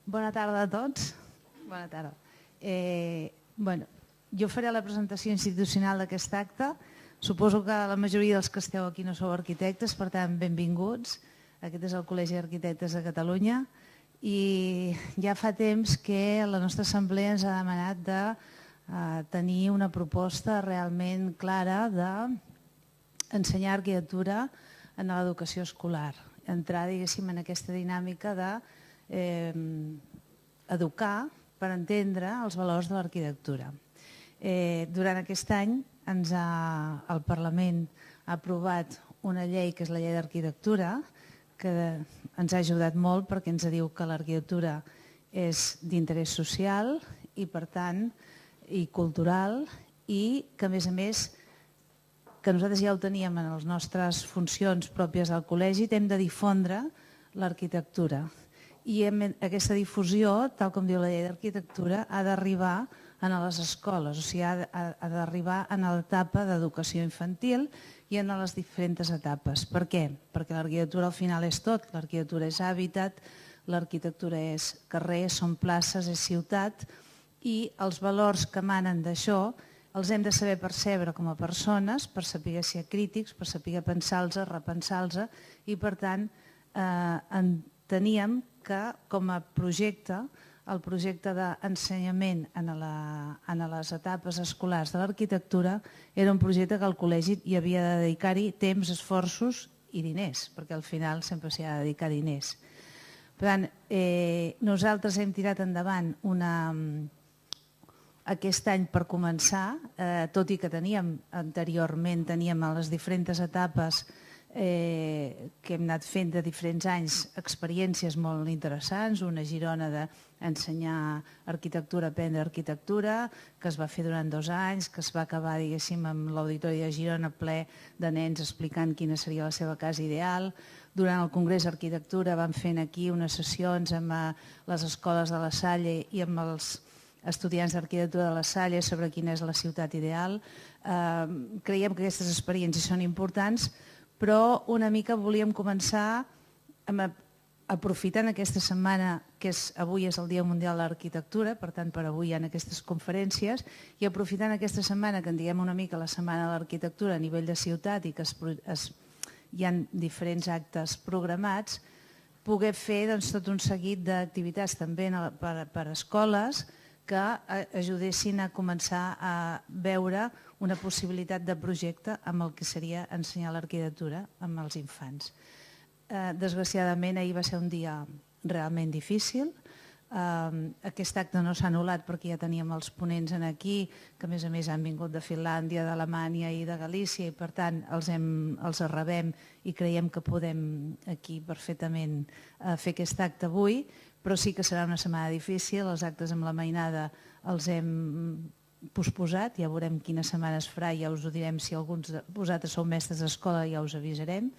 Bona tarda a tots. Bona tarda. Jo faré la presentació institucional d'aquest acte. Suposo que la majoria dels que esteu aquí no sou arquitectes, per tant, benvinguts. Aquest és el Col·legi d'Arquitectes de Catalunya i ja fa temps que la nostra assemblea ens ha demanat de tenir una proposta realment clara d'ensenyar arquitectura en l'educació escolar. Entrar, diguéssim, en aquesta dinàmica d'educar per entendre els valors de l'arquitectura. Durant aquest any el Parlament ha aprovat una llei que és la llei d'arquitectura que ens ha ajudat molt perquè ens diu que l'arquitectura és d'interès social i per tant i cultural i que a més que nosaltres ja ho teníem en les nostres funcions pròpies del col·legi, hem de difondre l'arquitectura. I aquesta difusió, tal com diu la llei d'arquitectura, ha d'arribar a les escoles, o sigui, ha d'arribar a l'etapa d'educació infantil i en les diferents etapes. Per què? Perquè l'arquitectura al final és tot. L'arquitectura és hàbitat, l'arquitectura és carrer, són places, és ciutat i els valors que emanen d'això els hem de saber percebre com a persones, per saber ser crítics, per saber pensar-los, repensar-los i per tant enteníem que com a projecte, el projecte d'ensenyament en les etapes escolars de l'arquitectura era un projecte que el col·legi hi havia de dedicar-hi temps, esforços i diners, perquè al final sempre s'hi ha de dedicar diners. Per tant, nosaltres hem tirat endavant aquest any per començar, tot i que anteriorment teníem a les diferents etapes que hem anat fent de diferents anys experiències molt interessants, una a Girona d'ensenyar arquitectura, aprendre arquitectura, que es va fer durant 2 anys, que es va acabar, diguéssim, amb l'Auditori de Girona ple de nens explicant quina seria la seva casa ideal. Durant el Congrés d'Arquitectura vam fent aquí unes sessions amb les escoles de la Salle i amb els estudiants d'arquitectura de la Salle sobre quina és la ciutat ideal. Creiem que aquestes experiències són importants, però una mica volíem començar aprofitant aquesta setmana, que avui és el Dia Mundial de l'Arquitectura, per tant per avui hi ha aquestes conferències, i aprofitant aquesta setmana, que en diguem una mica la Setmana de l'Arquitectura a nivell de ciutat i que hi ha diferents actes programats, poder fer tot un seguit d'activitats també per a escoles que ajudessin a començar a veure una possibilitat de projecte amb el que seria ensenyar l'arquitectura amb els infants. Desgraciadament, ahir va ser un dia realment difícil. Aquest acte no s'ha anul·lat perquè ja teníem els ponents aquí, que a més han vingut de Finlàndia, d'Alemanya i de Galícia, i per tant els rebem i creiem que podem aquí perfectament fer aquest acte avui, però sí que serà una setmana difícil. Els actes amb la mainada els hem posposat, ja veurem quina setmana es farà, ja us ho direm, si alguns de vosaltres sou mestres d'escola ja us avisarem.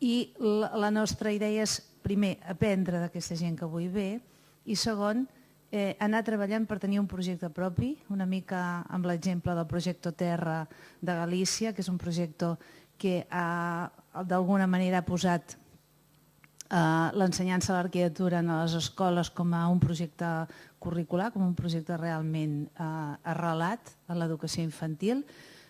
I la nostra idea és, primer, aprendre d'aquesta gent que avui ve i segon, anar treballant per tenir un projecte propi, una mica amb l'exemple del projecte Terra de Galícia, que és un projecte que d'alguna manera ha posat l'ensenyança de l'arquitectura en les escoles com a un projecte curricular, com un projecte realment arrelat a l'educació infantil.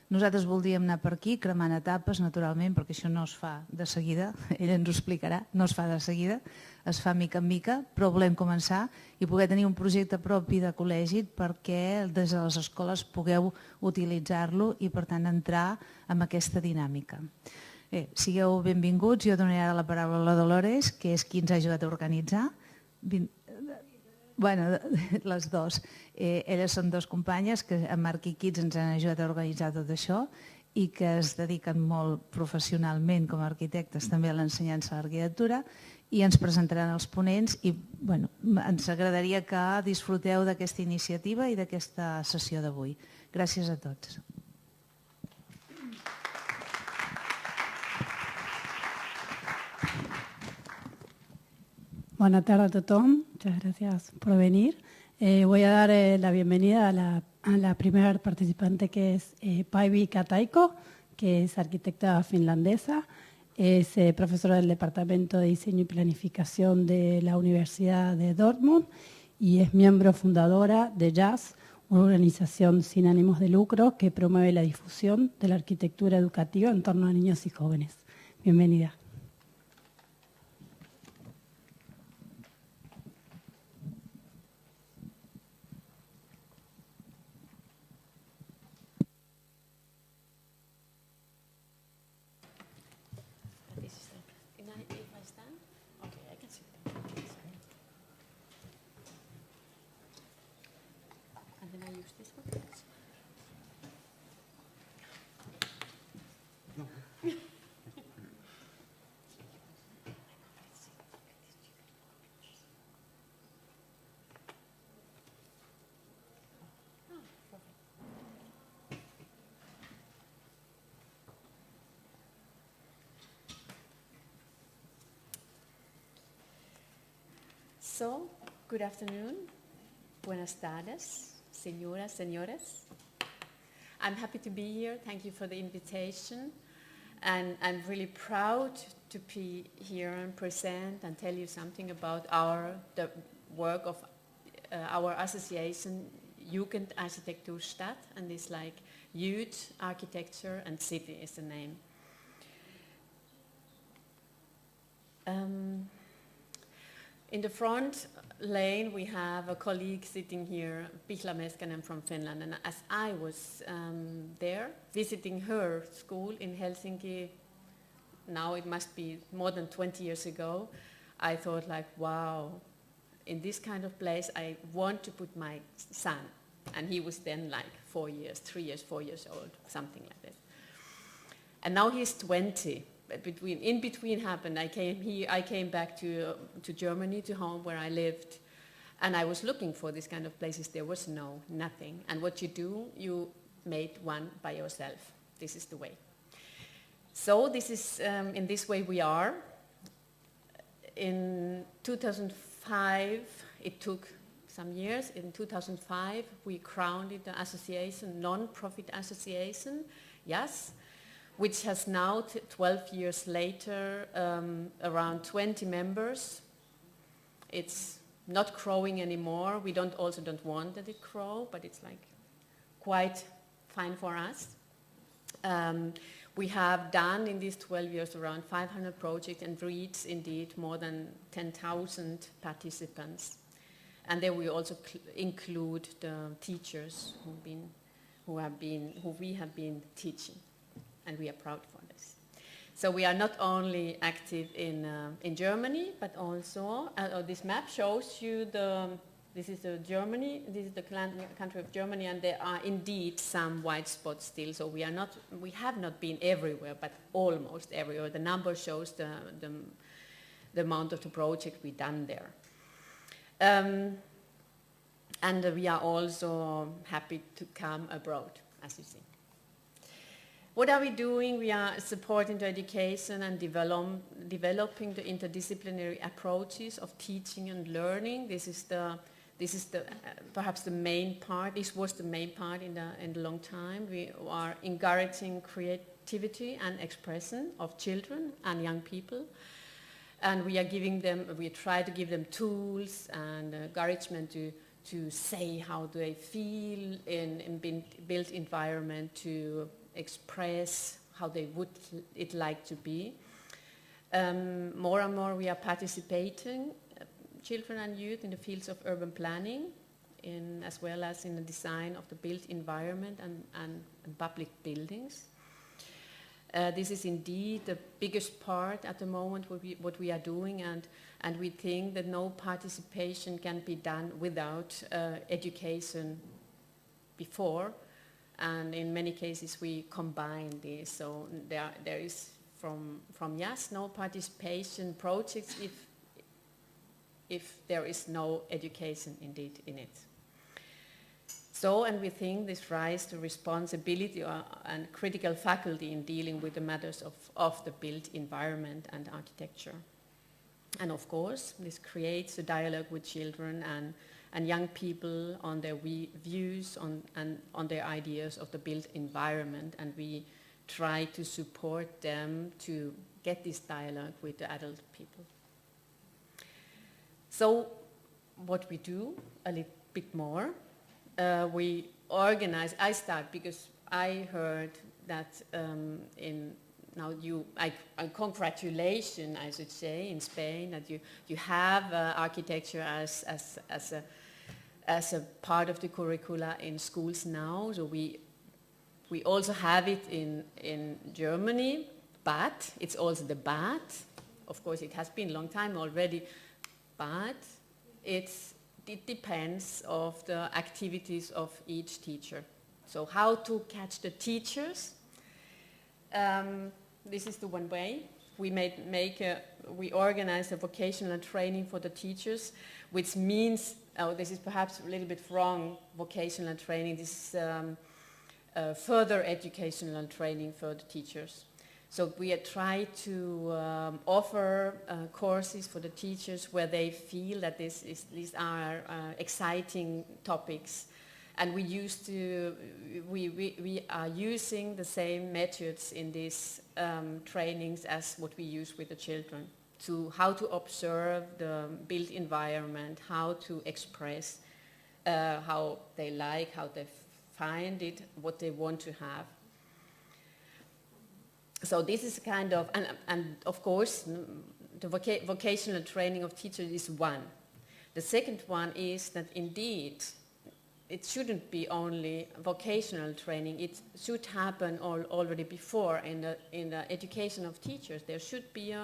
Nosaltres voldríem anar per aquí, cremant etapes, naturalment, perquè això no es fa de seguida, ell ens ho explicarà, no es fa de seguida, es fa mica en mica, però volem començar i poder tenir un projecte propi de col·legi perquè des de les escoles pugueu utilitzar-lo i, per tant, entrar en aquesta dinàmica. Sigueu benvinguts, jo donaré ara la paraula a la Dolores, que és qui ens ha ajudat a organitzar. Bueno, les dues. Elles són dues companyes que en Marc i Kids ens han ajudat a organitzar tot això i que es dediquen molt professionalment com a arquitectes també a l'ensenyança de l'arquitectura i ens presentaran els ponents i ens agradaria que disfruteu d'aquesta iniciativa i d'aquesta sessió d'avui. Gràcies a tots. Buenas tardes a todos, muchas gracias por venir. Voy a dar la bienvenida a la primera participante, que es Päivi Kataiko, que es arquitecta finlandesa. Es profesora del Departamento de Diseño y Planificación de la Universidad de Dortmund y es miembro fundadora de Jazz, una organización sin ánimos de lucro que promueve la difusión de la arquitectura educativa en torno a niños y jóvenes. Bienvenida. So, good afternoon. Buenas tardes, señoras, señores. I'm happy to be here. Thank you for the invitation. And I'm really proud to be here and present and tell you something about the work of our association, Jugendarchitekturstadt, and it's like youth, architecture, and city is the name. In the front lane, we have a colleague sitting here, Pihla Meskanen from Finland, and as I was there visiting her school in Helsinki, now it must be more than 20 years ago, I thought like, wow, in this kind of place I want to put my son. And he was then like 4 years, 3 years, 4 years old, something like this. And now he's 20. But in between happened, I came back to Germany, to home where I lived, and I was looking for this kind of places. There was nothing. And what you do, you made one by yourself. This is the way. So this is, in this way we are. In 2005, it took some years. In 2005, we crowned it the association, non-profit association, yes, which has now, 12 years later, around 20 members. It's not growing anymore. We also don't want that it grow, but it's like quite fine for us. We have done in these 12 years around 500 projects and reached indeed more than 10,000 participants. And there we also include the teachers who we have been teaching. And we are proud for this. So we are not only active in Germany, but also, this map shows you this is Germany, this is the country of Germany, and there are indeed some white spots still. So we have not been everywhere, but almost everywhere. The number shows the amount of the project we've done there. And we are also happy to come abroad, as you see. What are we doing? We are supporting the education and developing the interdisciplinary approaches of teaching and learning. This is perhaps the main part. This was the main part in the long time. We are encouraging creativity and expression of children and young people, and we try to give them tools and encouragement to say how they feel in built environment, to express how they would it like to be. More and more we are participating, children and youth, in the fields of urban planning, as well as in the design of the built environment and public buildings. This is indeed the biggest part at the moment what we are doing, and we think that no participation can be done without education before. And in many cases we combine this, so there is from yes, no participation projects if there is no education indeed in it. So, and we think this rise to responsibility and critical faculty in dealing with the matters of the built environment and architecture. And of course, this creates a dialogue with children and young people on their views on their ideas of the built environment, and we try to support them to get this dialogue with the adult people. So what we do a little bit more, we organize, I start because I heard that congratulations, I should say, in Spain, that you have architecture as a part of the curricula in schools now. So we also have it in Germany, but it's also the but. Of course, it has been a long time already, but it depends of the activities of each teacher. So how to catch the teachers? This is the one way. We organize a vocational training for the teachers, which means, this is perhaps a little bit wrong, vocational training, this is further educational training for the teachers. So we try to offer courses for the teachers where they feel that these are exciting topics, and we are using the same methods in these trainings as what we use with the children, to how to observe the built environment, how to express how they like, how they find it, what they want to have. So this is kind of, and of course, the vocational training of teachers is one. The second one is that indeed, it shouldn't be only vocational training. It should happen already before in the education of teachers. There should be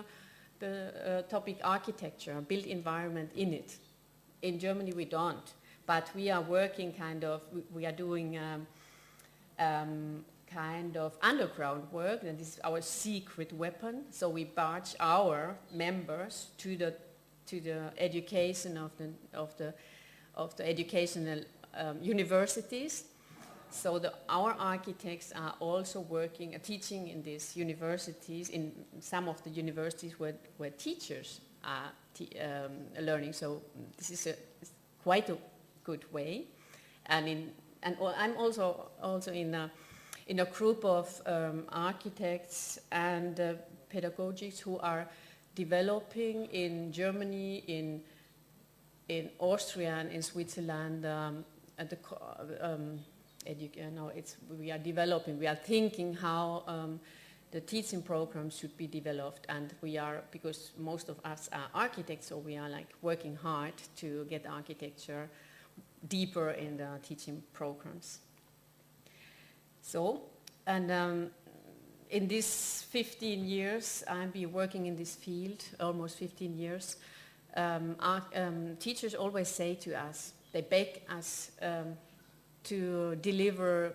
the topic architecture, built environment in it. In Germany we don't, but we are working we are doing kind of underground work, and this is our secret weapon. So we barge our members to the education of the educational universities. So our architects are also working, teaching in these universities, in some of the universities where teachers are learning. So this is quite a good way. And I'm also in a group of architects and pedagogists who are developing in Germany, in Austria, and in Switzerland. We are thinking how the teaching programs should be developed, and because most of us are architects, so we are working hard to get architecture deeper in the teaching programs. So, and in these 15 years, I've been working in this field, almost 15 years, teachers always say to us, they beg us to deliver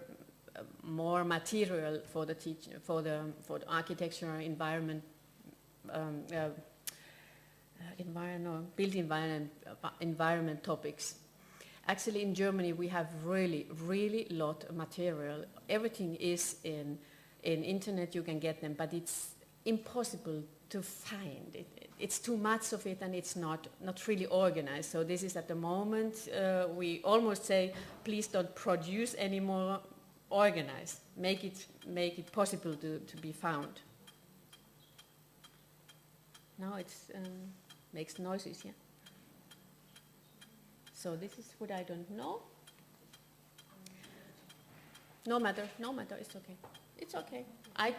more material for the for the architecture environment, built environment topics. Actually, in Germany, we have really lot of material. Everything is in internet. You can get them, but it's impossible to find it. It's too much of it, and it's not really organized. So this is at the moment, we almost say, please don't produce any more, organize. Make it possible to be found. Now it makes noises, yeah. So this is what I don't know. No matter, it's okay. It's okay. I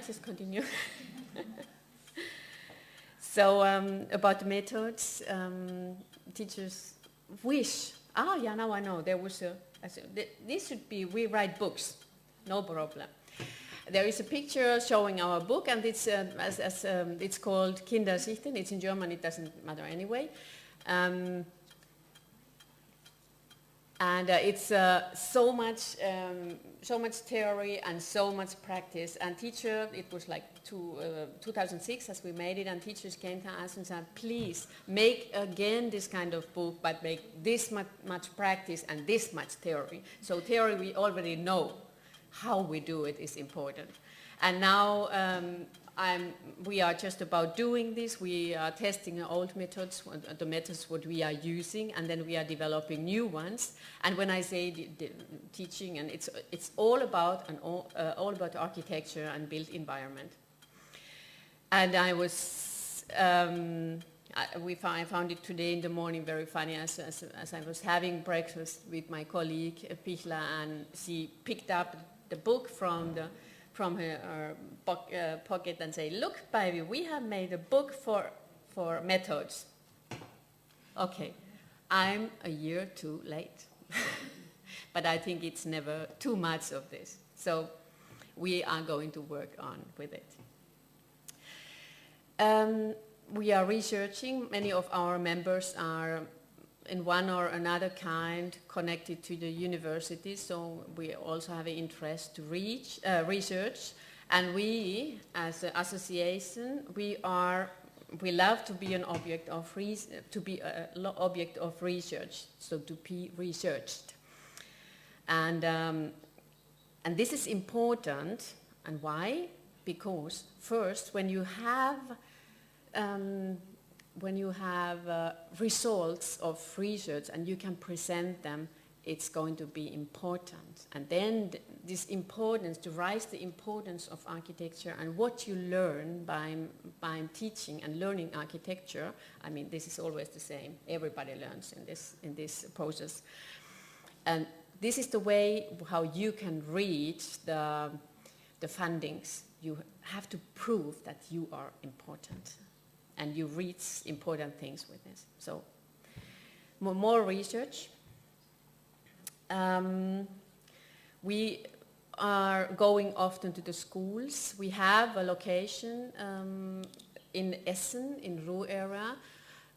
just continue. So about the methods, teachers wish, now I know, there was this should be, we write books, no problem. There is a picture showing our book, and it's it's called Kindersichten. It's in German, it doesn't matter anyway. And it's so much theory and so much practice. And teacher, it was 2006 as we made it, and teachers came to us and said, please make again this kind of book, but make this much practice and this much theory. So theory we already know. How we do it is important. And now we are just about doing this. We are testing old methods, the methods what we are using, and then we are developing new ones. And when I say the teaching, and it's all about architecture and built environment. And I was, I found it today in the morning very funny as I was having breakfast with my colleague Pichla, and she picked up the book from her pocket and say, "Look, baby, we have made a book for methods." Okay, I'm a year too late. But I think it's never too much of this. So we are going to work on with it. We are researching. Many of our members are in one or another kind connected to the university, so we also have an interest to research. And we, as an association, we love to be an object of object of research, so to be researched. And this is important. And why? Because first, when you have results of research and you can present them, it's going to be important. And then this importance, to raise the importance of architecture and what you learn by teaching and learning architecture. I mean, this is always the same. Everybody learns in this process. And this is the way how you can reach the fundings. You have to prove that you are important, and you reach important things with this. So more research. We are going often to the schools. We have a location in Essen, in Ruhr area,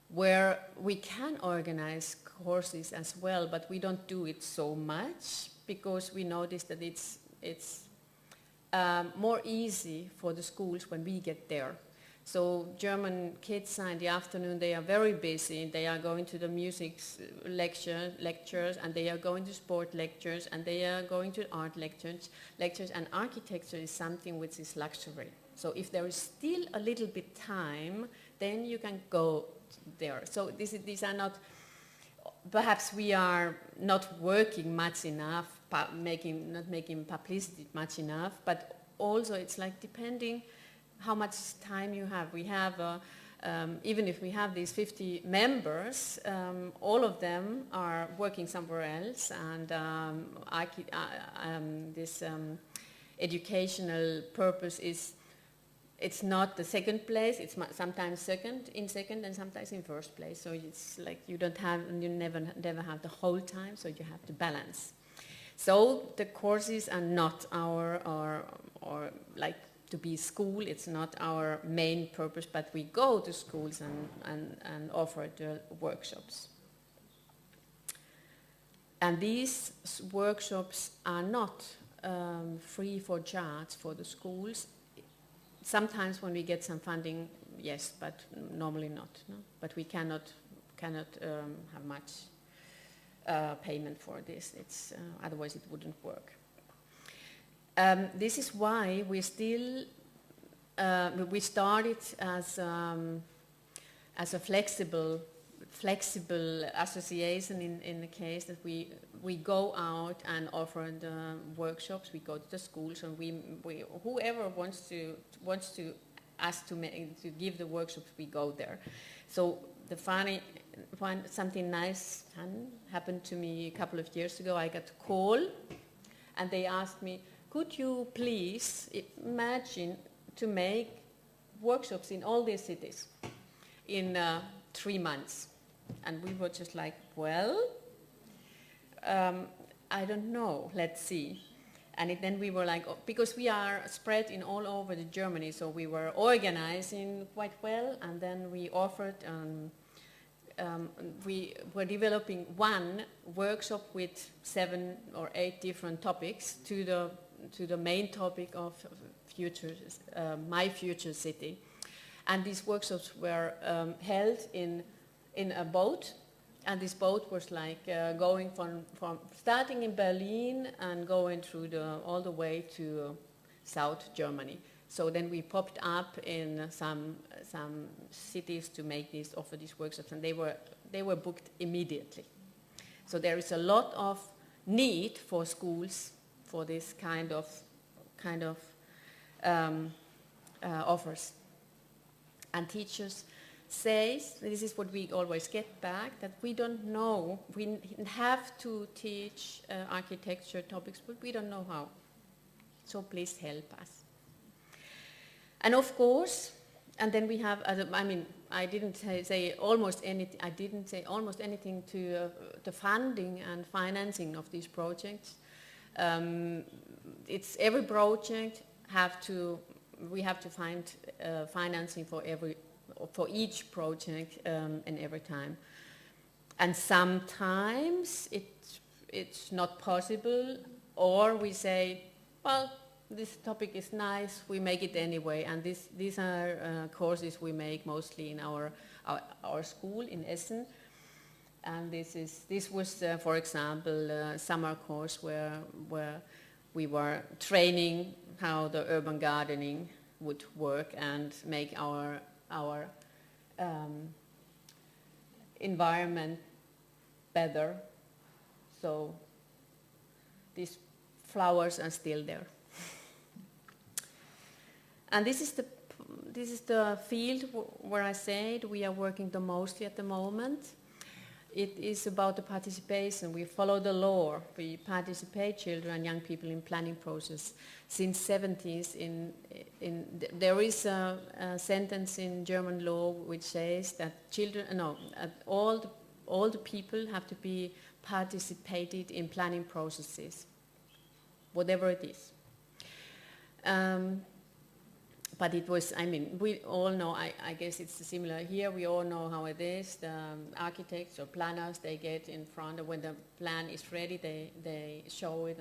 where we can organize courses as well, but we don't do it so much because we notice that it's more easy for the schools when we get there. So German kids in the afternoon, they are very busy. They are going to the music lectures, and they are going to sport lectures, and they are going to art lectures, and architecture is something which is luxury. So if there is still a little bit time, then you can go there. So these are not, perhaps we are not working much enough, not making publicity much enough, but also it's like depending how much time you have. We have, even if we have these 50 members, all of them are working somewhere else, and this educational purpose is, it's not the second place, it's sometimes second and sometimes in first place. So it's like you never have the whole time, so you have to balance. So the courses are not our, or like to be school, it's not our main purpose, but we go to schools and offer the workshops. And these workshops are not free for charge for the schools. Sometimes when we get some funding, yes, but normally not. No? But we cannot have much payment for this. It's otherwise it wouldn't work. This is why we still we started as a flexible association in the case that we go out and offer the workshops. We go to the schools, and we whoever wants to us to give the workshops, we go there. So something nice happened to me a couple of years ago. I got a call, and they asked me, could you please imagine to make workshops in all these cities in 3 months? And we were just like, well, I don't know, let's see. And then we were like, because we are spread in all over Germany, so we were organizing quite well, and then we offered, we were developing one workshop with 7 or 8 different topics to the main topic of my future city. And these workshops were held in a boat, and this boat was like going from starting in Berlin and going through all the way to South Germany. So then we popped up in some cities to offer these workshops, and they were booked immediately. So there is a lot of need for schools for this kind of offers. And teachers say, this is what we always get back, that we don't know, we have to teach architecture topics, but we don't know how. So please help us. And of course, and then we have, I didn't say almost anything to the funding and financing of these projects. It's every project we have to find financing for each project and every time. And sometimes it's not possible, or we say, well, this topic is nice, we make it anyway, and these are courses we make mostly in our school in Essen. And this was, for example, a summer course where we were training how the urban gardening would work and make our environment better. So these flowers are still there. And this is the field where I said we are working the mostly at the moment. It is about the participation. We follow the law. We participate children and young people in planning process. Since 70s, there is a sentence in German law which says that all the people have to be participated in planning processes, whatever it is. But it was, we all know, I guess it's similar here, we all know how it is. The architects or planners, they get in front of, when the plan is ready, they show it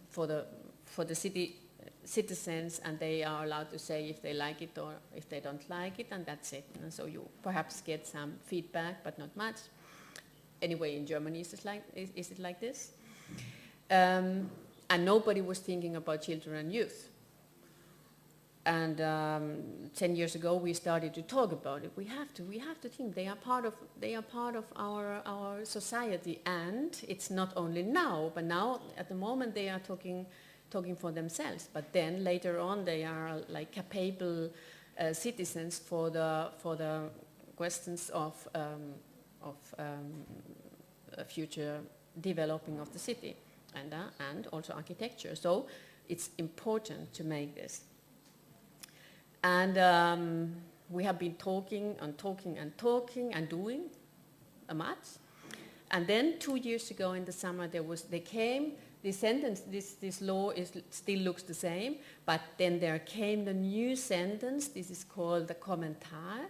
for the citizens, and they are allowed to say if they like it or if they don't like it, and that's it. And so you perhaps get some feedback, but not much. Anyway, in Germany, is it like this? And nobody was thinking about children and youth. And 10 years ago, we started to talk about it. We have to think they are part of our society, and it's not only now, but now at the moment they are talking for themselves. But then later on, they are like capable citizens for the questions of future developing of the city and also architecture. So it's important to make this. And we have been talking and doing a much. And then 2 years ago in the summer, this sentence, this law still looks the same, but then there came the new sentence. This is called the Kommentar,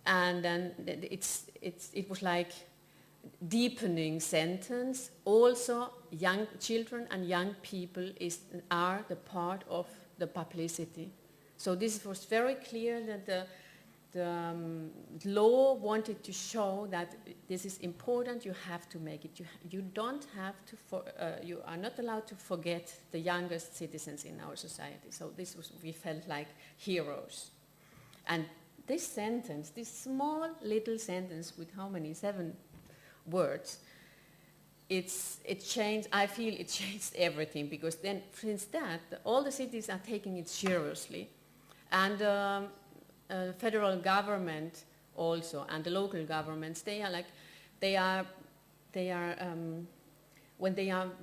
and then it was like deepening sentence. Also, young children and young people are the part of the publicity. So this was very clear that the law wanted to show that this is important. You have to make it. You don't have to. You are not allowed to forget the youngest citizens in our society. So we felt like heroes. And this sentence, this small little sentence with how many? 7 words. It changed. I feel it changed everything, because then, since that, all the cities are taking it seriously. And federal government also, and the local governments, when they are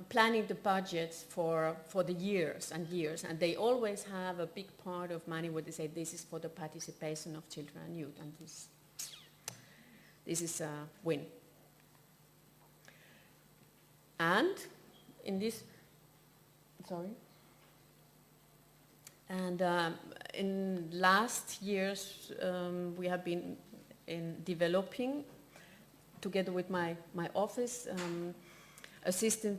planning the budgets for the years and years, and they always have a big part of money where they say this is for the participation of children and youth, and this is a win. And in this, And in last years, we have been developing, together with my office, a system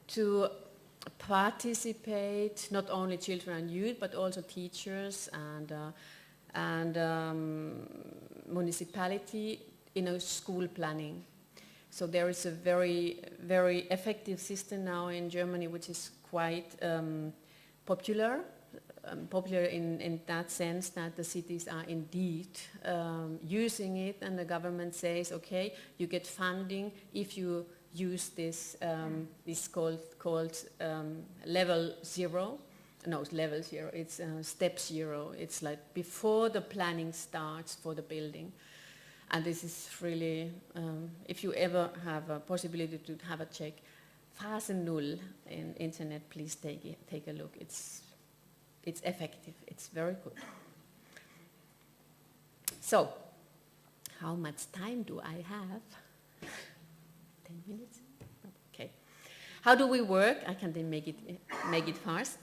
to participate, not only children and youth, but also teachers and municipality in a school planning. So there is a very, very effective system now in Germany, which is quite popular in that sense that the cities are indeed using it, and the government says, okay, you get funding if you use this called level 0, no, level 0, it's step 0. It's like before the planning starts for the building. And this is really, if you ever have a possibility to have a check, Phase 0 in internet, please take a look. It's effective, it's very good. So, how much time do I have? 10 minutes? Okay. How do we work? I can then make it fast.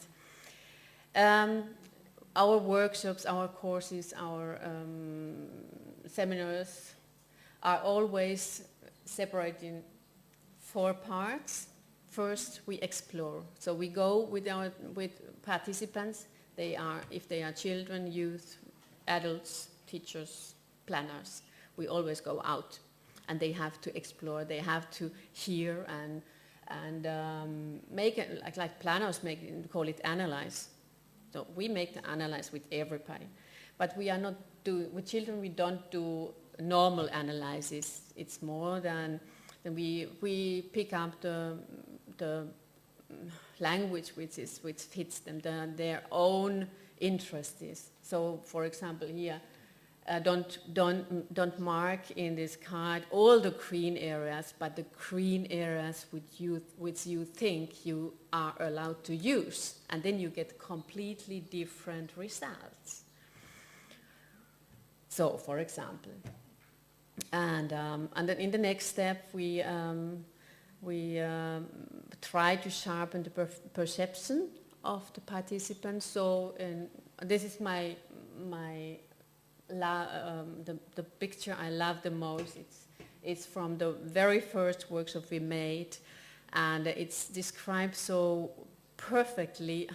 Our workshops, our courses, our seminars are always separated in 4 parts. First, we explore. So we go with participants. If they are children, youth, adults, teachers, planners, we always go out, and they have to explore. They have to hear and make it like planners call it analyze. So we make the analyze with everybody, but we are not with children. We don't do normal analysis. It's more than we pick up the language which fits them, their own interests. So, for example, here, don't mark in this card all the green areas, but the green areas which you think you are allowed to use, and then you get completely different results. So, for example, and then in the next step we try to sharpen the perception of the participants. So, this is the picture I love the most. It's from the very first workshop we made, and it's described so perfectly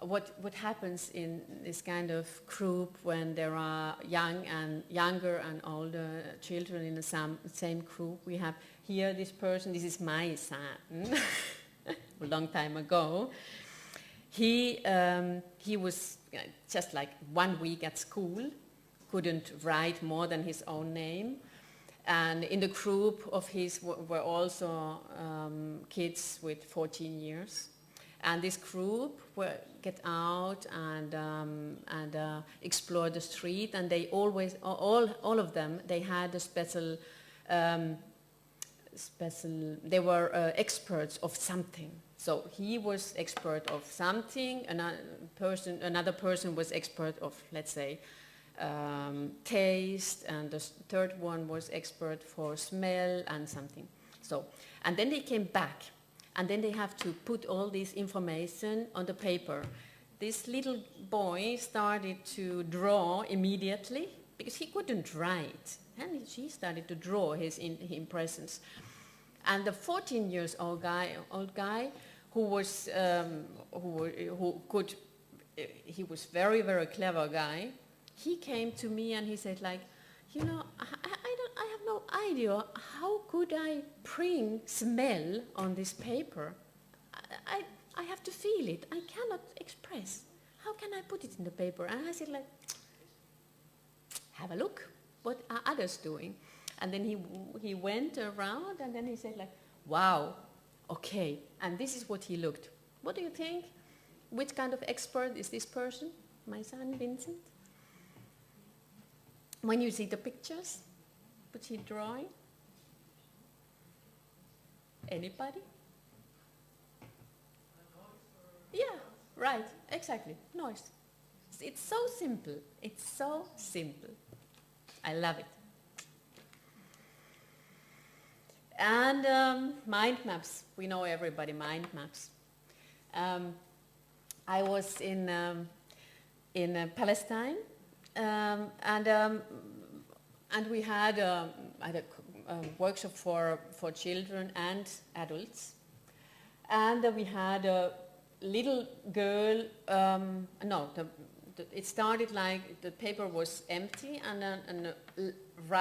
what happens in this kind of group when there are younger and older children in the same group. We have here this person. This is my son, a long time ago. He was just like 1 week at school, couldn't write more than his own name. And in the group of his were also kids with 14 years. And this group get out and explore the street. And they always, all of them, they had a special, they were experts of something. So he was expert of something, another person was expert of, let's say, taste, and the third one was expert for smell and something. So, and then they came back, and then they have to put all this information on the paper. This little boy started to draw immediately because he couldn't write, and he started to draw his impressions. And the 14 years old guy who was he was very, very clever guy. He came to me and he said, like, you know, I have no idea how could I bring smell on this paper. I have to feel it. I cannot express. How can I put it in the paper? And I said, like, have a look. What are others doing? And then he went around and then he said, like, wow, okay. And this is what he looked. What do you think? Which kind of expert is this person? My son, Vincent? When you see the pictures, which he drawing? Anybody? Yeah, right, exactly, noise. It's so simple. It's so simple. I love it. And mind maps. We know everybody, mind maps. I was in Palestine, and we had a workshop for children and adults, and we had a little girl. It started like the paper was empty, and the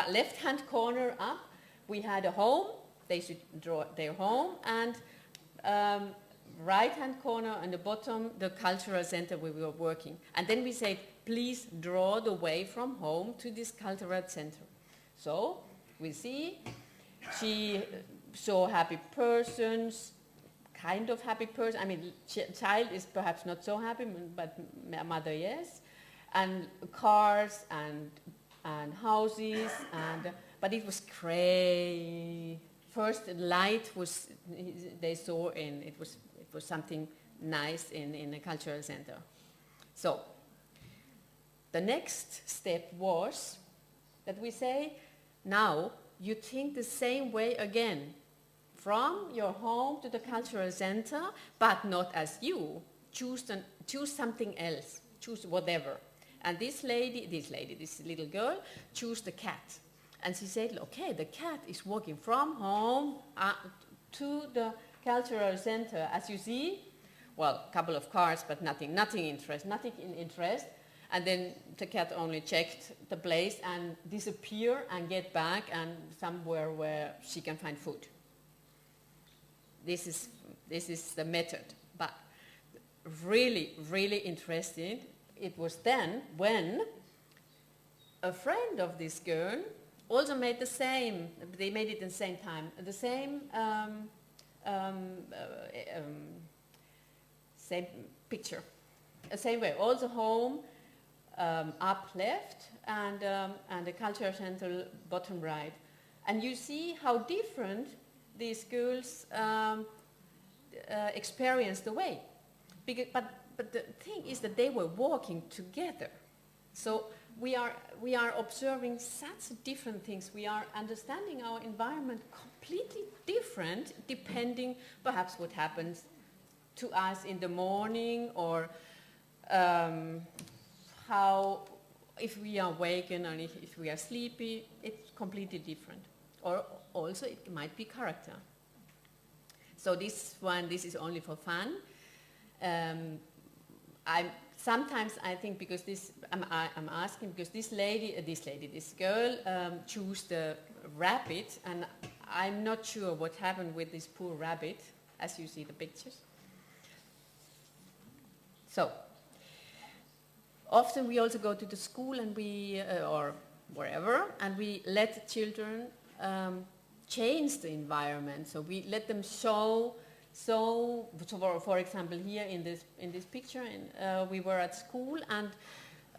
left-hand corner up, we had a home. They should draw their home, and right-hand corner on the bottom, the cultural center where we were working. And then we said, please draw the way from home to this cultural center. So we see, she saw happy persons, kind of happy person. I mean, child is perhaps not so happy, but mother yes. And cars and houses, but it was gray. First light was they saw in it was something nice in a cultural center. So the next step was that we say, now you think the same way again, from your home to the cultural center, but not as you. Choose something else. Choose whatever. And this little girl, chose the cat. And she said, okay, the cat is walking from home to the cultural center. As you see, well, a couple of cars, but nothing in interest. And then the cat only checked the place and disappear and get back and somewhere where she can find food. This is the method. But really, really interesting. It was then when a friend of this girl also made the same, they made it at the same time, the same same picture, the same way, also home, up left, and the cultural center bottom right. And you see how different these girls experience the way. But the thing is that they were walking together. So we are observing such different things. We are understanding our environment completely different depending perhaps what happens to us in the morning, or how, if we are awakened and if we are sleepy, it's completely different. Or also it might be character. So this is only for fun. Sometimes I think because I'm asking because this girl chose the rabbit, and I'm not sure what happened with this poor rabbit, as you see the pictures. So often we also go to the school and or wherever, and we let children change the environment. So we let them show. So for example, here in this picture, we were at school, and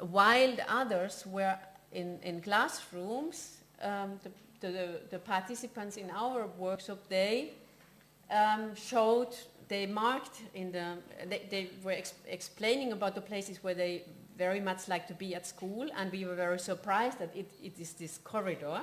while the others were in classrooms, the participants in our workshop, they marked they were explaining about the places where they very much like to be at school, and we were very surprised that it is this corridor.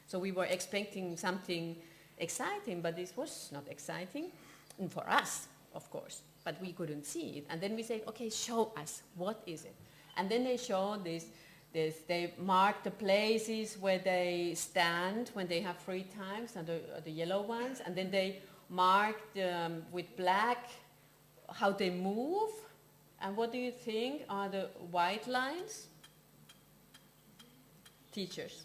So we were expecting something exciting, but this was not exciting. And for us, of course, but we couldn't see it. And then we said, okay, show us, what is it? And then they showed this, they marked the places where they stand when they have free times, and the yellow ones, and then they marked with black how they move. And what do you think are the white lines? Teachers.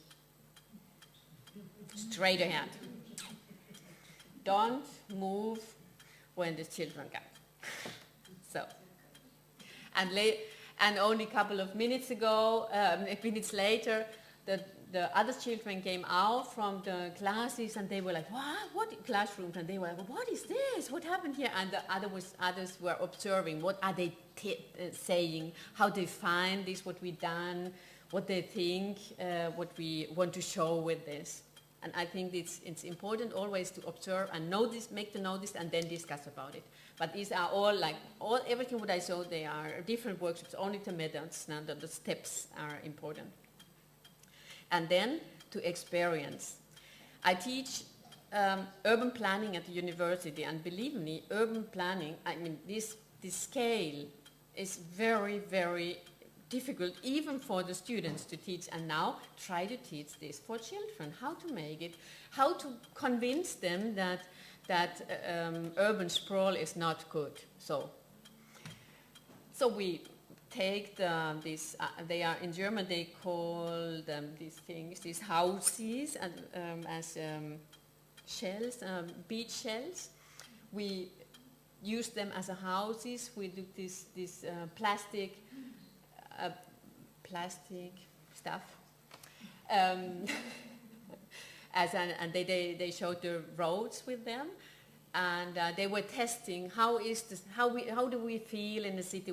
Straight ahead. Don't move when the children come. So, and only a couple of minutes later, the other children came out from the classes, and they were like, what classrooms? And they were like, what is this? What happened here? And the others were observing, what are they saying, how they find this, what we done, what they think, what we want to show with this. And I think it's important always to observe and notice, make the notice, and then discuss about it. But these are everything what I showed, they are different workshops, only the methods, now the steps are important. And then to experience. I teach urban planning at the university, and believe me, urban planning, I mean, this scale is very, very difficult even for the students to teach, and now try to teach this for children, how to make it, how to convince them that urban sprawl is not good. So we take they are in German, they call them these houses, as shells, beach shells. We use them as a houses. We do this plastic stuff, and they showed the roads with them, and they were testing how do we feel in a city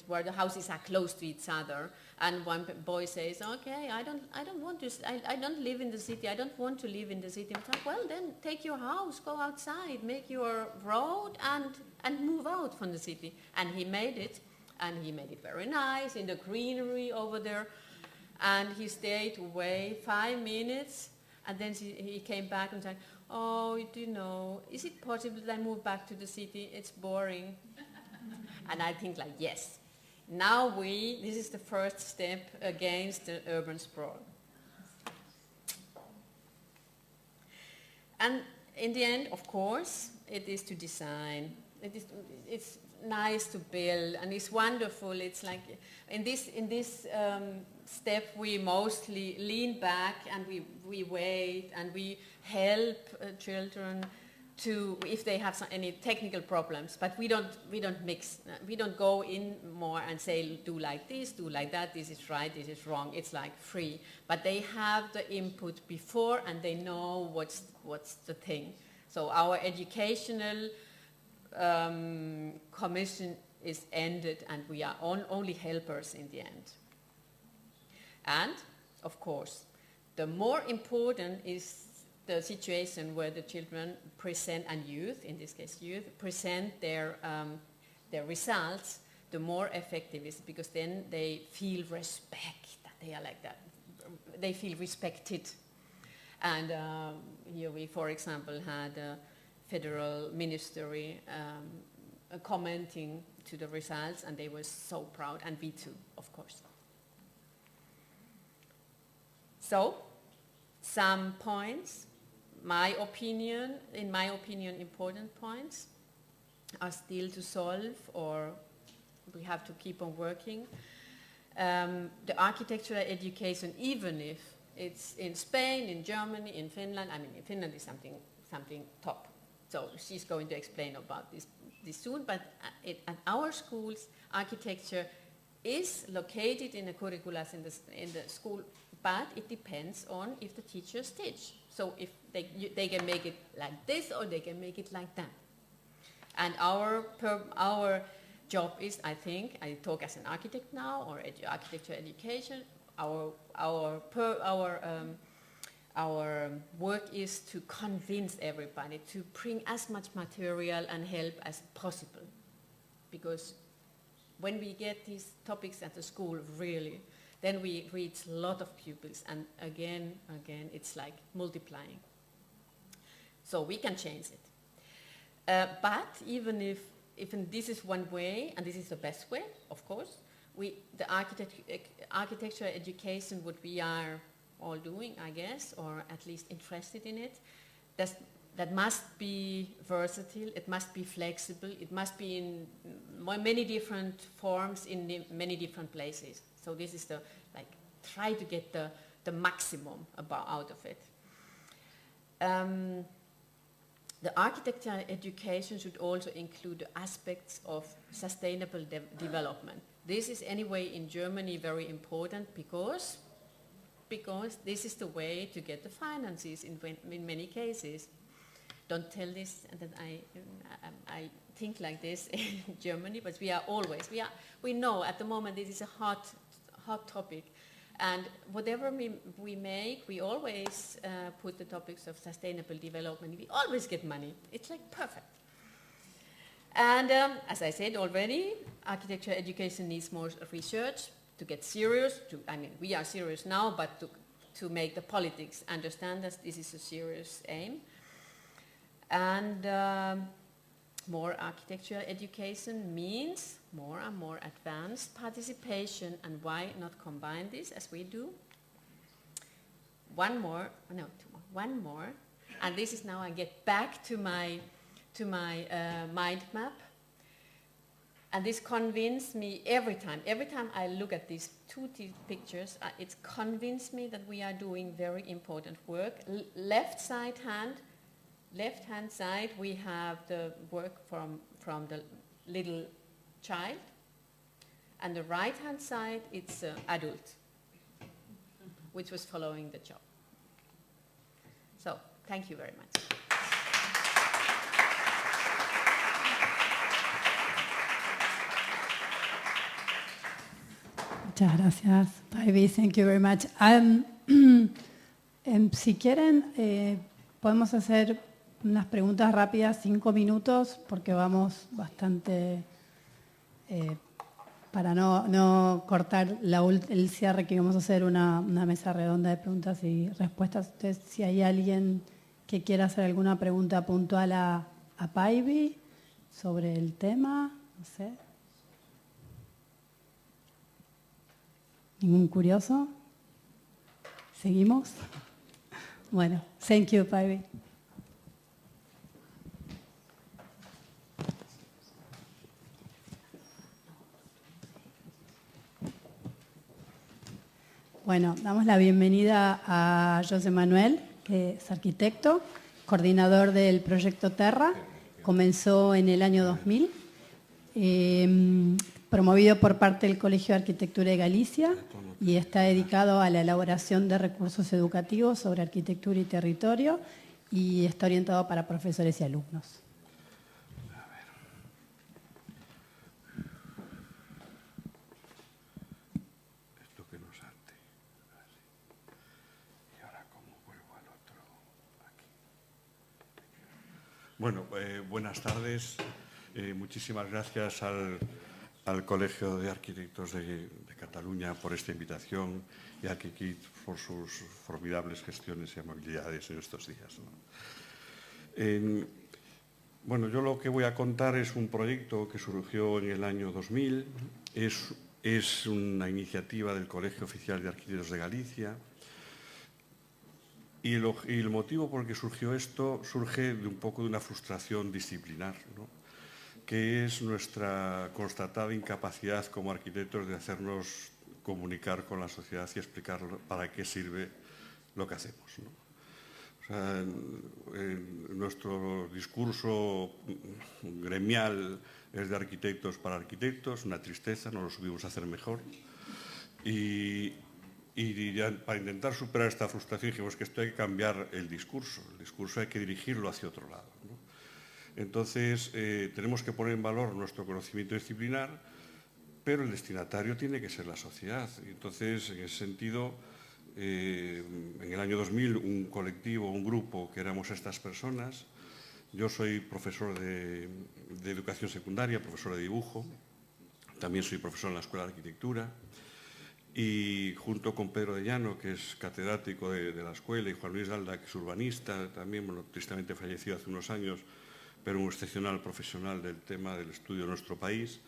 where the houses are close to each other. And one boy says, okay, I don't live in the city. I don't want to live in the city. I'm like, well, then take your house, go outside, make your road, and move out from the city. And he made it, and he made it very nice in the greenery over there. And he stayed away 5 minutes, and then he came back and said, oh, do you know, is it possible that I move back to the city? It's boring. And I think like, yes. Now this is the first step against the urban sprawl. And in the end, of course, it is to design. It's nice to build, and it's wonderful. It's like in this step we mostly lean back and we wait and we help children to, if they have any technical problems, but we don't mix. We don't go in more and say, do like this, do like that, this is right, this is wrong. It's like free. But they have the input before and they know what's the thing. So our educational commission is ended and we are only helpers in the end. And, of course, the more important is the situation where the children present, and youth, in this case youth, present their results, the more effective it is, because then they feel respect, that they are like that. They feel respected. And here we, for example, had a federal ministry commenting to the results, and they were so proud, and we too, of course. So, some points. In my opinion, important points are still to solve, or we have to keep on working. The architectural education, even if it's in Spain, in Germany, in Finland, I mean, in Finland is something top. So she's going to explain about this soon, but at our schools, architecture is located in the curriculum in the school, but it depends on if the teachers teach. So if they can make it like this or they can make it like that. And our job is, I think, I talk as an architect now, or architecture education, our work is to convince everybody to bring as much material and help as possible. Because when we get these topics at the school, really, then we reach a lot of pupils, and again, it's like multiplying. So we can change it. But even if this is one way, and this is the best way, of course, the architecture education, what we are all doing, I guess, or at least interested in it, that must be versatile, it must be flexible, it must be in many different forms in many different places. So this is try to get the maximum out of it. The architecture education should also include aspects of sustainable development. This is anyway in Germany very important because this is the way to get the finances in many cases. Don't tell this that I think like this in Germany, but we know at the moment this is a hot topic, and whatever we make, we always put the topics of sustainable development. We always get money. It's like perfect. And as I said already, architecture education needs more research to get serious. We are serious now, but to make the politics understand that this is a serious aim. And more architectural education means more and more advanced participation, and why not combine this as we do? One more, and this is now I get back to my mind map, and this convinced me every time I look at these two pictures, it's convinced me that we are doing very important work. Left-hand side, we have the work from the little child, and the right-hand side, it's adult, which was following the job. So, thank you very much. Muchas gracias, Ivy. Thank you very much. Si quieren, podemos hacer unas preguntas rápidas, 5 minutos, porque vamos bastante, para no cortar el cierre, que vamos a hacer una mesa redonda de preguntas y respuestas. Entonces, si hay alguien que quiera hacer alguna pregunta puntual a Ivy sobre el tema, no sé. ¿Ningún curioso? ¿Seguimos? Bueno, thank you, Ivy. Bueno, damos la bienvenida a José Manuel, que es arquitecto, coordinador del proyecto Terra. Comenzó en el año 2000, promovido por parte del Colegio de Arquitectura de Galicia, y está dedicado a la elaboración de recursos educativos sobre arquitectura y territorio, y está orientado para profesores y alumnos. Bueno, buenas tardes. Muchísimas gracias al Colegio de Arquitectos de Cataluña por esta invitación y a Kikit por sus formidables gestiones y amabilidades en estos días, ¿no? Bueno, yo lo que voy a contar es un proyecto que surgió en el año 2000. Es una iniciativa del Colegio Oficial de Arquitectos de Galicia. Y el motivo por el que surgió esto surge de un poco de una frustración disciplinar, ¿no? Que es nuestra constatada incapacidad como arquitectos de hacernos comunicar con la sociedad y explicar para qué sirve lo que hacemos, ¿no? O sea, nuestro discurso gremial es de arquitectos para arquitectos, una tristeza, no lo supimos hacer mejor. Y ya para intentar superar esta frustración dijimos que esto hay que cambiar el discurso hay que dirigirlo hacia otro lado, ¿no? Entonces tenemos que poner en valor nuestro conocimiento disciplinar, pero el destinatario tiene que ser la sociedad. Y entonces, en ese sentido, en el año 2000 un colectivo, un grupo que éramos estas personas, yo soy profesor de educación secundaria, profesor de dibujo, también soy profesor en la Escuela de Arquitectura, y junto con Pedro de Llano, que es catedrático de la escuela, y Juan Luis Dalda, que es urbanista, también, bueno, tristemente fallecido hace unos años, pero un excepcional profesional del tema del estudio de nuestro país,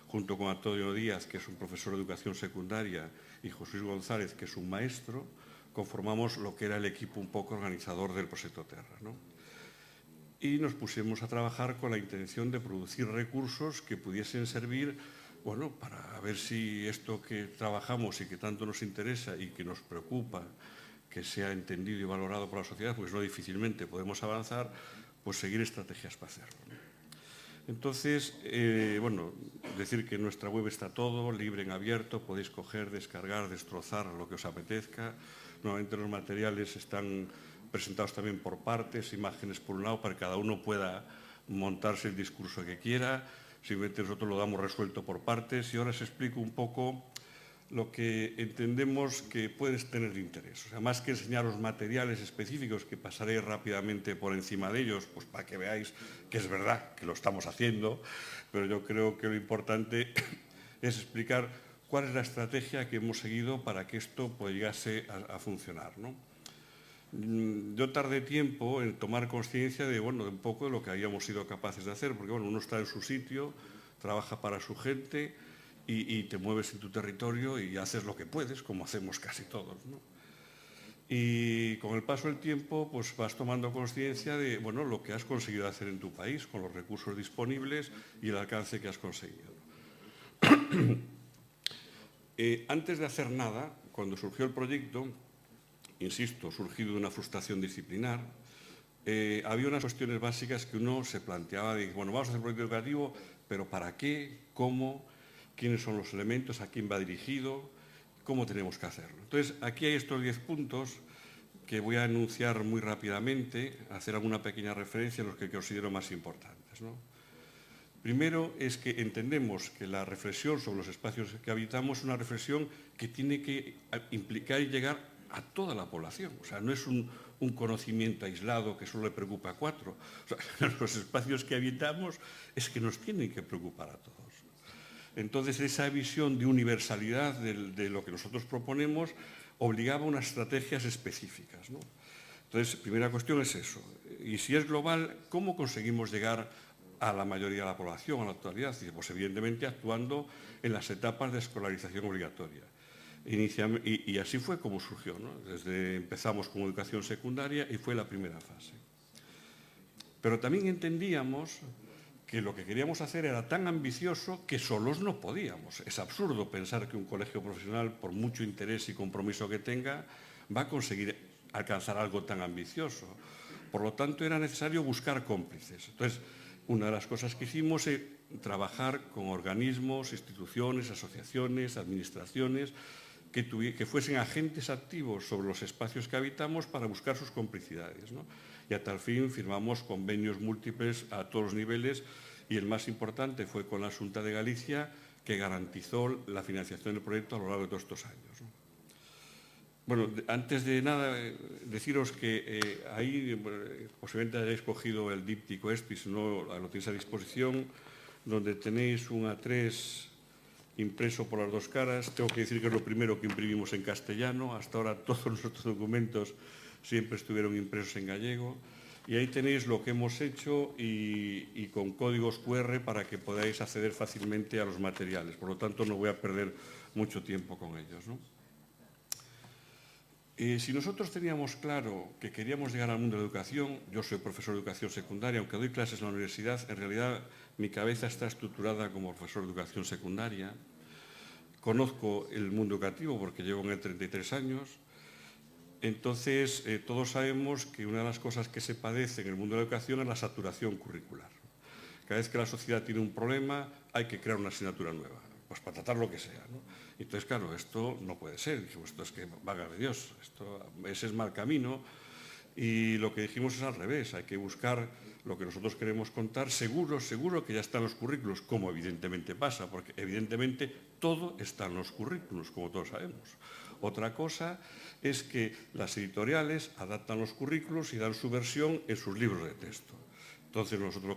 junto con Antonio Díaz, que es un profesor de educación secundaria, y José Luis González, que es un maestro, conformamos lo que era el equipo un poco organizador del proyecto Terra, ¿no? Y nos pusimos a trabajar con la intención de producir recursos que pudiesen servir, bueno, para ver si esto que trabajamos y que tanto nos interesa y que nos preocupa, que sea entendido y valorado por la sociedad, pues no difícilmente podemos avanzar, pues seguir estrategias para hacerlo, ¿no? Entonces, bueno, decir que en nuestra web está todo, libre en abierto, podéis coger, descargar, destrozar lo que os apetezca. Normalmente los materiales están presentados también por partes, imágenes por un lado, para que cada uno pueda montarse el discurso que quiera. Simplemente nosotros lo damos resuelto por partes y ahora os explico un poco lo que entendemos que puedes tener de interés. O sea, más que enseñaros materiales específicos, que pasaré rápidamente por encima de ellos, pues para que veáis que es verdad que lo estamos haciendo, pero yo creo que lo importante es explicar cuál es la estrategia que hemos seguido para que esto pues, llegase a funcionar, ¿no? Yo tardé tiempo en tomar conciencia de, bueno, de un poco de lo que habíamos sido capaces de hacer, porque bueno, uno está en su sitio, trabaja para su gente y te mueves en tu territorio y haces lo que puedes, como hacemos casi todos, ¿no? Y con el paso del tiempo pues vas tomando conciencia de, bueno, lo que has conseguido hacer en tu país con los recursos disponibles y el alcance que has conseguido. Antes de hacer nada, cuando surgió el proyecto, insisto, surgido de una frustración disciplinar, había unas cuestiones básicas que uno se planteaba de, bueno, vamos a hacer un proyecto educativo, pero ¿para qué? ¿Cómo? ¿Quiénes son los elementos? ¿A quién va dirigido? ¿Cómo tenemos que hacerlo? Entonces, aquí hay estos 10 puntos que voy a enunciar muy rápidamente, hacer alguna pequeña referencia a los que considero más importantes, ¿no? Primero es que entendemos que la reflexión sobre los espacios que habitamos es una reflexión que tiene que implicar y llegar a toda la población. O sea, no es un conocimiento aislado que solo le preocupa a 4. O sea, los espacios que habitamos es que nos tienen que preocupar a todos. Entonces, esa visión de universalidad de lo que nosotros proponemos obligaba a unas estrategias específicas, ¿no? Entonces, primera cuestión es eso. Y si es global, ¿cómo conseguimos llegar a la mayoría de la población, a la totalidad? Pues evidentemente actuando en las etapas de escolarización obligatoria. Y así fue como surgió, ¿no? Empezamos con educación secundaria y fue la primera fase. Pero también entendíamos que lo que queríamos hacer era tan ambicioso que solos no podíamos. Es absurdo pensar que un colegio profesional, por mucho interés y compromiso que tenga, va a conseguir alcanzar algo tan ambicioso. Por lo tanto, era necesario buscar cómplices. Entonces, una de las cosas que hicimos es trabajar con organismos, instituciones, asociaciones, administraciones, que fuesen agentes activos sobre los espacios que habitamos para buscar sus complicidades, ¿no? Y a tal fin firmamos convenios múltiples a todos los niveles y el más importante fue con la Xunta de Galicia, que garantizó la financiación del proyecto a lo largo de todos estos años, ¿no? Bueno, antes de nada, deciros que ahí posiblemente hayáis cogido el díptico este, si no lo tenéis a disposición, donde tenéis un A3 impreso por las dos caras. Tengo que decir que es lo primero que imprimimos en castellano. Hasta ahora todos nuestros documentos siempre estuvieron impresos en gallego. Y ahí tenéis lo que hemos hecho y con códigos QR para que podáis acceder fácilmente a los materiales. Por lo tanto, no voy a perder mucho tiempo con ellos, ¿no? Si nosotros teníamos claro que queríamos llegar al mundo de la educación, yo soy profesor de educación secundaria, aunque doy clases en la universidad, en realidad mi cabeza está estructurada como profesor de educación secundaria. Conozco el mundo educativo porque llevo en él 33 años. Entonces, todos sabemos que una de las cosas que se padece en el mundo de la educación es la saturación curricular. Cada vez que la sociedad tiene un problema, hay que crear una asignatura nueva, pues para tratar lo que sea, ¿no? Entonces, claro, esto no puede ser. Dijimos, esto es que vaga de Dios, ese es mal camino. Y lo que dijimos es al revés, hay que buscar lo que nosotros queremos contar, seguro que ya está en los currículos, como evidentemente pasa, porque evidentemente todo está en los currículos, como todos sabemos. Otra cosa es que las editoriales adaptan los currículos y dan su versión en sus libros de texto. Entonces nosotros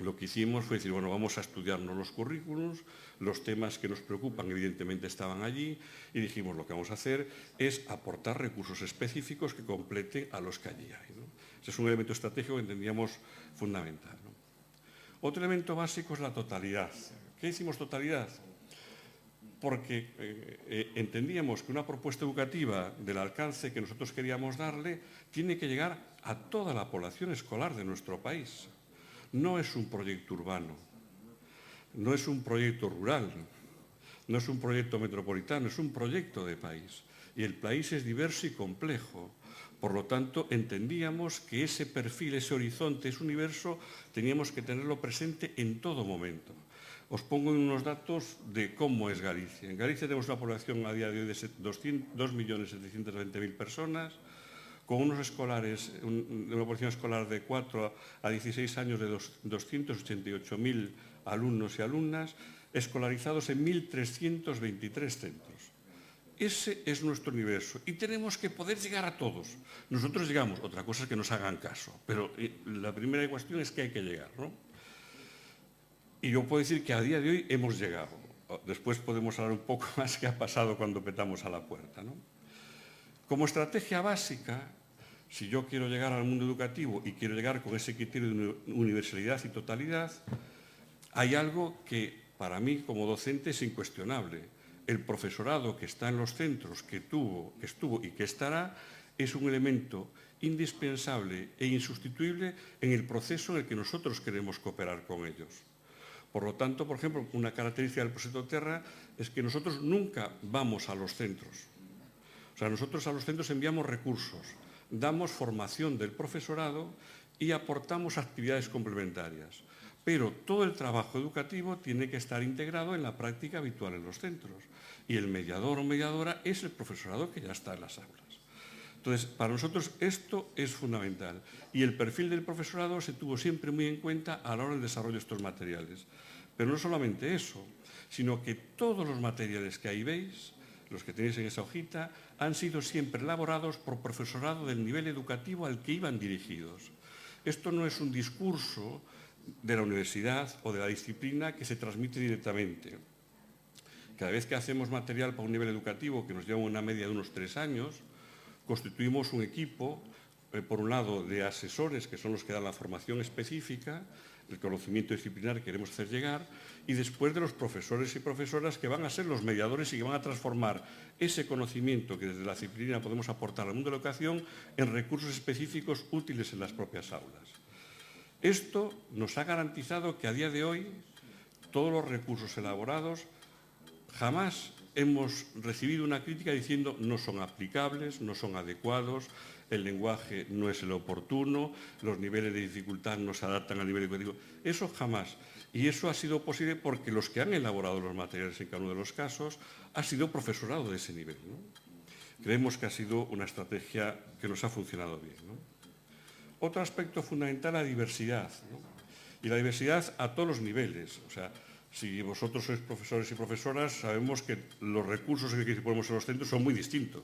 lo que hicimos fue decir, bueno, vamos a estudiarnos los currículos, los temas que nos preocupan evidentemente estaban allí y dijimos lo que vamos a hacer es aportar recursos específicos que completen a los que allí hay, ¿no? Ese es un elemento estratégico que entendíamos fundamental, ¿no? Otro elemento básico es la totalidad. ¿Qué hicimos totalidad? Porque entendíamos que una propuesta educativa del alcance que nosotros queríamos darle tiene que llegar a toda la población escolar de nuestro país. No es un proyecto urbano, no es un proyecto rural, no es un proyecto metropolitano, es un proyecto de país. Y el país es diverso y complejo. Por lo tanto, entendíamos que ese perfil, ese horizonte, ese universo, teníamos que tenerlo presente en todo momento. Os pongo unos datos de cómo es Galicia. En Galicia tenemos una población a día de hoy de 2.720.000 personas, con unos escolares, una población escolar de 4 a 16 años de 288.000 alumnos y alumnas, escolarizados en 1.323 centros. Ese es nuestro universo y tenemos que poder llegar a todos. Nosotros llegamos, otra cosa es que nos hagan caso, pero la primera cuestión es que hay que llegar, ¿no? Y yo puedo decir que a día de hoy hemos llegado. Después podemos hablar un poco más qué ha pasado cuando petamos a la puerta, ¿no? Como estrategia básica, si yo quiero llegar al mundo educativo y quiero llegar con ese criterio de universalidad y totalidad, hay algo que para mí como docente es incuestionable. El profesorado que está en los centros, que estuvo y que estará, es un elemento indispensable e insustituible en el proceso en el que nosotros queremos cooperar con ellos. Por lo tanto, por ejemplo, una característica del proyecto Terra es que nosotros nunca vamos a los centros. O sea, nosotros a los centros enviamos recursos, damos formación del profesorado y aportamos actividades complementarias. Pero todo el trabajo educativo tiene que estar integrado en la práctica habitual en los centros. Y el mediador o mediadora es el profesorado que ya está en las aulas. Entonces, para nosotros esto es fundamental. Y el perfil del profesorado se tuvo siempre muy en cuenta a la hora del desarrollo de estos materiales. Pero no solamente eso, sino que todos los materiales que ahí veis, los que tenéis en esa hojita, han sido siempre elaborados por profesorado del nivel educativo al que iban dirigidos. Esto no es un discurso de la universidad o de la disciplina que se transmite directamente. Cada vez que hacemos material para un nivel educativo que nos lleva una media de unos 3 años, constituimos un equipo, por un lado, de asesores, que son los que dan la formación específica, el conocimiento disciplinar que queremos hacer llegar, y después de los profesores y profesoras que van a ser los mediadores y que van a transformar ese conocimiento que desde la disciplina podemos aportar al mundo de la educación en recursos específicos útiles en las propias aulas. Esto nos ha garantizado que a día de hoy todos los recursos elaborados jamás hemos recibido una crítica diciendo no son aplicables, no son adecuados, el lenguaje no es el oportuno, los niveles de dificultad no se adaptan al nivel educativo. Eso jamás. Y eso ha sido posible porque los que han elaborado los materiales en cada uno de los casos ha sido profesorado de ese nivel, ¿no? Creemos que ha sido una estrategia que nos ha funcionado bien, ¿no? Otro aspecto fundamental, la diversidad, ¿no? Y la diversidad a todos los niveles. O sea, si vosotros sois profesores y profesoras, sabemos que los recursos que ponemos en los centros son muy distintos.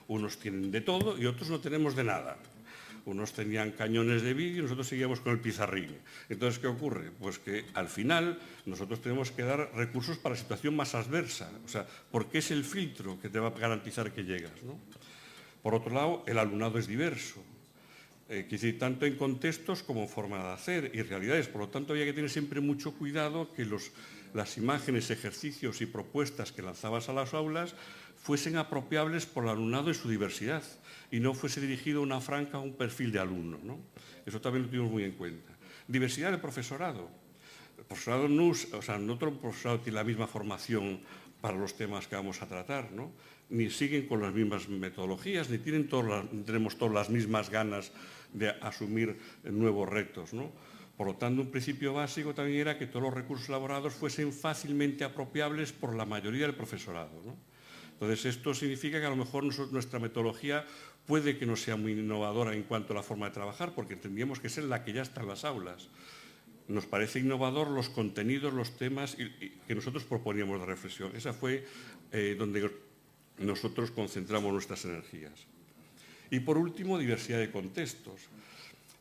Unos tienen de todo y otros no tenemos de nada. Unos tenían cañones de vídeo y nosotros seguíamos con el pizarrín. Entonces, ¿qué ocurre? Pues que al final nosotros tenemos que dar recursos para la situación más adversa. O sea, porque es el filtro que te va a garantizar que llegas, ¿no? Por otro lado, el alumnado es diverso. Quiere decir, tanto en contextos como en forma de hacer y realidades. Por lo tanto, había que tener siempre mucho cuidado que las imágenes, ejercicios y propuestas que lanzabas a las aulas fuesen apropiables por el alumnado en su diversidad y no fuese dirigido a una franca o un perfil de alumno, ¿no? Eso también lo tuvimos muy en cuenta. Diversidad del profesorado. El profesorado no todo el profesorado tiene la misma formación para los temas que vamos a tratar, ¿no? Ni siguen con las mismas metodologías, ni tenemos todas las mismas ganas de asumir nuevos retos, ¿no? Por lo tanto, un principio básico también era que todos los recursos elaborados fuesen fácilmente apropiables por la mayoría del profesorado, ¿no? Entonces, esto significa que a lo mejor nuestra metodología puede que no sea muy innovadora en cuanto a la forma de trabajar, porque tendríamos que ser la que ya está en las aulas. Nos parece innovador los contenidos, los temas que nosotros proponíamos de reflexión. Esa fue donde nosotros concentramos nuestras energías. Y por último, diversidad de contextos.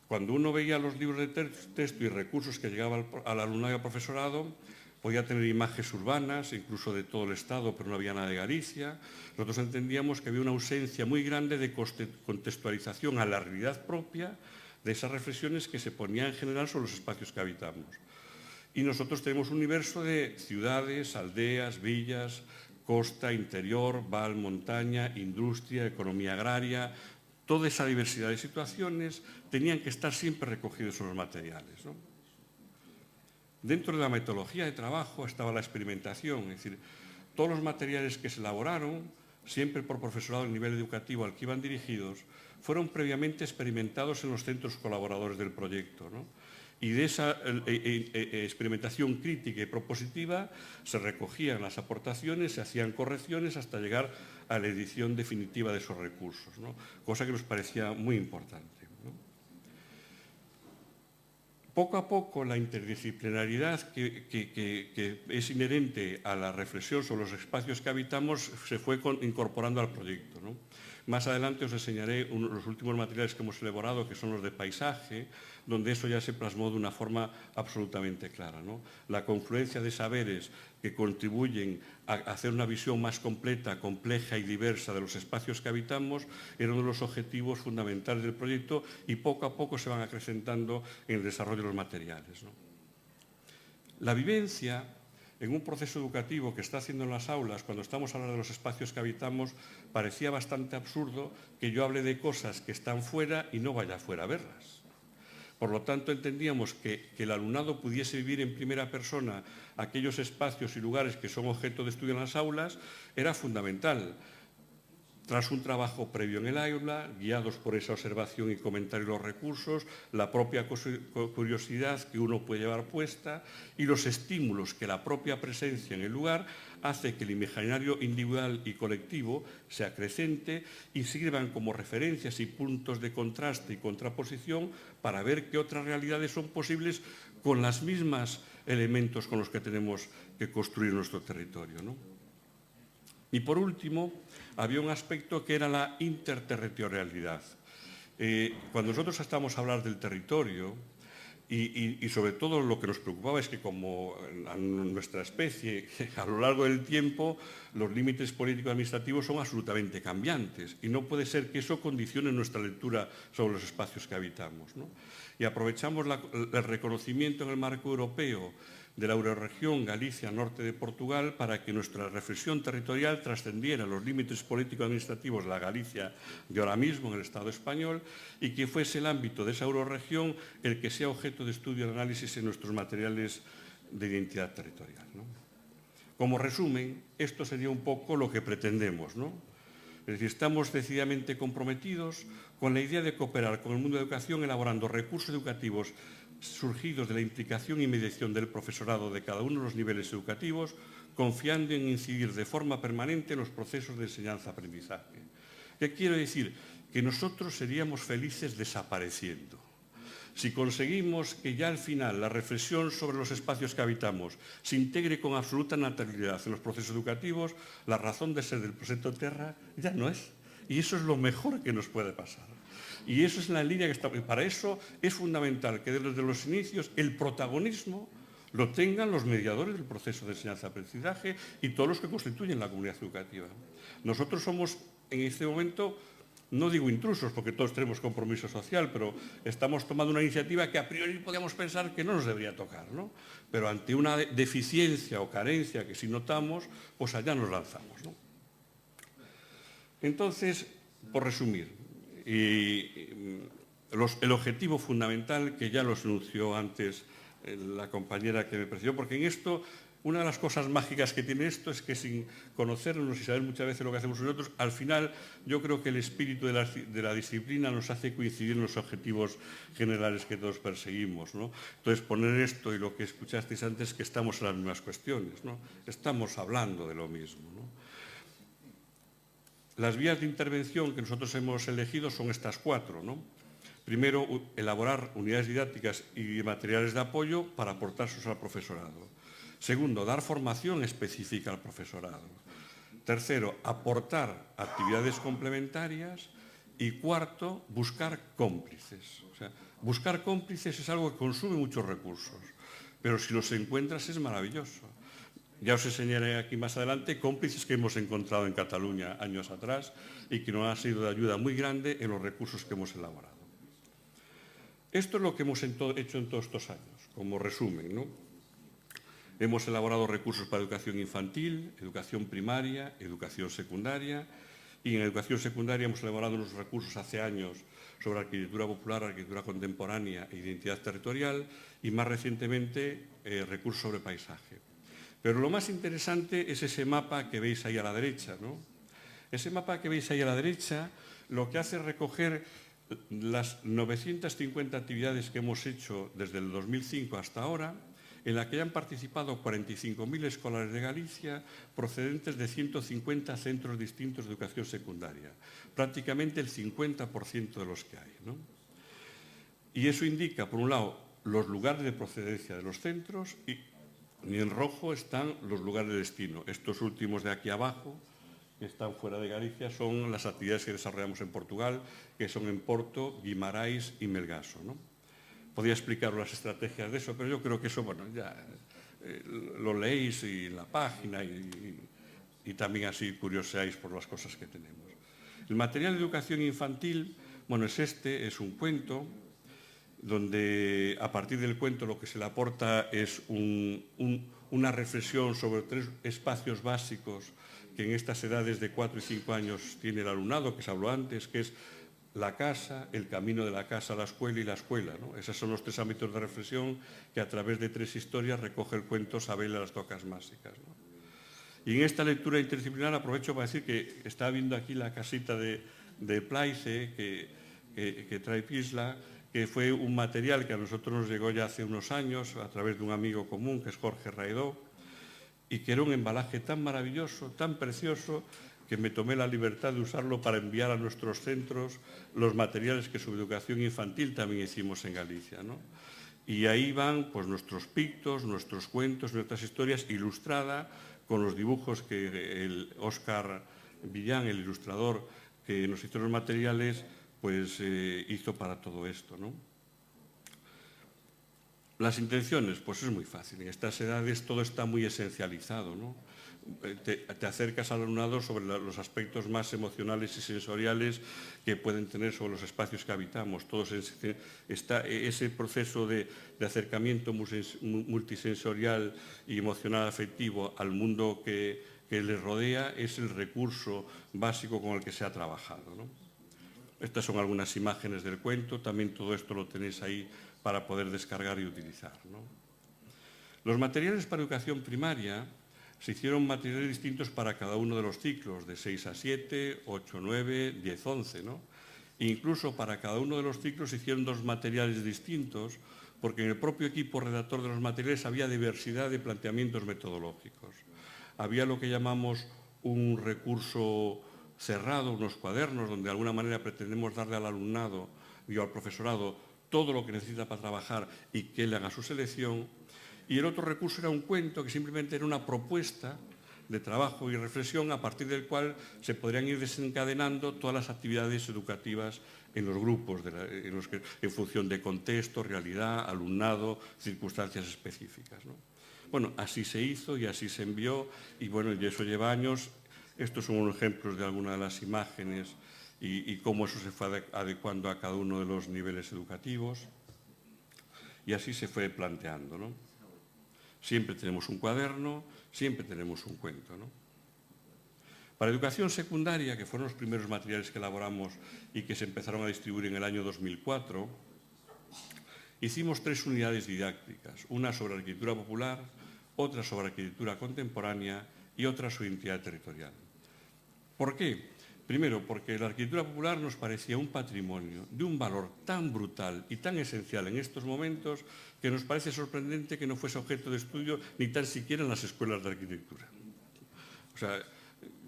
Cuando uno veía los libros de texto y recursos que llegaban al alumnado y al profesorado, podía tener imágenes urbanas, incluso de todo el Estado, pero no había nada de Galicia. Nosotros entendíamos que había una ausencia muy grande de contextualización a la realidad propia de esas reflexiones que se ponían en general sobre los espacios que habitamos. Y nosotros tenemos un universo de ciudades, aldeas, villas, costa, interior, val, montaña, industria, economía agraria. Toda esa diversidad de situaciones tenían que estar siempre recogidos en los materiales, ¿no? Dentro de la metodología de trabajo estaba la experimentación, es decir, todos los materiales que se elaboraron, siempre por profesorado del nivel educativo al que iban dirigidos, fueron previamente experimentados en los centros colaboradores del proyecto, ¿no? Y de esa experimentación crítica y propositiva se recogían las aportaciones, se hacían correcciones hasta llegar a la edición definitiva de esos recursos, ¿no? Cosa que nos parecía muy importante, ¿no? Poco a poco la interdisciplinaridad que es inherente a la reflexión sobre los espacios que habitamos se fue incorporando al proyecto, ¿no? Más adelante os enseñaré los últimos materiales que hemos elaborado, que son los de paisaje, donde eso ya se plasmó de una forma absolutamente clara, ¿no? La confluencia de saberes que contribuyen a hacer una visión más completa, compleja y diversa de los espacios que habitamos era uno de los objetivos fundamentales del proyecto y poco a poco se van acrecentando en el desarrollo de los materiales, ¿no? La vivencia en un proceso educativo que está haciendo en las aulas, cuando estamos hablando de los espacios que habitamos, parecía bastante absurdo que yo hable de cosas que están fuera y no vaya fuera a verlas. Por lo tanto, entendíamos que el alumnado pudiese vivir en primera persona aquellos espacios y lugares que son objeto de estudio en las aulas era fundamental. tras un trabajo previo en el aula, guiados por esa observación y comentario de los recursos, la propia curiosidad que uno puede llevar puesta y los estímulos que la propia presencia en el lugar hace que el imaginario individual y colectivo se acrecente y sirvan como referencias y puntos de contraste y contraposición para ver qué otras realidades son posibles con los mismos elementos con los que tenemos que construir nuestro territorio, ¿no? Y por último, había un aspecto que era la interterritorialidad. Cuando nosotros estamos a hablar del territorio, y sobre todo lo que nos preocupaba es que como a nuestra especie, a lo largo del tiempo, los límites político-administrativos son absolutamente cambiantes y no puede ser que eso condicione nuestra lectura sobre los espacios que habitamos, ¿no? Y aprovechamos el reconocimiento en el marco europeo de la eurorregión Galicia, norte de Portugal, para que nuestra reflexión territorial trascendiera los límites político-administrativos de la Galicia de ahora mismo en el Estado español y que fuese el ámbito de esa eurorregión el que sea objeto de estudio y análisis en nuestros materiales de identidad territorial, ¿no? Como resumen, esto sería un poco lo que pretendemos, ¿no? Es decir, estamos decididamente comprometidos con la idea de cooperar con el mundo de la educación elaborando recursos educativos surgidos de la implicación y mediación del profesorado de cada uno de los niveles educativos, confiando en incidir de forma permanente en los procesos de enseñanza-aprendizaje. ¿Qué quiero decir? Que nosotros seríamos felices desapareciendo. Si conseguimos que ya al final la reflexión sobre los espacios que habitamos se integre con absoluta naturalidad en los procesos educativos, la razón de ser del proyecto Terra ya no es. Y eso es lo mejor que nos puede pasar. Y eso es la línea que está. Para eso es fundamental que desde los inicios el protagonismo lo tengan los mediadores del proceso de enseñanza-aprendizaje y todos los que constituyen la comunidad educativa. Nosotros somos en este momento, no digo intrusos porque todos tenemos compromiso social, pero estamos tomando una iniciativa que a priori podríamos pensar que no nos debería tocar, ¿no? Pero ante una deficiencia o carencia que sí notamos, pues allá nos lanzamos, ¿no? Entonces, por resumir, el objetivo fundamental que ya los anunció antes la compañera que me precedió, porque en esto una de las cosas mágicas que tiene esto es que sin conocernos y saber muchas veces lo que hacemos nosotros, al final yo creo que el espíritu de la disciplina nos hace coincidir en los objetivos generales que todos perseguimos, ¿no? Entonces poner esto y lo que escuchasteis antes, que estamos en las mismas cuestiones, ¿no? Estamos hablando de lo mismo, ¿no? Las vías de intervención que nosotros hemos elegido son estas 4, ¿no? Primero, elaborar unidades didácticas y materiales de apoyo para aportarlos al profesorado. Segundo, dar formación específica al profesorado. Tercero, aportar actividades complementarias. Y cuarto, buscar cómplices. O sea, buscar cómplices es algo que consume muchos recursos, pero si los encuentras es maravilloso. Ya os enseñaré aquí más adelante cómplices que hemos encontrado en Cataluña años atrás y que nos han sido de ayuda muy grande en los recursos que hemos elaborado. Esto es lo que hemos hecho en todos estos años, como resumen, ¿no? Hemos elaborado recursos para educación infantil, educación primaria, educación secundaria, y en educación secundaria hemos elaborado unos recursos hace años sobre arquitectura popular, arquitectura contemporánea e identidad territorial, y más recientemente recursos sobre paisaje. Pero lo más interesante es ese mapa que veis ahí a la derecha, ¿no? Ese mapa que veis ahí a la derecha lo que hace es recoger las 950 actividades que hemos hecho desde el 2005 hasta ahora, en la que han participado 45.000 escolares de Galicia procedentes de 150 centros distintos de educación secundaria, prácticamente el 50% de los que hay, ¿no? Y eso indica, por un lado, los lugares de procedencia de los centros y en rojo están los lugares de destino. Estos últimos de aquí abajo, que están fuera de Galicia, son las actividades que desarrollamos en Portugal, que son en Porto, Guimarães y Melgaso, ¿no? Podría explicaros las estrategias de eso, pero yo creo que eso, bueno, ya lo leéis en la página y también así curioseáis por las cosas que tenemos. El material de educación infantil, bueno, es un cuento, donde a partir del cuento lo que se le aporta es una reflexión sobre 3 espacios básicos que en estas edades de 4 y 5 años tiene el alumnado, que se habló antes, que es la casa, el camino de la casa a la escuela y la escuela, ¿no? Esos son los 3 ámbitos de reflexión que a través de 3 historias recoge el cuento Sabel a las tocas mágicas, ¿no? Y en esta lectura interdisciplinar aprovecho para decir que está viendo aquí la casita de Plaice que trae Pisla, que fue un material que a nosotros nos llegó ya hace unos años a través de un amigo común que es Jorge Raidó, y que era un embalaje tan maravilloso, tan precioso, que me tomé la libertad de usarlo para enviar a nuestros centros los materiales que sobre educación infantil también hicimos en Galicia, ¿no? Y ahí van pues, nuestros pictos, nuestros cuentos, nuestras historias ilustradas con los dibujos que el Óscar Villán, el ilustrador que nos hizo los materiales, pues hizo para todo esto, ¿no? Las intenciones, pues es muy fácil. En estas edades todo está muy esencializado, ¿no? Te acercas al alumnado sobre los aspectos más emocionales y sensoriales que pueden tener sobre los espacios que habitamos. Está ese proceso de acercamiento multisensorial y emocional afectivo al mundo que les rodea es el recurso básico con el que se ha trabajado, ¿no? Estas son algunas imágenes del cuento, también todo esto lo tenéis ahí para poder descargar y utilizar, ¿no? Los materiales para educación primaria se hicieron materiales distintos para cada uno de los ciclos, de 6 a 7, 8, 9, 10, 11, ¿no? Incluso para cada uno de los ciclos se hicieron 2 materiales distintos, porque en el propio equipo redactor de los materiales había diversidad de planteamientos metodológicos. Había lo que llamamos un recurso cerrado, unos cuadernos, donde de alguna manera pretendemos darle al alumnado y al profesorado todo lo que necesita para trabajar y que él haga su selección. Y el otro recurso era un cuento que simplemente era una propuesta de trabajo y reflexión a partir del cual se podrían ir desencadenando todas las actividades educativas en los grupos, en función de contexto, realidad, alumnado, circunstancias específicas, ¿no? Bueno, así se hizo y así se envió y bueno, y eso lleva años. Estos son unos ejemplos de algunas de las imágenes y cómo eso se fue adecuando a cada uno de los niveles educativos y así se fue planteando, ¿no? Siempre tenemos un cuaderno, siempre tenemos un cuento, ¿no? Para educación secundaria, que fueron los primeros materiales que elaboramos y que se empezaron a distribuir en el año 2004, hicimos 3 unidades didácticas, una sobre arquitectura popular, otra sobre arquitectura contemporánea y otra sobre identidad territorial. ¿Por qué? Primero, porque la arquitectura popular nos parecía un patrimonio de un valor tan brutal y tan esencial en estos momentos que nos parece sorprendente que no fuese objeto de estudio ni tan siquiera en las escuelas de arquitectura. O sea,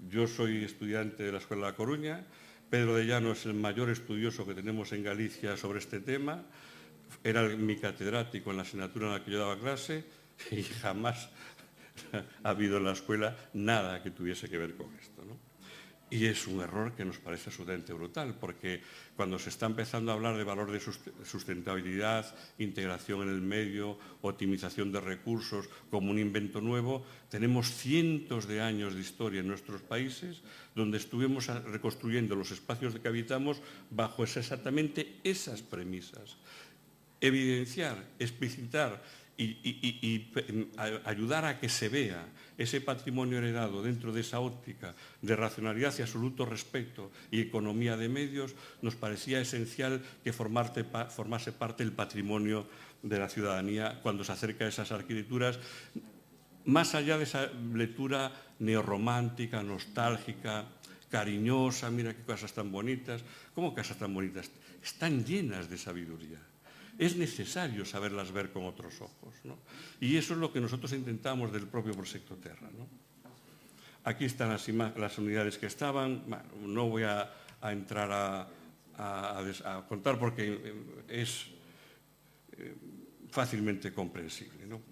yo soy estudiante de la Escuela de La Coruña, Pedro de Llano es el mayor estudioso que tenemos en Galicia sobre este tema, era mi catedrático en la asignatura en la que yo daba clase y jamás ha habido en la escuela nada que tuviese que ver con esto, ¿no? Y es un error que nos parece absolutamente brutal, porque cuando se está empezando a hablar de valor de sustentabilidad, integración en el medio, optimización de recursos como un invento nuevo, tenemos cientos de años de historia en nuestros países donde estuvimos reconstruyendo los espacios que habitamos bajo exactamente esas premisas. Evidenciar, explicitar y ayudar a que se vea ese patrimonio heredado dentro de esa óptica de racionalidad y absoluto respeto y economía de medios, nos parecía esencial que formase parte del patrimonio de la ciudadanía cuando se acerca a esas arquitecturas, más allá de esa lectura neorromántica, nostálgica, cariñosa, mira qué casas tan bonitas. ¿Cómo casas tan bonitas? Están llenas de sabiduría. Es necesario saberlas ver con otros ojos, ¿no? Y eso es lo que nosotros intentamos del propio Proyecto Terra, ¿no? Aquí están las unidades que estaban. Bueno, no voy a entrar a contar porque es fácilmente comprensible, ¿no?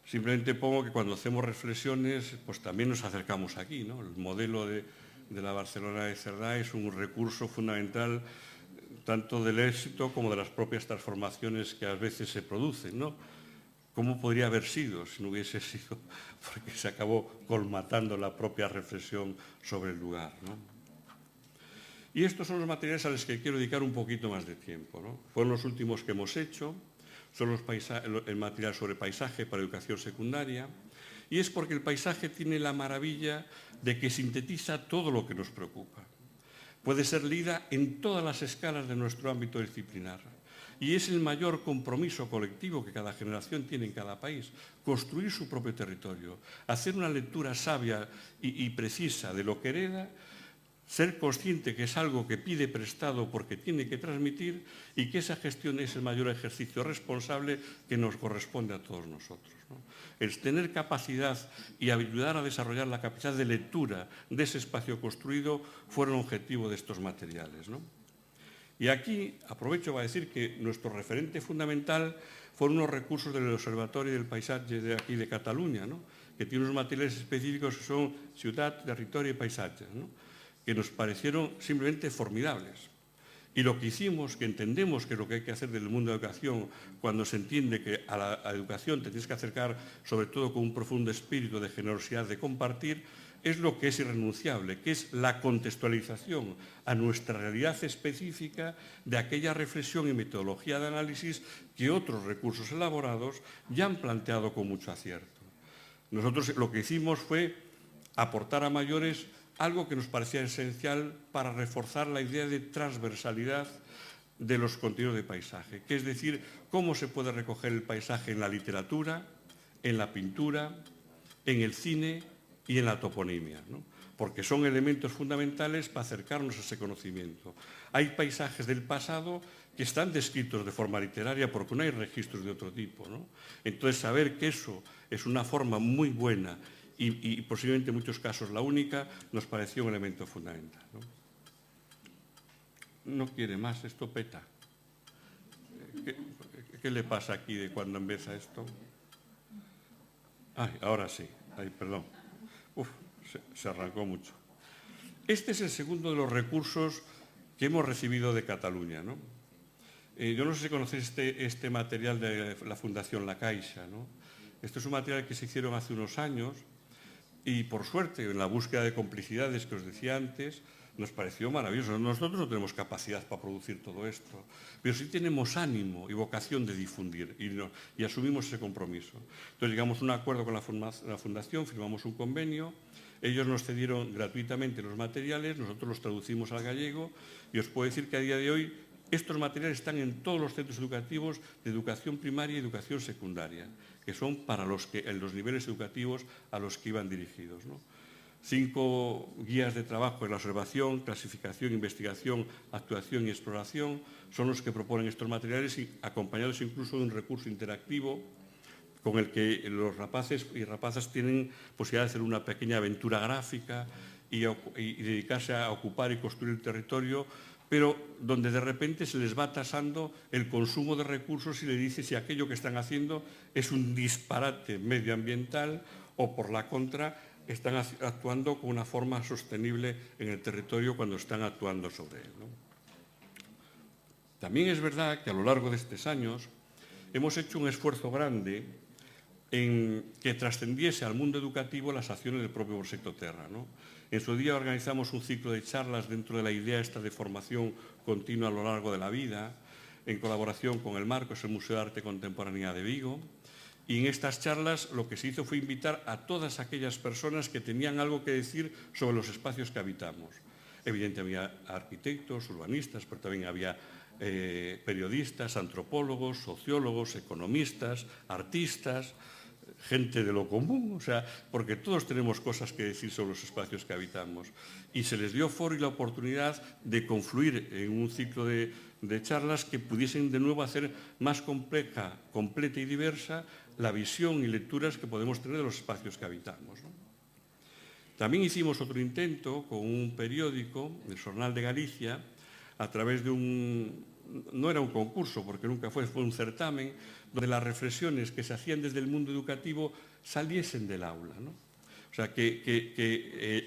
Simplemente pongo que cuando hacemos reflexiones, pues también nos acercamos aquí, ¿no? El modelo de la Barcelona de Cerdá es un recurso fundamental tanto del éxito como de las propias transformaciones que a veces se producen, ¿no? ¿Cómo podría haber sido si no hubiese sido porque se acabó colmatando la propia reflexión sobre el lugar, ¿no? Y estos son los materiales a los que quiero dedicar un poquito más de tiempo, ¿no? Fueron los últimos que hemos hecho, son el material sobre paisaje para educación secundaria, y es porque el paisaje tiene la maravilla de que sintetiza todo lo que nos preocupa. Puede ser leída en todas las escalas de nuestro ámbito disciplinar. Y es el mayor compromiso colectivo que cada generación tiene en cada país, construir su propio territorio, hacer una lectura sabia y precisa de lo que hereda, ser consciente que es algo que pide prestado porque tiene que transmitir y que esa gestión es el mayor ejercicio responsable que nos corresponde a todos nosotros, ¿no? El tener capacidad y ayudar a desarrollar la capacidad de lectura de ese espacio construido fueron objetivo de estos materiales, ¿no? Y aquí aprovecho para decir que nuestro referente fundamental fueron unos recursos del Observatorio del Paisaje de aquí de Cataluña, ¿no? Que tiene unos materiales específicos que son ciudad, territorio y paisajes, ¿no? Que nos parecieron simplemente formidables. Y lo que hicimos, que entendemos que es lo que hay que hacer del mundo de la educación, cuando se entiende que a la educación te tienes que acercar sobre todo con un profundo espíritu de generosidad, de compartir, es lo que es irrenunciable, que es la contextualización a nuestra realidad específica de aquella reflexión y metodología de análisis que otros recursos elaborados ya han planteado con mucho acierto. Nosotros lo que hicimos fue aportar a mayores algo que nos parecía esencial para reforzar la idea de transversalidad de los contenidos de paisaje, que es decir, cómo se puede recoger el paisaje en la literatura, en la pintura, en el cine y en la toponimia, ¿no? Porque son elementos fundamentales para acercarnos a ese conocimiento. Hay paisajes del pasado que están descritos de forma literaria porque no hay registros de otro tipo, ¿no? Entonces, saber que eso es una forma muy buena y posiblemente en muchos casos la única, nos pareció un elemento fundamental, ¿no? No quiere más, esto peta. ¿Qué le pasa aquí de cuando empieza esto? Ay, ahora sí, ay, perdón. Uf, se arrancó mucho. Este es el segundo de los recursos que hemos recibido de Cataluña, ¿no? Yo no sé si conocéis este material de la Fundación La Caixa, ¿no? Este es un material que se hicieron hace unos años y, por suerte, en la búsqueda de complicidades que os decía antes, nos pareció maravilloso. Nosotros no tenemos capacidad para producir todo esto, pero sí tenemos ánimo y vocación de difundir y asumimos ese compromiso. Entonces llegamos a un acuerdo con la Fundación, firmamos un convenio, ellos nos cedieron gratuitamente los materiales, nosotros los traducimos al gallego y os puedo decir que a día de hoy estos materiales están en todos los centros educativos de educación primaria y educación secundaria, que son para en los niveles educativos a los que iban dirigidos, ¿no? 5 guías de trabajo en la observación, clasificación, investigación, actuación y exploración son los que proponen estos materiales, acompañados incluso de un recurso interactivo con el que los rapaces y rapazas tienen posibilidad de hacer una pequeña aventura gráfica y dedicarse a ocupar y construir el territorio, pero donde de repente se les va tasando el consumo de recursos y le dice si aquello que están haciendo es un disparate medioambiental o, por la contra, están actuando con una forma sostenible en el territorio cuando están actuando sobre él, ¿no? También es verdad que a lo largo de estos años hemos hecho un esfuerzo grande en que trascendiese al mundo educativo las acciones del propio Proyecto Terra, ¿no? En su día organizamos un ciclo de charlas dentro de la idea esta de formación continua a lo largo de la vida, en colaboración con el Marco, es el Museo de Arte Contemporánea de Vigo. Y en estas charlas lo que se hizo fue invitar a todas aquellas personas que tenían algo que decir sobre los espacios que habitamos. Evidentemente había arquitectos, urbanistas, pero también había periodistas, antropólogos, sociólogos, economistas, artistas, gente de lo común, o sea, porque todos tenemos cosas que decir sobre los espacios que habitamos. Y se les dio foro y la oportunidad de confluir en un ciclo de charlas que pudiesen de nuevo hacer más compleja, completa y diversa la visión y lecturas que podemos tener de los espacios que habitamos, ¿no? También hicimos otro intento con un periódico, el Xornal de Galicia, a través de no era un concurso porque nunca fue un certamen, donde las reflexiones que se hacían desde el mundo educativo saliesen del aula, ¿no? O sea, que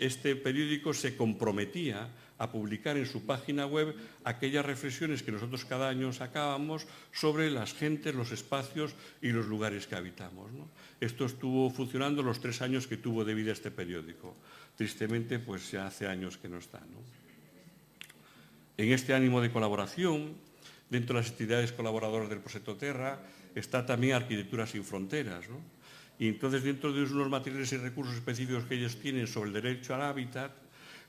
este periódico se comprometía a publicar en su página web aquellas reflexiones que nosotros cada año sacábamos sobre las gentes, los espacios y los lugares que habitamos, ¿no? Esto estuvo funcionando los 3 años que tuvo de vida este periódico. Tristemente, pues ya hace años que no está, ¿no? En este ánimo de colaboración, dentro de las actividades colaboradoras del Proyecto Terra, está también Arquitectura sin Fronteras, ¿no? Y entonces, dentro de unos materiales y recursos específicos que ellos tienen sobre el derecho al hábitat,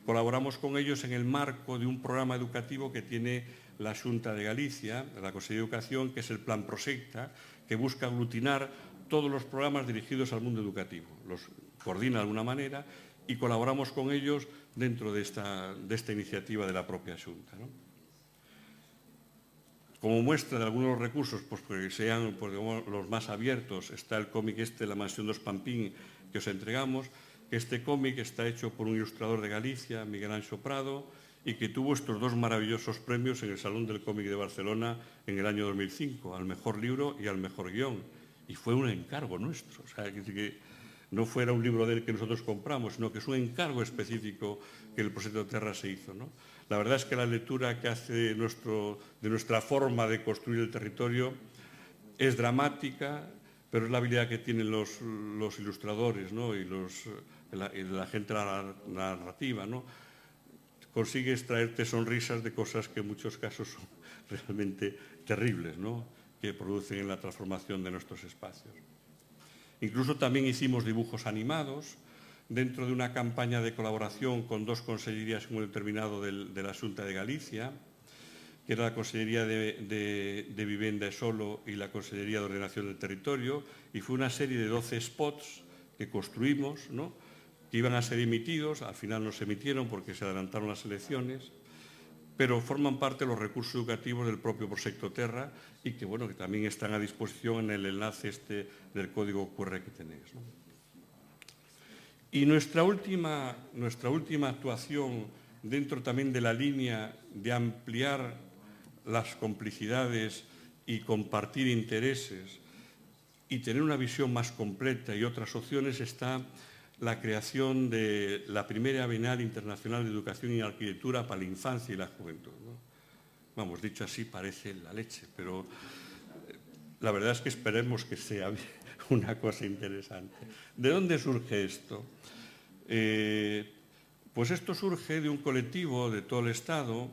colaboramos con ellos en el marco de un programa educativo que tiene la Xunta de Galicia, la Consellería de Educación, que es el Plan Proxecta, que busca aglutinar todos los programas dirigidos al mundo educativo. Los coordina de alguna manera y colaboramos con ellos dentro de esta iniciativa de la propia Xunta, ¿no? Como muestra de algunos de los recursos, pues que sean los más abiertos, está el cómic La Mansión dos Pampín, que os entregamos, que este cómic está hecho por un ilustrador de Galicia, Miguel Anxo Prado, y que tuvo estos dos maravillosos premios en el Salón del Cómic de Barcelona en el año 2005, al mejor libro y al mejor guión. Y fue un encargo nuestro, o sea, que no fuera un libro de él que nosotros compramos, sino que es un encargo específico que el Proxecto Terra se hizo, ¿no? La verdad es que la lectura que hace de nuestra forma de construir el territorio es dramática, pero es la habilidad que tienen los ilustradores, ¿no? y la gente narrativa, ¿no? Consigue extraerte sonrisas de cosas que en muchos casos son realmente terribles, ¿no? Que producen en la transformación de nuestros espacios. Incluso también hicimos dibujos animados dentro de una campaña de colaboración con dos consellerías en un determinado de la Xunta de Galicia, que era la Consellería de Vivenda e Solo y la Consellería de Ordenación del Territorio, y fue una serie de 12 spots que construimos, ¿no? Que iban a ser emitidos, al final no se emitieron porque se adelantaron las elecciones, pero forman parte de los recursos educativos del propio Proxecto Terra y que, bueno, que también están a disposición en el enlace del código QR que tenéis, ¿no? Y nuestra última actuación, dentro también de la línea de ampliar las complicidades y compartir intereses y tener una visión más completa y otras opciones, está la creación de la primera Bienal Internacional de Educación y Arquitectura para la Infancia y la Juventud, ¿no? Vamos, dicho así parece la leche, pero la verdad es que esperemos que sea una cosa interesante. ¿De dónde surge esto? Pues esto surge de un colectivo de todo el Estado,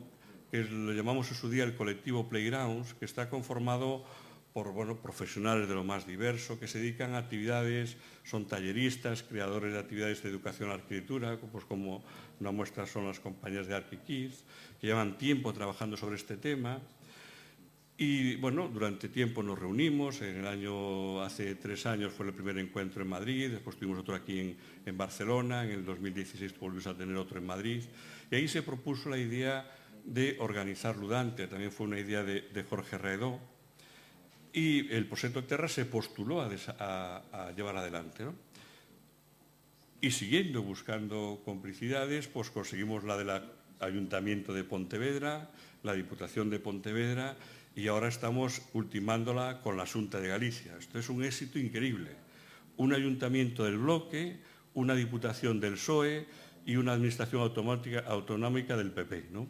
que lo llamamos en su día el colectivo Playgrounds, que está conformado por profesionales de lo más diverso, que se dedican a actividades, son talleristas, creadores de actividades de educación a la arquitectura, pues como una muestra son las compañías de ArchiKids, que llevan tiempo trabajando sobre este tema. Y bueno, durante tiempo nos reunimos, hace 3 años fue el primer encuentro en Madrid, después tuvimos otro aquí en Barcelona, en el 2016 volvimos a tener otro en Madrid, y ahí se propuso la idea de organizar Ludante, también fue una idea de Jorge Redó, y el Proxecto Terra se postuló a llevar adelante, ¿no? Y siguiendo buscando complicidades, pues conseguimos la del Ayuntamiento de Pontevedra, la Diputación de Pontevedra, y ahora estamos ultimándola con la Xunta de Galicia. Esto es un éxito increíble. Un ayuntamiento del bloque, una diputación del PSOE y una administración autonómica del PP, ¿no?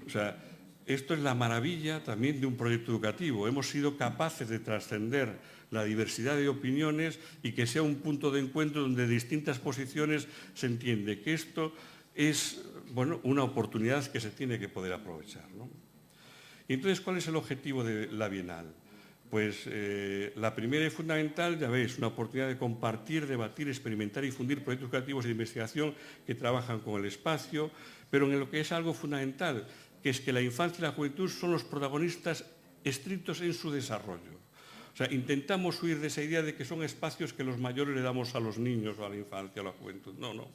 O sea, esto es la maravilla también de un proyecto educativo. Hemos sido capaces de trascender la diversidad de opiniones y que sea un punto de encuentro donde distintas posiciones se entiende que esto es, bueno, una oportunidad que se tiene que poder aprovechar, ¿no? Y entonces, ¿cuál es el objetivo de la Bienal? Pues la primera y fundamental, ya veis, una oportunidad de compartir, debatir, experimentar y difundir proyectos educativos y de investigación que trabajan con el espacio, pero en lo que es algo fundamental, que es que la infancia y la juventud son los protagonistas estrictos en su desarrollo. O sea, intentamos huir de esa idea de que son espacios que los mayores le damos a los niños o a la infancia o a la juventud. No, no.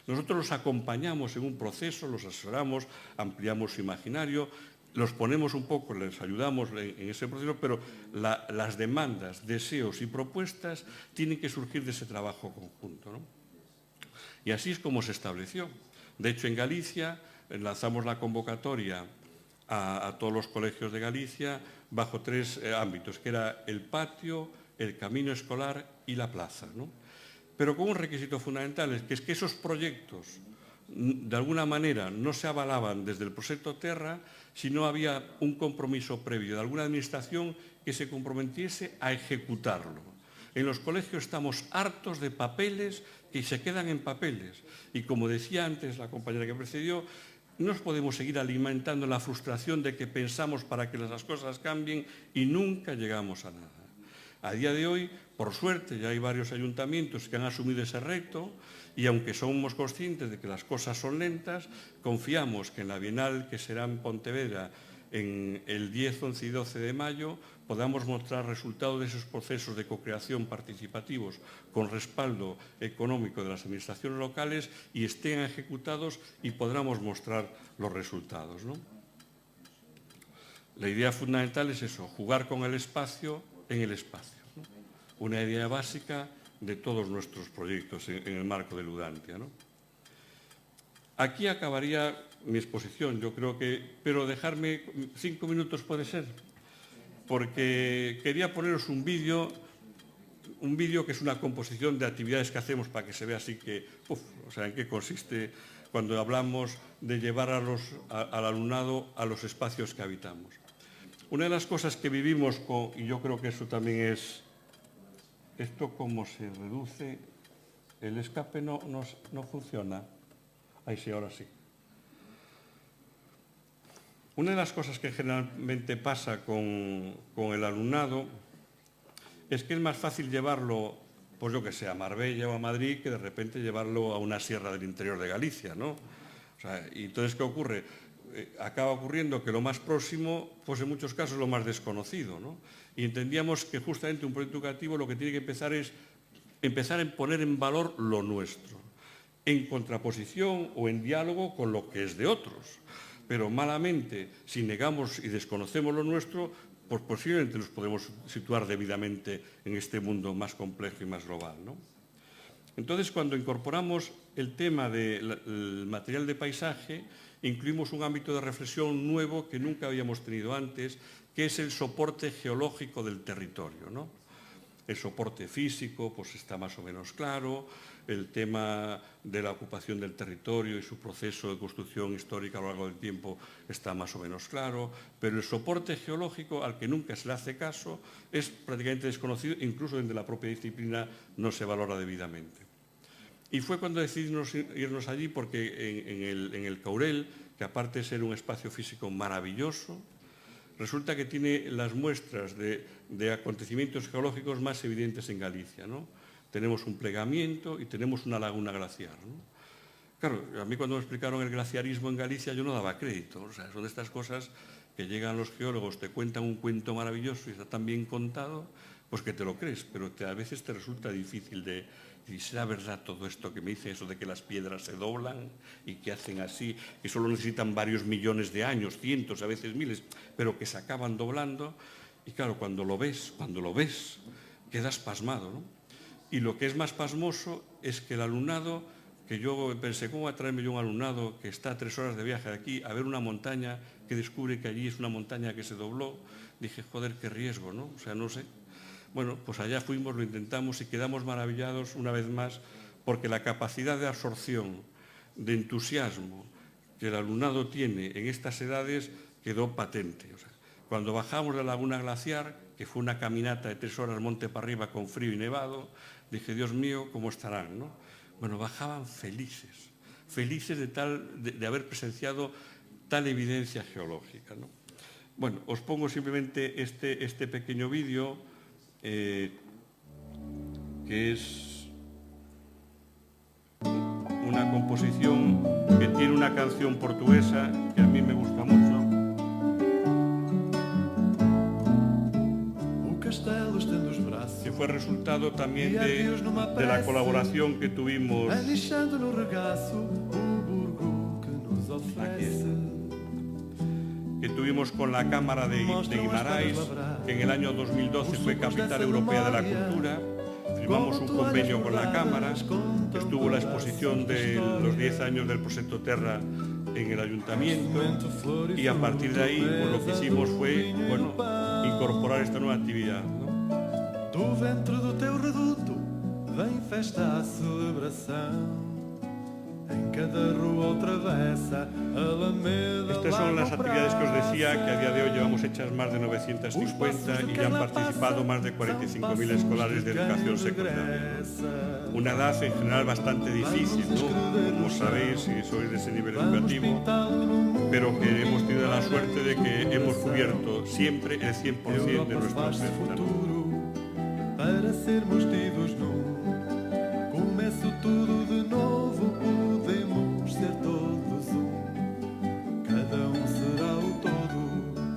Nosotros los acompañamos en un proceso, los asesoramos, ampliamos su imaginario, los ponemos un poco, les ayudamos en ese proceso, pero las demandas, deseos y propuestas tienen que surgir de ese trabajo conjunto, ¿no? Y así es como se estableció. De hecho, en Galicia lanzamos la convocatoria a todos los colegios de Galicia bajo 3 ámbitos, que era el patio, el camino escolar y la plaza, ¿no? Pero con un requisito fundamental, que es que esos proyectos de alguna manera no se avalaban desde el Proxecto Terra si no había un compromiso previo de alguna administración que se comprometiese a ejecutarlo. En los colegios estamos hartos de papeles que se quedan en papeles. Y como decía antes la compañera que precedió, no podemos seguir alimentando la frustración de que pensamos para que las cosas cambien y nunca llegamos a nada. A día de hoy, por suerte, ya hay varios ayuntamientos que han asumido ese reto y aunque somos conscientes de que las cosas son lentas, confiamos que en la Bienal que será en Pontevedra en el 10, 11 y 12 de mayo podamos mostrar resultados de esos procesos de co-creación participativos con respaldo económico de las administraciones locales y estén ejecutados y podamos mostrar los resultados, ¿no? La idea fundamental es eso, jugar con el espacio en el espacio, ¿no? Una idea básica de todos nuestros proyectos en el marco de Ludantia, ¿no? Aquí acabaría mi exposición, yo creo que, pero dejarme 5 minutos puede ser, porque quería poneros un vídeo que es una composición de actividades que hacemos para que se vea así que, o sea, en qué consiste cuando hablamos de llevar al alumnado a los espacios que habitamos. Una de las cosas que vivimos, y yo creo que eso también es, esto cómo se reduce, el escape no funciona. Ahí sí, ahora sí. Una de las cosas que generalmente pasa con el alumnado es que es más fácil llevarlo, pues yo que sé, a Marbella o a Madrid, que de repente llevarlo a una sierra del interior de Galicia, ¿no? O sea, y entonces, ¿qué ocurre? Acaba ocurriendo que lo más próximo, pues en muchos casos lo más desconocido, ¿no? Y entendíamos que justamente un proyecto educativo lo que tiene que empezar es empezar a poner en valor lo nuestro, en contraposición o en diálogo con lo que es de otros. Pero malamente, si negamos y desconocemos lo nuestro, pues posiblemente nos podemos situar debidamente en este mundo más complejo y más global, ¿no? Entonces, cuando incorporamos el tema del material de paisaje, incluimos un ámbito de reflexión nuevo que nunca habíamos tenido antes, que es el soporte geológico del territorio, ¿no? El soporte físico pues está más o menos claro, el tema de la ocupación del territorio y su proceso de construcción histórica a lo largo del tiempo está más o menos claro, pero el soporte geológico al que nunca se le hace caso es prácticamente desconocido, incluso desde la propia disciplina no se valora debidamente. Y fue cuando decidimos irnos allí porque en el Caurel, que aparte de ser un espacio físico maravilloso, resulta que tiene las muestras de acontecimientos geológicos más evidentes en Galicia, ¿no? Tenemos un plegamiento y tenemos una laguna glaciar, ¿no? Claro, a mí cuando me explicaron el glaciarismo en Galicia yo no daba crédito. O sea, son de estas cosas que llegan los geólogos, te cuentan un cuento maravilloso y está tan bien contado, pues que te lo crees, pero a veces te resulta difícil de... ¿Y será verdad todo esto que me dice eso de que las piedras se doblan y que hacen así, que solo necesitan varios millones de años, cientos, a veces miles, pero que se acaban doblando? Y claro, cuando lo ves, quedas pasmado, ¿no? Y lo que es más pasmoso es que el alumnado, que yo pensé, ¿cómo va a traerme yo un alumnado que está a 3 horas de viaje de aquí a ver una montaña que descubre que allí es una montaña que se dobló? Dije, joder, qué riesgo, ¿no? O sea, no sé. Bueno, pues allá fuimos, lo intentamos y quedamos maravillados una vez más porque la capacidad de absorción, de entusiasmo que el alumnado tiene en estas edades quedó patente. O sea, cuando bajamos de la laguna glaciar, que fue una caminata de 3 horas monte para arriba con frío y nevado, dije, Dios mío, ¿cómo estarán, no? Bueno, bajaban felices de haber presenciado tal evidencia geológica, ¿no? Bueno, os pongo simplemente este pequeño vídeo, que es una composición que tiene una canción portuguesa que a mí me gusta mucho. Que fue resultado también de la colaboración que tuvimos con la Cámara de Guimarães, que en el año 2012 fue Capital Europea de la Cultura. Firmamos un convenio con la Cámara, estuvo la exposición de los 10 años del proyecto Terra en el Ayuntamiento y a partir de ahí pues, lo que hicimos fue, bueno, incorporar esta nueva actividad, ¿no? Do ventre do teu reduto vem festa a celebração. Em cada rua ou travessa, alameda. Estas son las actividades que os decía, que a día de hoy llevamos hechas más de 950 y ya han participado más de 45.000 escolares de educación secundaria. Una edad en general bastante difícil, ¿no? Como sabéis, si sois de ese nivel educativo, pero que hemos tenido la suerte de que hemos cubierto siempre el 100% de nuestra oferta, ¿no? Para sermos tidos num começo tudo de novo, podemos ser todos um, cada será o todo.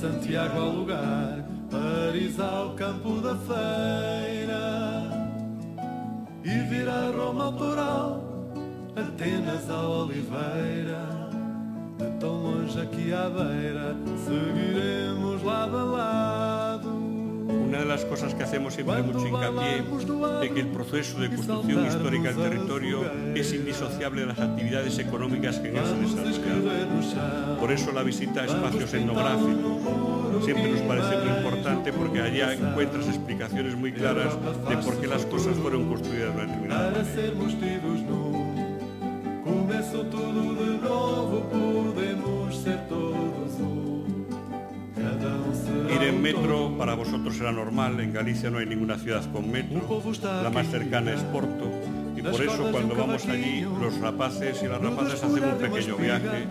Santiago ao lugar, Paris ao campo da feira, e vir a Roma ao Toral, Atenas ao Oliveira. De tão longe aqui à beira, seguiremos lado a lado. Una de las cosas que hacemos siempre mucho hincapié es que el proceso de construcción histórica del territorio es indisociable de las actividades económicas que en él se desarrollan. Por eso la visita a espacios etnográficos siempre nos parece muy importante, porque allá encuentras explicaciones muy claras de por qué las cosas fueron construidas de una determinada manera. Começo tudo de novo, podemos ser todos um. Cada será Ir en metro para vosotros será normal. En Galicia no hay ninguna ciudad con metro. La más cercana es Porto. Y por eso cuando vamos allí, los rapaces y las rapazas hacen un pequeño viaje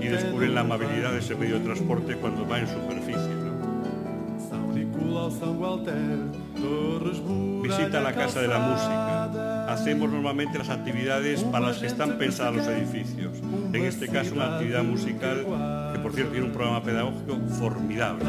y descubren la amabilidad de ese medio de transporte cuando va en superficie, ¿no? Visita la Casa de la Música. Hacemos normalmente las actividades para las que están pensados los edificios. En este caso una actividad musical que, por cierto, tiene un programa pedagógico formidable.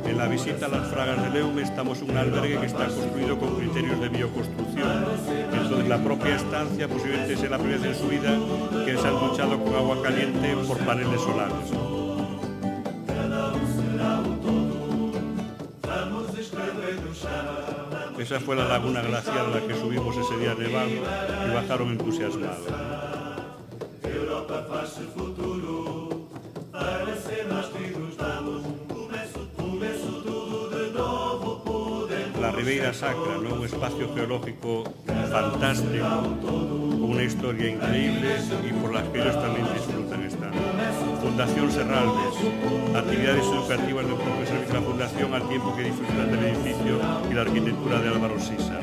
En la visita a las Fragas de Leume estamos en un albergue que está construido con criterios de bioconstrucción. Entonces la propia estancia posiblemente sea la primera vez en su vida que se han duchado con agua caliente por paneles solares. Esa fue la laguna glacial a la que subimos ese día nevado y bajaron entusiasmados. La Ribeira Sacra, ¿no? Un espacio geológico fantástico, con una historia increíble y por las que ellos también disfrutan esta. Fundación Serralves, actividades educativas del propio servicio de la Fundación al tiempo que disfrutan del edificio y la arquitectura de Álvaro Sisa.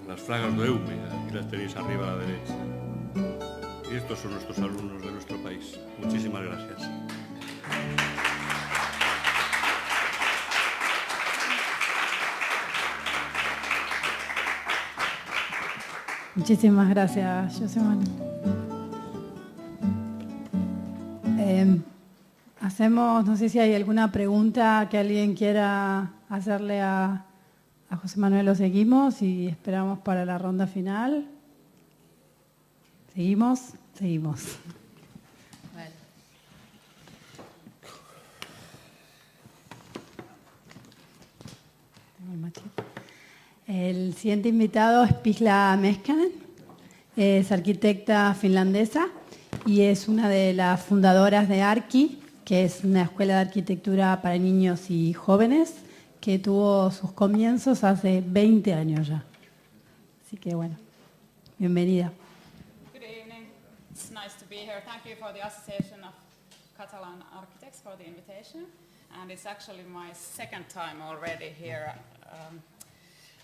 Las Fragas de Leume, aquí las tenéis arriba a la derecha. Y estos son nuestros alumnos de nuestro país. Muchísimas gracias. Muchísimas gracias, Josemán. Hacemos, no sé si hay alguna pregunta que alguien quiera hacerle a José Manuel, o seguimos y esperamos para la ronda final. ¿Seguimos? Seguimos. El siguiente invitado es Pisla Meskanen, es arquitecta finlandesa y es una de las fundadoras de Arki, que es una escuela de arquitectura para niños y jóvenes que tuvo sus comienzos hace 20 años ya. Así que bueno, bienvenida. Good evening. It's nice to be here. Thank you for the Association of Catalan Architects for the invitation. And it's actually my second time already here.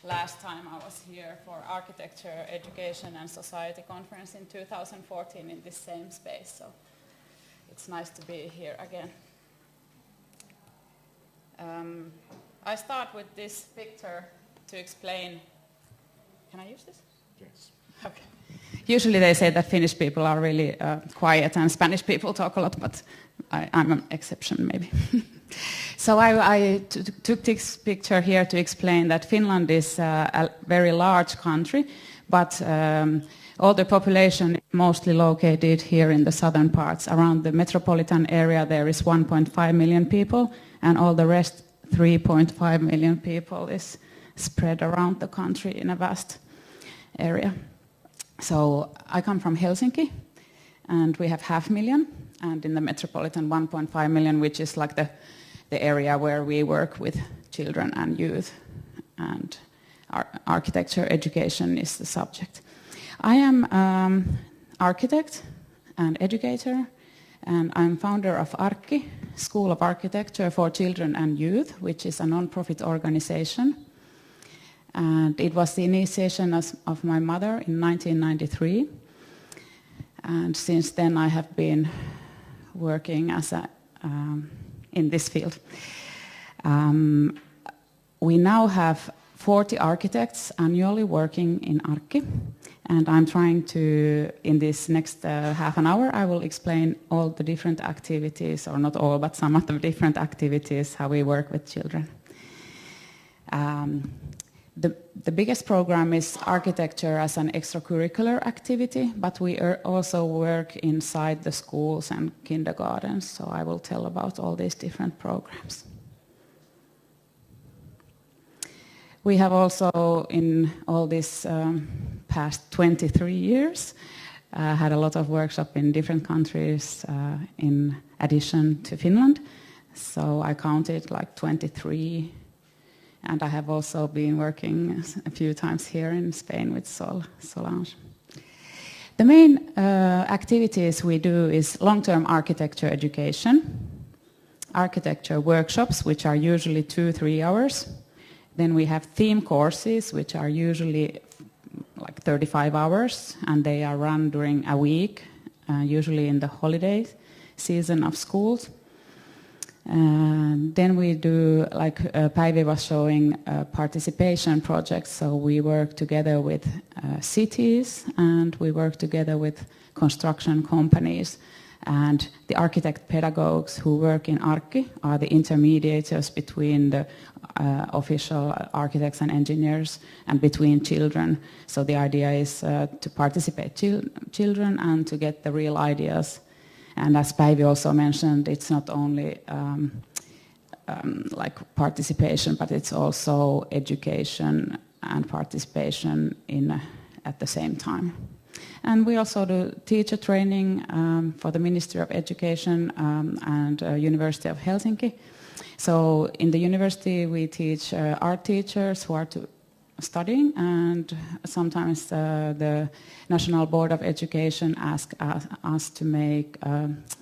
Last time I was here for Architecture, Education and Society Conference in 2014 in this same space. So it's nice to be here again. I start with this picture to explain. Can I use this? Yes. Okay. Usually they say that Finnish people are really quiet and Spanish people talk a lot, but I'm an exception maybe. So I took this picture here to explain that Finland is a very large country, but all the population is mostly located here in the southern parts. Around the metropolitan area there is 1.5 million people, and all the rest, 3.5 million people, is spread around the country in a vast area. So I come from Helsinki, and we have 500,000, and in the metropolitan 1.5 million, which is like the area where we work with children and youth, and architecture education is the subject. I am architect and educator, and I'm founder of Arki, School of Architecture for Children and Youth, which is a non-profit organization. And it was the initiation of my mother in 1993. And since then I have been working as in this field. We now have 40 architects annually working in Arkki, and I'm trying to, in this next half an hour, I will explain all the different activities, or not all, but some of the different activities, how we work with children. The biggest program is architecture as an extracurricular activity, but we also work inside the schools and kindergartens, so I will tell about all these different programs. We have also, in all this past 23 years, had a lot of workshops in different countries in addition to Finland. So I counted like 23, and I have also been working a few times here in Spain with Solange. The main activities we do is long-term architecture education, architecture workshops, which are usually 2-3 hours. Then we have theme courses, which are usually like 35 hours, and they are run during a week, usually in the holiday season of schools. Then we do, like Päivi was showing, participation projects. So we work together with cities, and we work together with construction companies. And the architect pedagogues who work in Arkki are the intermediators between the official architects and engineers and between children. So the idea is to participate children and to get the real ideas. And as Päivi also mentioned, it's not only like participation, but it's also education and participation at the same time. And we also do teacher training for the Ministry of Education and University of Helsinki. So in the university we teach art teachers who are studying, and sometimes the National Board of Education asks us to make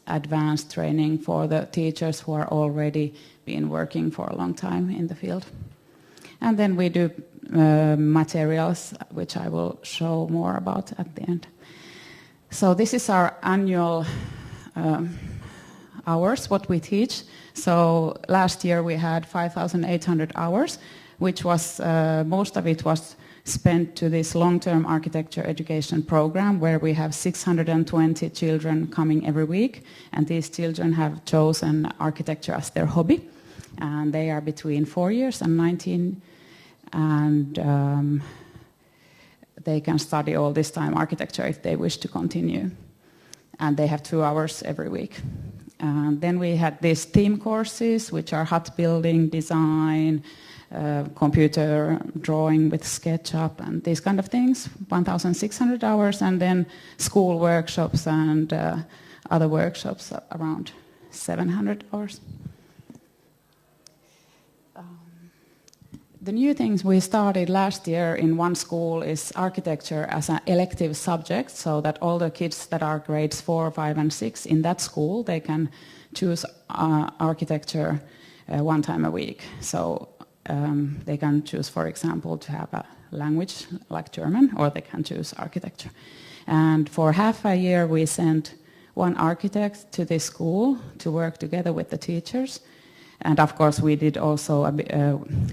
advanced training for the teachers who are already been working for a long time in the field. And then we do materials, which I will show more about at the end. So this is our annual hours, what we teach. So last year we had 5,800 hours, which was, most of it was spent to this long-term architecture education program, where we have 620 children coming every week, and these children have chosen architecture as their hobby, and they are between 4 years and 19, and they can study all this time architecture if they wish to continue, and they have 2 hours every week. And then we had these theme courses, which are hut building, design, computer drawing with SketchUp and these kind of things, 1,600 hours, and then school workshops and other workshops around 700 hours. The new things we started last year in one school is architecture as an elective subject, so that all the kids that are grades 4, 5 and 6 in that school, they can choose architecture one time a week. So they can choose, for example, to have a language like German, or they can choose architecture. And for half a year we sent one architect to this school to work together with the teachers. And of course we did also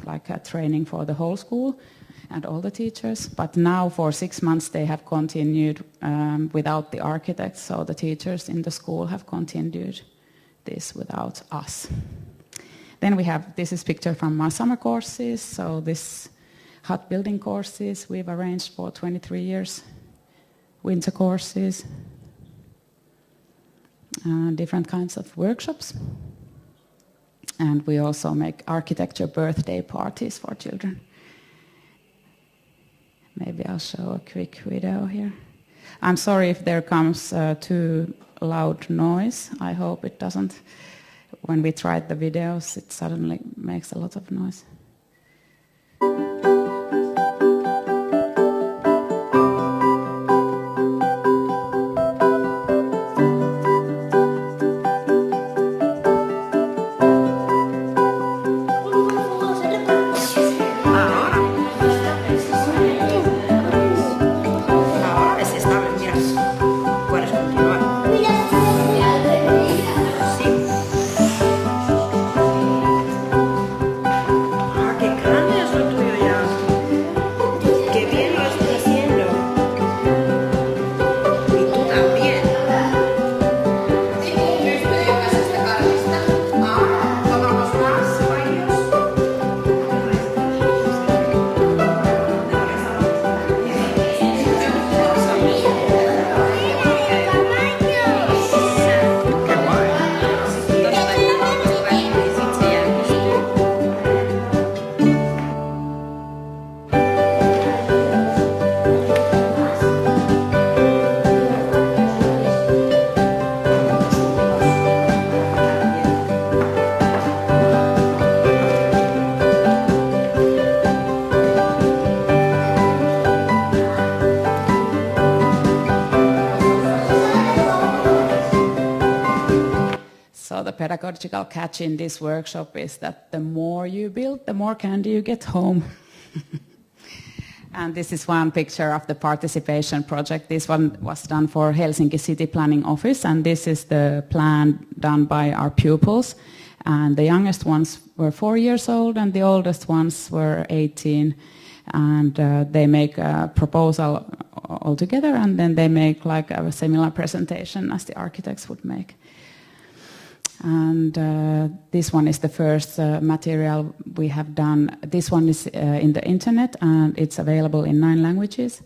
like a training for the whole school and all the teachers. But now for 6 months they have continued without the architects, so the teachers in the school have continued this without us. Then we have, this is picture from our summer courses, so this hut building courses we've arranged for 23 years, winter courses, different kinds of workshops. And we also make architecture birthday parties for children. Maybe I'll show a quick video here. I'm sorry if there comes too loud noise. I hope it doesn't. When we tried the videos, it suddenly makes a lot of noise. pedagogical catch in this workshop is that the more you build, the more candy you get home. And this is one picture of the participation project. This one was done for Helsinki City Planning Office, and this is the plan done by our pupils. And the youngest ones were 4 years old, and the oldest ones were 18. And they make a proposal all together, and then they make like a similar presentation as the architects would make. And this one is the first material we have done. This one is in the internet, and it's available in 9 languages.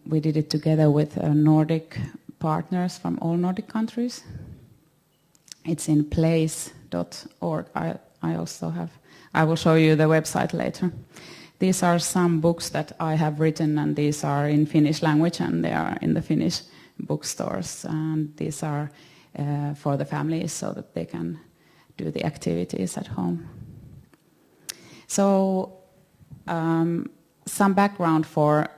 We did it together with Nordic partners from all Nordic countries. It's in place.org. I will show you the website later. These are some books that I have written, and these are in Finnish language, and they are in the Finnish bookstores. And these are for the families so that they can do the activities at home. So some background for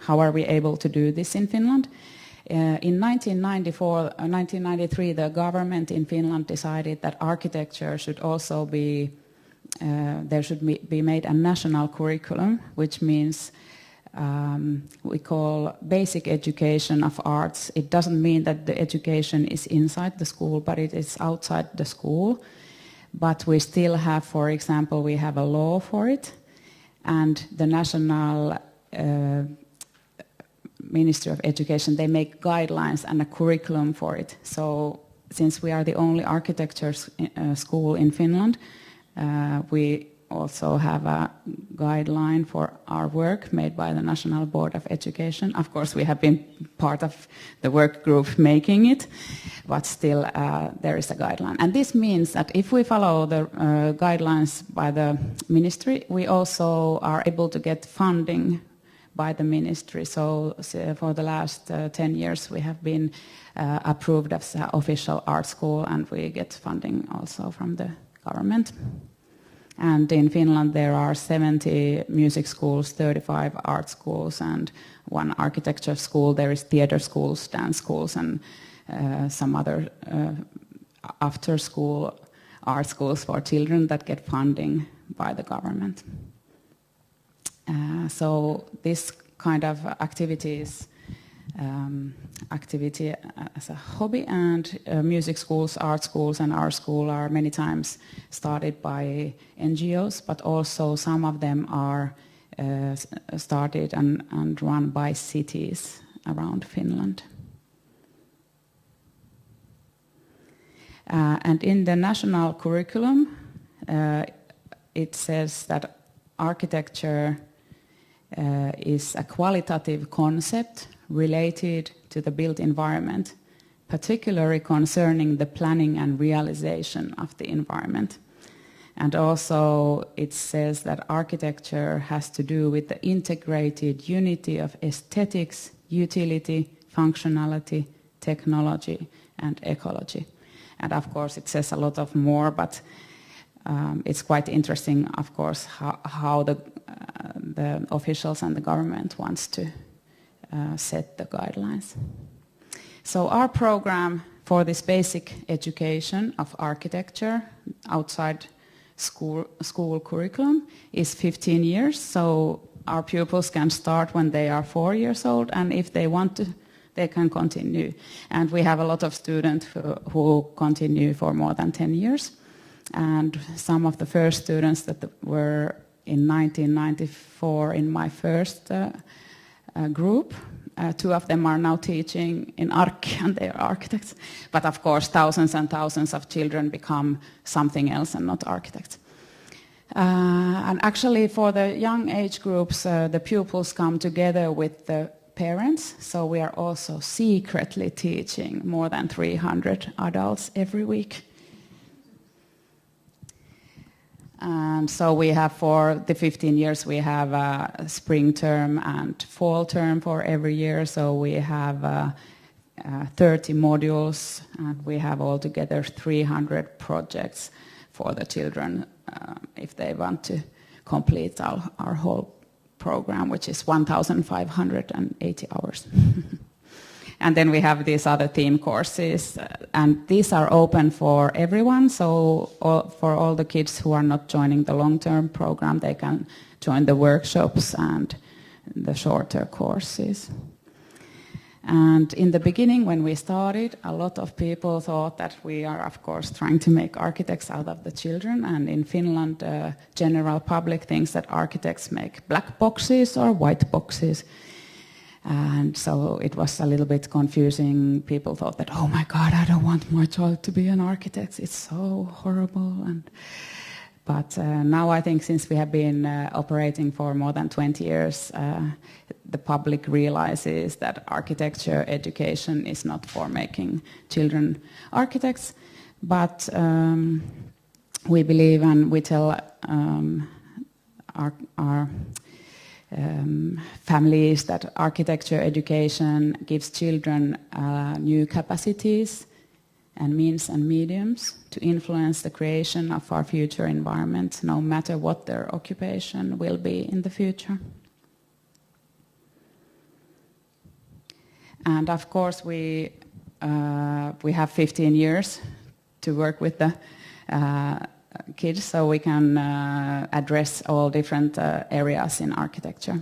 how are we able to do this in Finland? In 1993, the government in Finland decided that architecture should also be, there should be made a national curriculum, which means we call basic education of arts. It doesn't mean that the education is inside the school, but it is outside the school. But we still have, for example, we have a law for it, and the National Ministry of Education, they make guidelines and a curriculum for it. So since we are the only architecture school in Finland, we also have a guideline for our work made by the National Board of Education. Of course, we have been part of the work group making it, but still there is a guideline. And this means that if we follow the guidelines by the ministry, we also are able to get funding by the ministry. So for the last 10 years, we have been approved as an official art school, and we get funding also from the government. And in Finland there are 70 music schools, 35 art schools, and 1 architecture school. There is theater schools, dance schools, and some other after-school art schools for children that get funding by the government. So this kind of activity as a hobby, and music schools, art schools, and our school are many times started by NGOs, but also some of them are started and run by cities around Finland. And in the national curriculum, it says that architecture is a qualitative concept related to the built environment, particularly concerning the planning and realization of the environment. And also it says that architecture has to do with the integrated unity of aesthetics, utility, functionality, technology, and ecology. And of course it says a lot of more, but it's quite interesting, of course, how the officials and the government wants to set the guidelines. So our program for this basic education of architecture outside school curriculum is 15 years. So our pupils can start when they are 4 years old, and if they want to, they can continue. And we have a lot of students who continue for more than 10 years. And some of the first students that were in 1994 in my first group, 2 of them are now teaching in Ark, and they are architects. But of course, thousands and thousands of children become something else and not architects. And actually, for the young age groups, the pupils come together with the parents. So we are also secretly teaching more than 300 adults every week. And so we have, for the 15 years, we have a spring term and fall term for every year. So we have 30 modules, and we have altogether 300 projects for the children if they want to complete our whole program, which is 1,580 hours. And then we have these other theme courses, and these are open for everyone, so for all the kids who are not joining the long-term program, they can join the workshops and the shorter courses. And in the beginning, when we started, a lot of people thought that we are, of course, trying to make architects out of the children. And in Finland, general public thinks that architects make black boxes or white boxes. And so it was a little bit confusing. People thought that, oh my God, I don't want my child to be an architect. It's so horrible. But now I think since we have been operating for more than 20 years, the public realizes that architecture education is not for making children architects. But we believe, and we tell our families, that architecture education gives children new capacities and means and mediums to influence the creation of our future environment, no matter what their occupation will be in the future. And of course, we have 15 years to work with the kids, so we can address all different areas in architecture.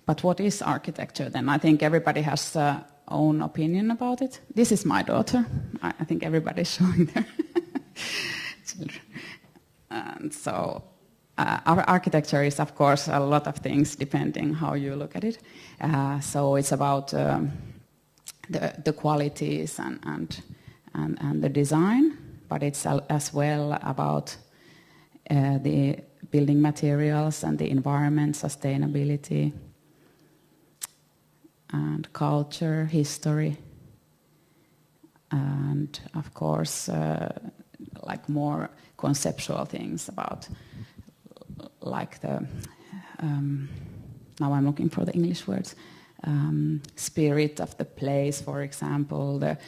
But what is architecture then? I think everybody has own opinion about it. This is my daughter. I think everybody's showing their children. And so our architecture is, of course, a lot of things depending how you look at it. So it's about the qualities and the design, but it's as well about the building materials and the environment, sustainability, and culture, history, and of course like more conceptual things about like the now I'm looking for the English words, spirit of the place, for example, the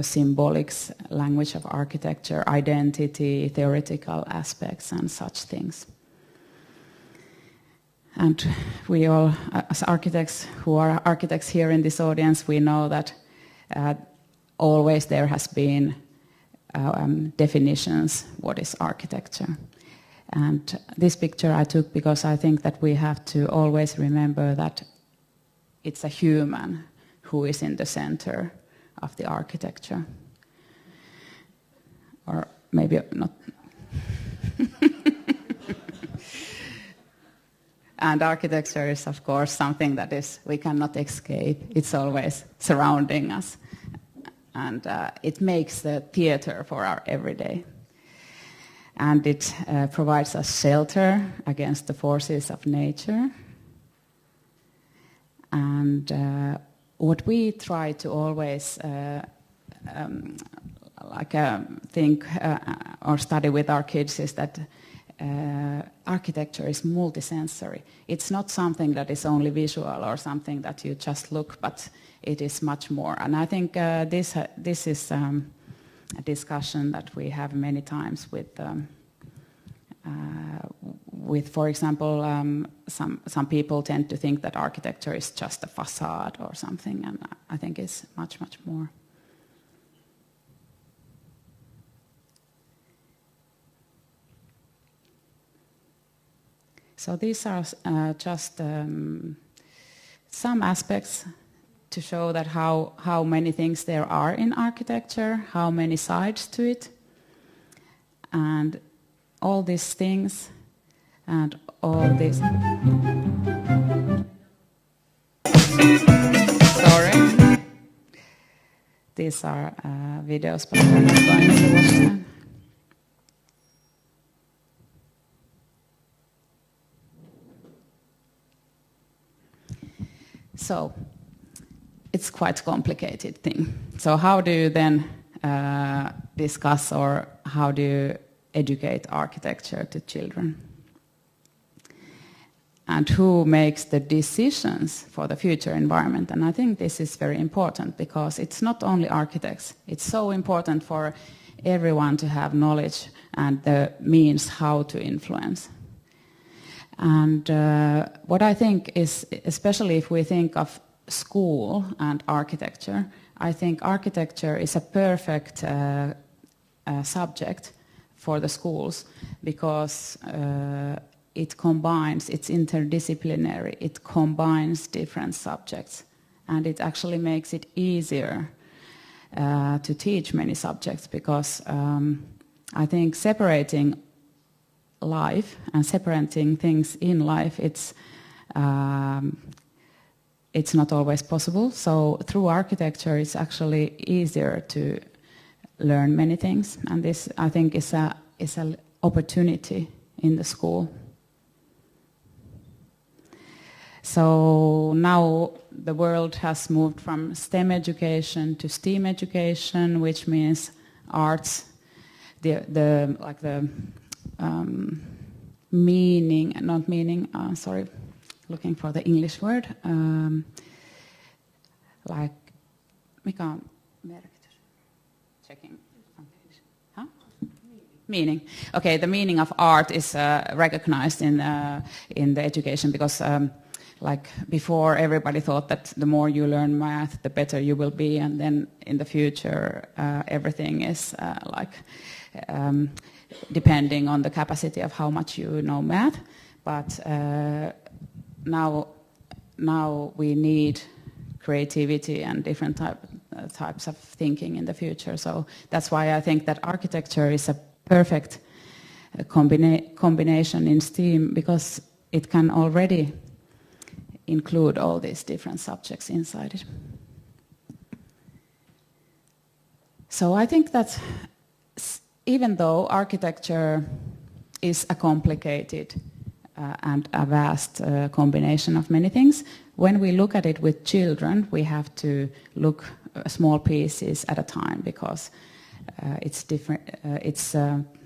symbolic language of architecture, identity, theoretical aspects, and such things. And we all, as architects who are architects here in this audience, we know that always there has been definitions what is architecture. And this picture I took because I think that we have to always remember that it's a human who is in the center of the architecture. Or maybe not. And architecture is, of course, something that we cannot escape. It's always surrounding us. And it makes the theater for our everyday. And it provides us shelter against the forces of nature. And what we try to always think or study with our kids is that architecture is multisensory. It's not something that is only visual or something that you just look, but it is much more. And I think this is a discussion that we have many times with for example, some people tend to think that architecture is just a facade or something, and I think it's much, much more. So these are just some aspects to show that how many things there are in architecture, how many sides to it, and all these things and all this. Sorry. These are videos, but I'm not going to watch them. So it's quite a complicated thing. So how do you then discuss, or how do you educate architecture to children? And who makes the decisions for the future environment? And I think this is very important, because it's not only architects. It's so important for everyone to have knowledge and the means how to influence. And what I think is, especially if we think of school and architecture, I think architecture is a perfect subject for the schools because it combines, it's interdisciplinary, it combines different subjects, and it actually makes it easier to teach many subjects because I think separating life and separating things in life, it's not always possible. So through architecture, it's actually easier to learn many things, and this I think is an opportunity in the school. So now the world has moved from STEM education to STEAM education, which means arts, looking for the English word, like, mikä on merkitys? Checking. Huh? Meaning. Okay, the meaning of art is recognized in the education because like before everybody thought that the more you learn math, the better you will be, and then in the future everything is depending on the capacity of how much you know math. But now we need creativity and different types of thinking in the future. So that's why I think that architecture is a perfect combination in STEAM because it can already include all these different subjects inside it. So I think that even though architecture is a complicated and a vast combination of many things, when we look at it with children, we have to look small pieces at a time because it's different.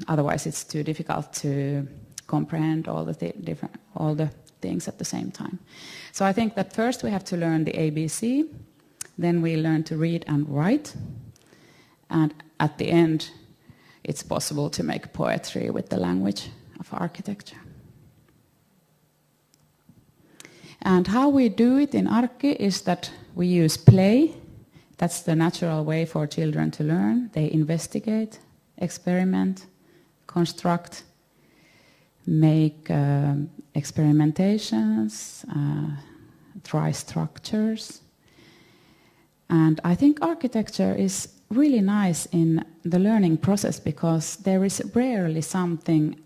Otherwise, it's too difficult to comprehend all the things at the same time. So I think that first we have to learn the ABC, then we learn to read and write, and at the end, it's possible to make poetry with the language of architecture. And how we do it in Arki is that we use play. That's the natural way for children to learn. They investigate, experiment, construct, make experimentations, try structures. And I think architecture is really nice in the learning process because there is rarely something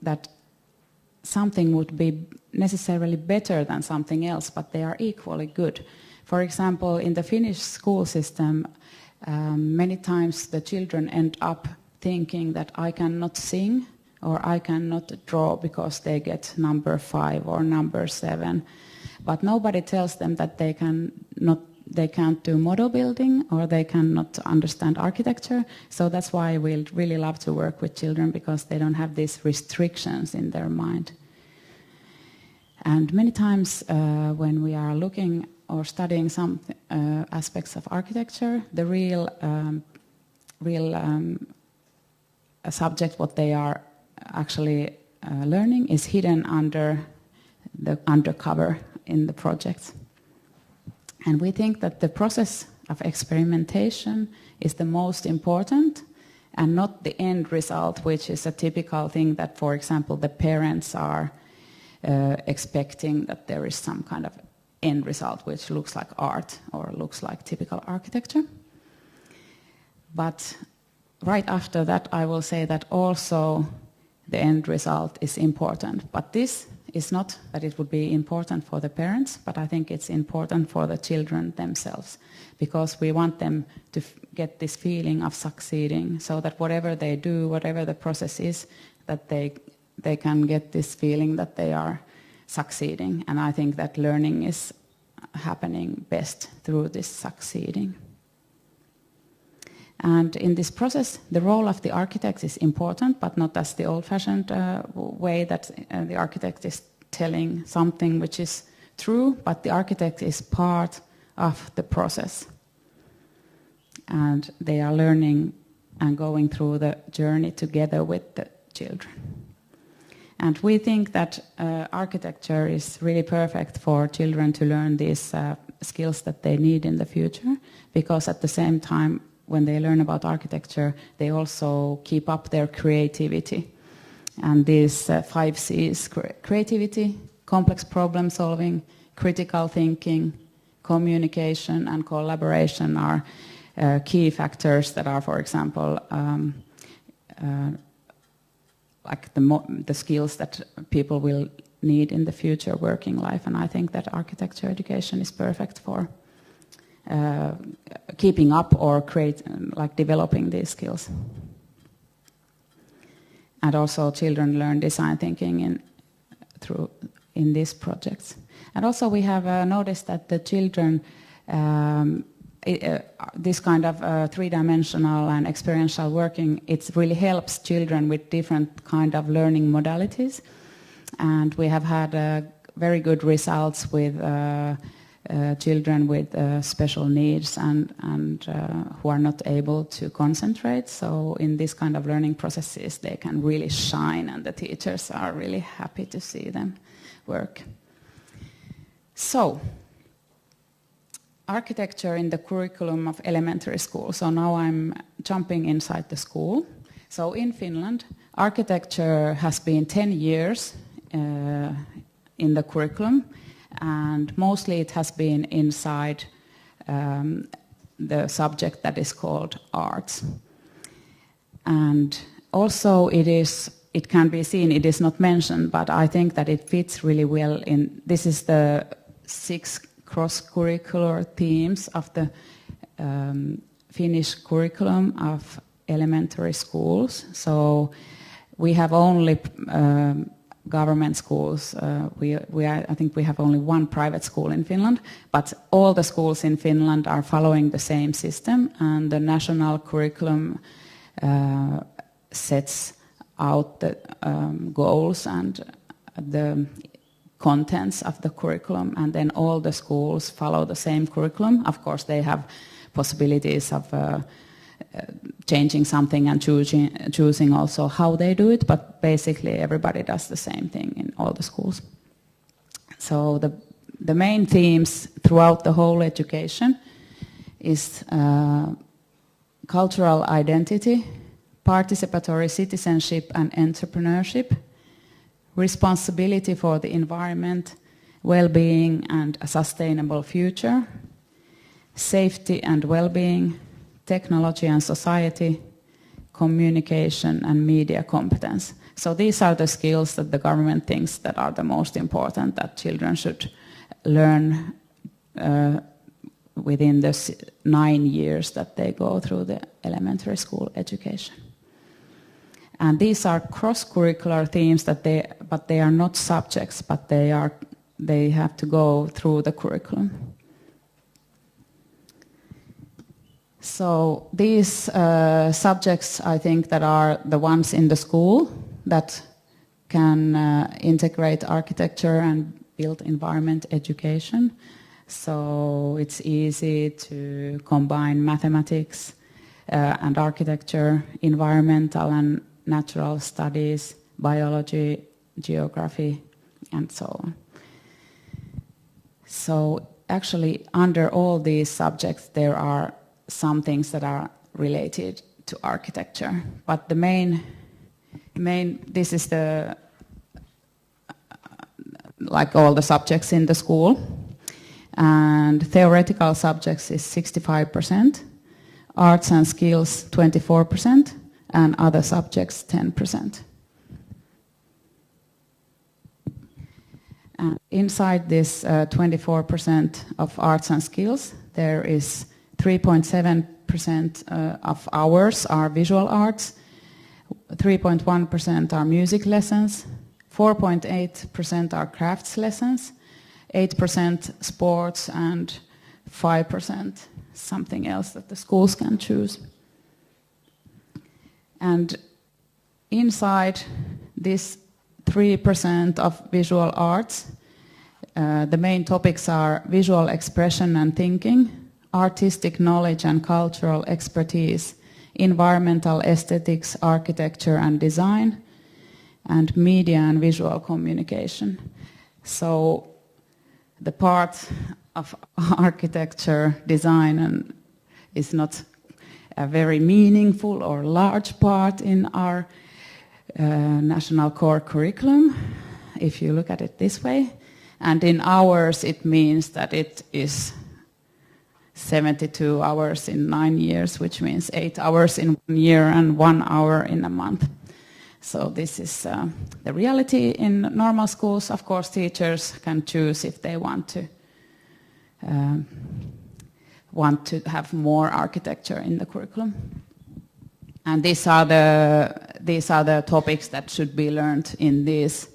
would be necessarily better than something else, but they are equally good. For example, in the Finnish school system, many times the children end up thinking that I cannot sing or I cannot draw because they get number 5 or number 7. But nobody tells them that they can't do model building or they cannot understand architecture. So that's why we really love to work with children because they don't have these restrictions in their mind. And many times when we are looking or studying some aspects of architecture, the real subject, what they are actually learning, is hidden under the undercover in the project. And we think that the process of experimentation is the most important and not the end result, which is a typical thing that, for example, the parents are expecting that there is some kind of end result which looks like art or looks like typical architecture. But right after that, I will say that also the end result is important. But this is not that it would be important for the parents, but I think it's important for the children themselves because we want them to get this feeling of succeeding so that whatever they do, whatever the process is, that they can get this feeling that they are succeeding. And I think that learning is happening best through this succeeding. And in this process, the role of the architect is important, but not as the old-fashioned way that the architect is telling something which is true, but the architect is part of the process. And they are learning and going through the journey together with the children. And we think that architecture is really perfect for children to learn these skills that they need in the future, because at the same time, when they learn about architecture, they also keep up their creativity. And these 5 C's, creativity, complex problem solving, critical thinking, communication and collaboration are key factors that are, for example, like the skills that people will need in the future working life. And I think that architecture education is perfect for keeping up or developing these skills. And also children learn design thinking in these projects. And also we have noticed that the children, this kind of three-dimensional and experiential working, it really helps children with different kind of learning modalities. And we have had very good results with children with special needs and who are not able to concentrate. So in this kind of learning processes, they can really shine, and the teachers are really happy to see them work. So, architecture in the curriculum of elementary school. So now I'm jumping inside the school. So in Finland, architecture has been 10 years in the curriculum, and mostly it has been inside the subject that is called arts. And also it can be seen, it is not mentioned, but I think that it fits really well in, this is the 6 cross-curricular themes of the Finnish curriculum of elementary schools. So we have only government schools. I think we have only 1 private school in Finland, but all the schools in Finland are following the same system, and the national curriculum sets out the goals and the contents of the curriculum, and then all the schools follow the same curriculum. Of course, they have possibilities of changing something and choosing also how they do it, but basically everybody does the same thing in all the schools. So the main themes throughout the whole education is cultural identity, participatory citizenship and entrepreneurship, responsibility for the environment, well-being and a sustainable future, safety and well-being, technology and society, communication and media competence. So these are the skills that the government thinks that are the most important, that children should learn within the 9 years that they go through the elementary school education. And these are cross-curricular themes but they are not subjects, but they have to go through the curriculum. So these subjects, I think, that are the ones in the school that can integrate architecture and built environment education. So it's easy to combine mathematics and architecture, environmental and natural studies, biology, geography, and so on. So actually, under all these subjects, there are some things that are related to architecture. But the main this is the, like all the subjects in the school. And theoretical subjects is 65%, arts and skills 24%, and other subjects 10%. And inside this 24% of arts and skills, there is 3.7% of hours are visual arts, 3.1% are music lessons, 4.8% are crafts lessons, 8% sports, and 5% something else that the schools can choose. And inside this 3% of visual arts, the main topics are visual expression and thinking, artistic knowledge and cultural expertise, environmental aesthetics, architecture and design, and media and visual communication. So the part of architecture design and is not a very meaningful or large part in our national core curriculum, if you look at it this way. And in hours, it means that it is 72 hours in 9 years, which means 8 hours in 1 year and 1 hour in a month. So this is the reality in normal schools. Of course, teachers can choose if they want to have more architecture in the curriculum. And these are the topics that should be learned in these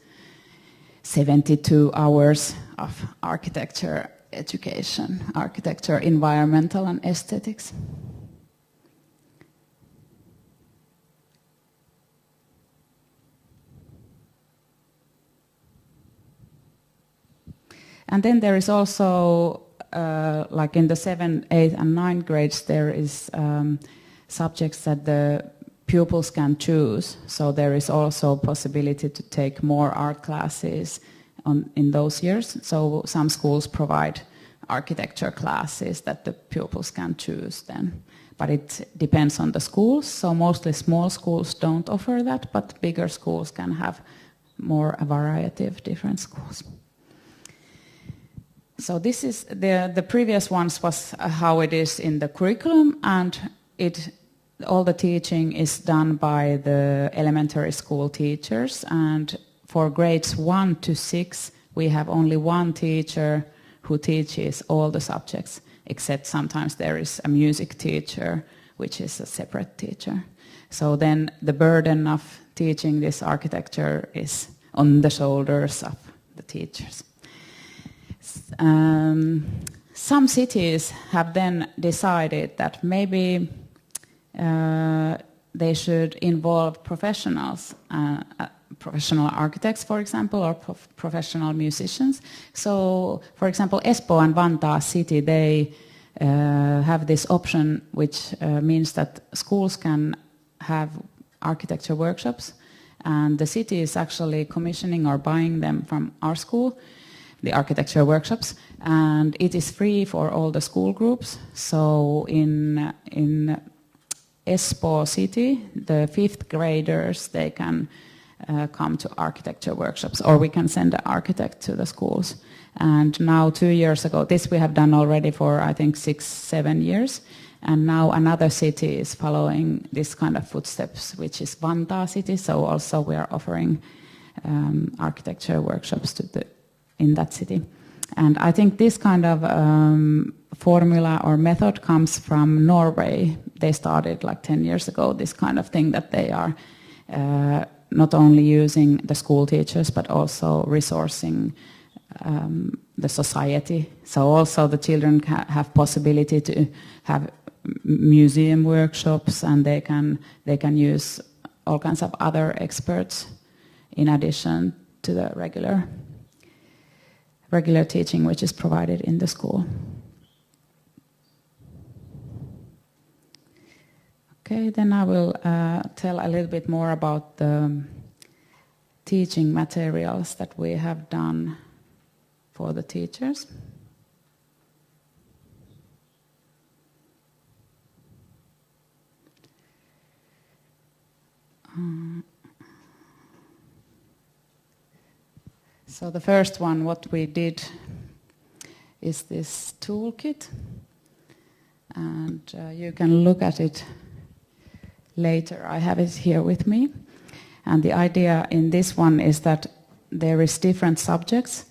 72 hours of architecture education: architecture, environmental and aesthetics. And then there is also, like in the 7th, 8th and 9th grades, there is subjects that the pupils can choose. So there is also possibility to take more art classes in those years. So some schools provide architecture classes that the pupils can choose then. But it depends on the schools. So mostly small schools don't offer that, but bigger schools can have more a variety of different schools. So this is the previous ones was how it is in the curriculum, and all the teaching is done by the elementary school teachers, and for grades 1 to 6 we have only one teacher who teaches all the subjects, except sometimes there is a music teacher which is a separate teacher. So then the burden of teaching this architecture is on the shoulders of the teachers. Some cities have then decided that maybe they should involve professionals, professional architects, for example, or professional musicians. So, for example, Espoo and Vantaa city, they have this option, which means that schools can have architecture workshops, and the city is actually commissioning or buying them from our school, the architecture workshops, and it is free for all the school groups. So in Espoo city, the 5th graders, they can come to architecture workshops, or we can send an architect to the schools. And now 2 years ago, this we have done already for I think 6-7 years, and now another city is following this kind of footsteps, which is Vantaa city. So also we are offering architecture workshops in that city. And I think this kind of formula or method comes from Norway. They started like 10 years ago, this kind of thing, that they are not only using the school teachers but also resourcing the society. So also the children have possibility to have museum workshops, and they can use all kinds of other experts in addition to the regular teaching which is provided in the school. Okay, then I will tell a little bit more about the teaching materials that we have done for the teachers. So the first one, what we did, is this toolkit, and you can look at it later. I have it here with me, and the idea in this one is that there is different subjects,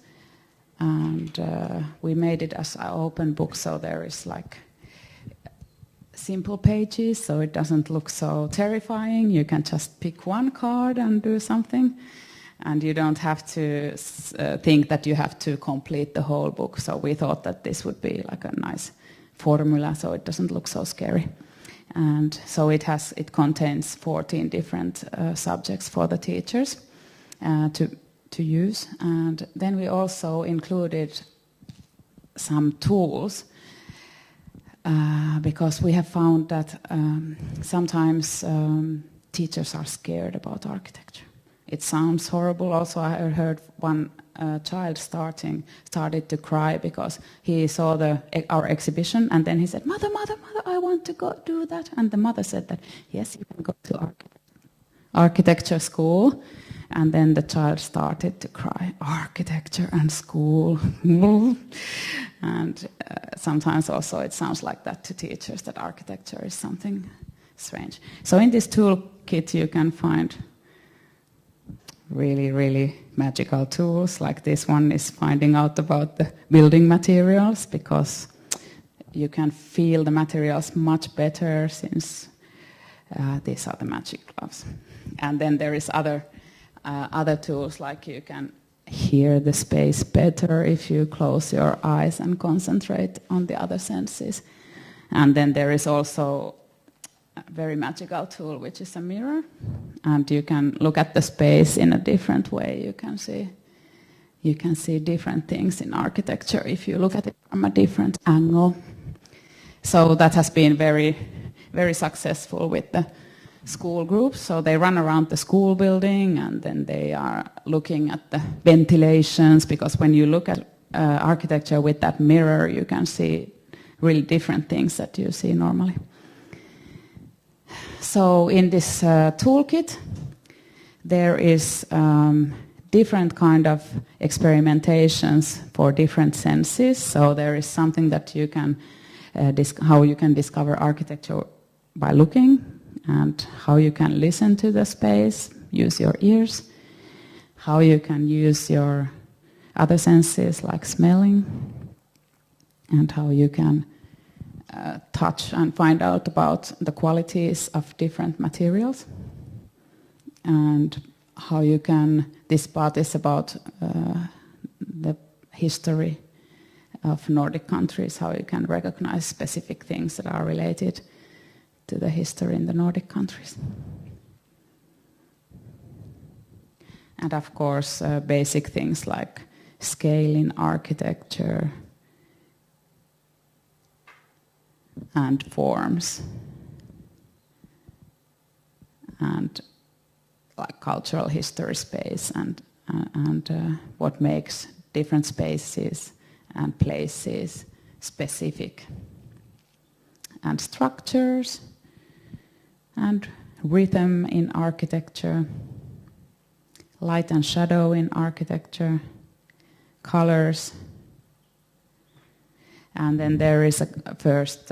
and we made it as an open book, so there is like simple pages, so it doesn't look so terrifying. You can just pick one card and do something, and you don't have to think that you have to complete the whole book. So we thought that this would be like a nice formula, so it doesn't look so scary. And so it contains 14 different subjects for the teachers to use. And then we also included some tools, because we have found that sometimes teachers are scared about architecture. It sounds horrible. Also, I heard one child started to cry because he saw our exhibition, and then he said, "Mother, mother, mother, I want to go do that." And the mother said that, "Yes, you can go to architecture school." And then the child started to cry, "Architecture and school." And sometimes also it sounds like that to teachers, that architecture is something strange. So in this toolkit you can find really, really magical tools. Like this one is finding out about the building materials, because you can feel the materials much better since these are the magic gloves. And then there is other tools, like you can hear the space better if you close your eyes and concentrate on the other senses. And then there is also a very magical tool, which is a mirror, and you can look at the space in a different way. You can see different things in architecture if you look at it from a different angle. So that has been very, very successful with the school groups. So they run around the school building, and then they are looking at the ventilations, because when you look at architecture with that mirror, you can see really different things that you see normally. So in this toolkit, there is different kind of experimentations for different senses. So there is something that you can, how you can discover architecture by looking, and how you can listen to the space, use your ears, how you can use your other senses like smelling, and how you can touch and find out about the qualities of different materials, and how you can, this part is about the history of Nordic countries, how you can recognize specific things that are related to the history in the Nordic countries. And of course, basic things like scale in architecture and forms, and like cultural history space, and what makes different spaces and places specific, and structures and rhythm in architecture, light and shadow in architecture, colors. And then there is a first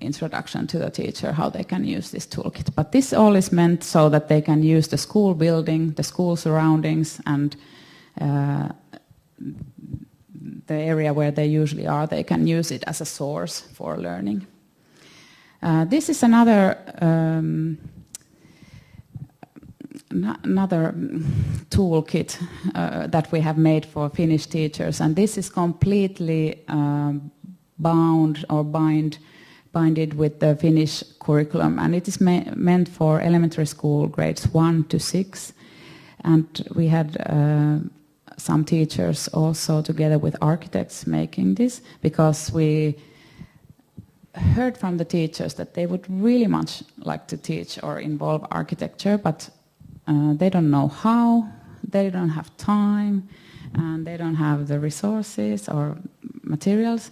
introduction to the teacher, how they can use this toolkit. But this all is meant so that they can use the school building, the school surroundings, and the area where they usually are. They can use it as a source for learning. This is another toolkit that we have made for Finnish teachers, and this is completely binded with the Finnish curriculum, and it is meant for elementary school grades 1 to 6, and we had some teachers also together with architects making this, because we heard from the teachers that they would really much like to teach or involve architecture, but they don't know how, they don't have time, and they don't have the resources or materials.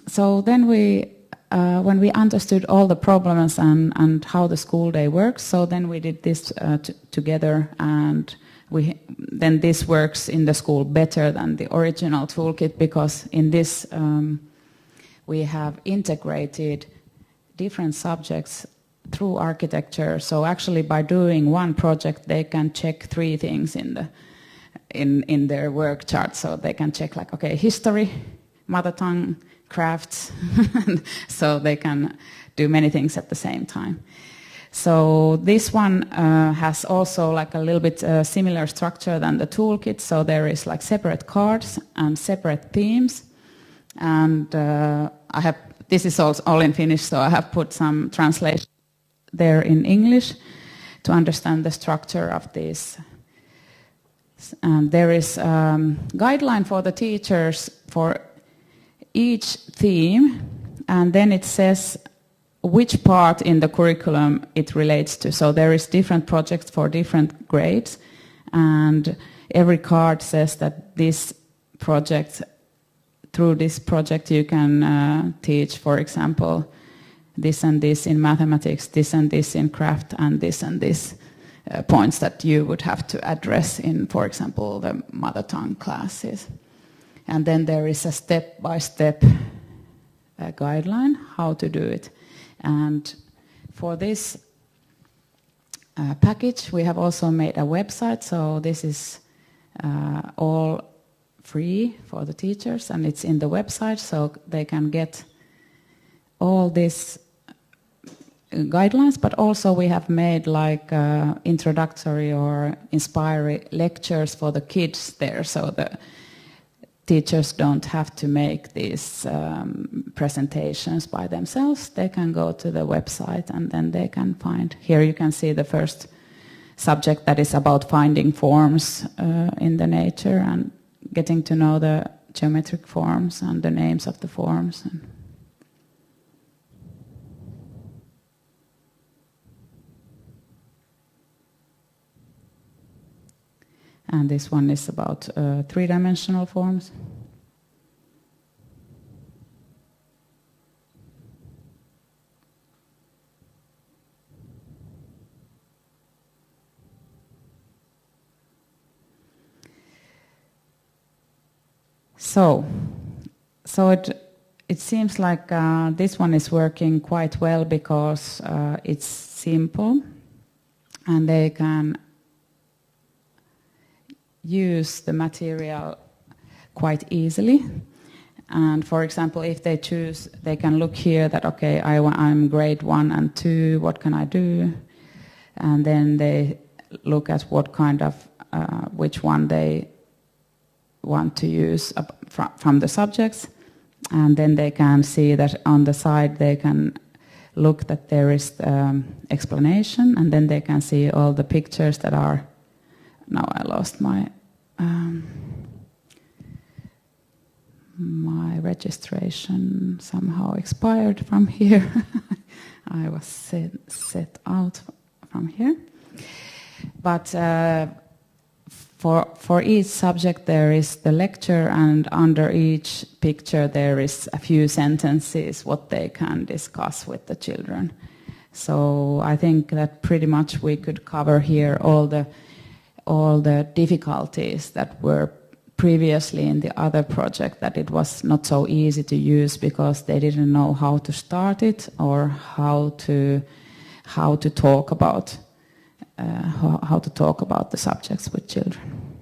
So then when we understood all the problems and how the school day works, so then we did this together, and then this works in the school better than the original toolkit, because in this we have integrated different subjects through architecture. So actually by doing one project, they can check 3 things in their work chart. So they can check like, okay, history, mother tongue, crafts. So they can do many things at the same time. So this one has also like a little bit similar structure than the toolkit. So there is like separate cards and separate themes. And this is all in Finnish, so I have put some translation there in English to understand the structure of this. And there is a guideline for the teachers for each theme, and then it says which part in the curriculum it relates to. So there is different projects for different grades, and every card says that through this project you can teach, for example, this and this in mathematics, this and this in craft, and this points that you would have to address in, for example, the mother tongue classes. And then there is a step-by-step guideline how to do it. And for this package, we have also made a website, so this is all free for the teachers, and it's in the website, so they can get all these guidelines, but also we have made like introductory or inspiring lectures for the kids there, so the teachers don't have to make these presentations by themselves. They can go to the website and then they can find. Here you can see the first subject that is about finding forms in the nature and getting to know the geometric forms and the names of the forms. And this one is about three-dimensional forms. So it seems like this one is working quite well because it's simple and they can use the material quite easily. And for example, if they choose, they can look here that, okay, I'm grade 1 and 2, what can I do? And then they look at what kind of, which one they want to use from the subjects. And then they can see that on the side they can look that there is explanation, and then they can see all the pictures that are. Now I lost my my registration somehow expired from here. I was set out from here. But for each subject there is the lecture, and under each picture there is a few sentences what they can discuss with the children. So I think that pretty much we could cover here all the difficulties that were previously in the other project, that it was not so easy to use because they didn't know how to start it or how to talk about the subjects with children.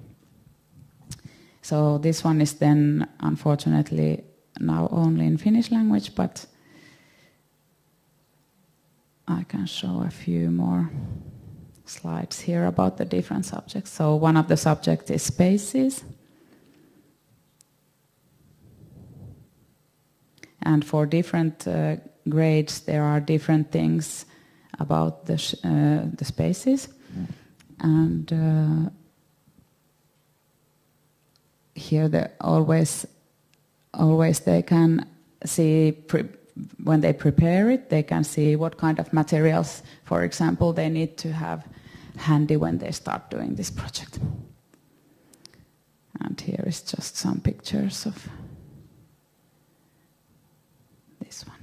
So this one is then unfortunately now only in Finnish language, but I can show a few more slides here about the different subjects. So one of the subjects is spaces. And for different grades there are different things about the spaces. And here always they can see, when they prepare it, they can see what kind of materials, for example, they need to have handy when they start doing this project. And here is just some pictures of this one.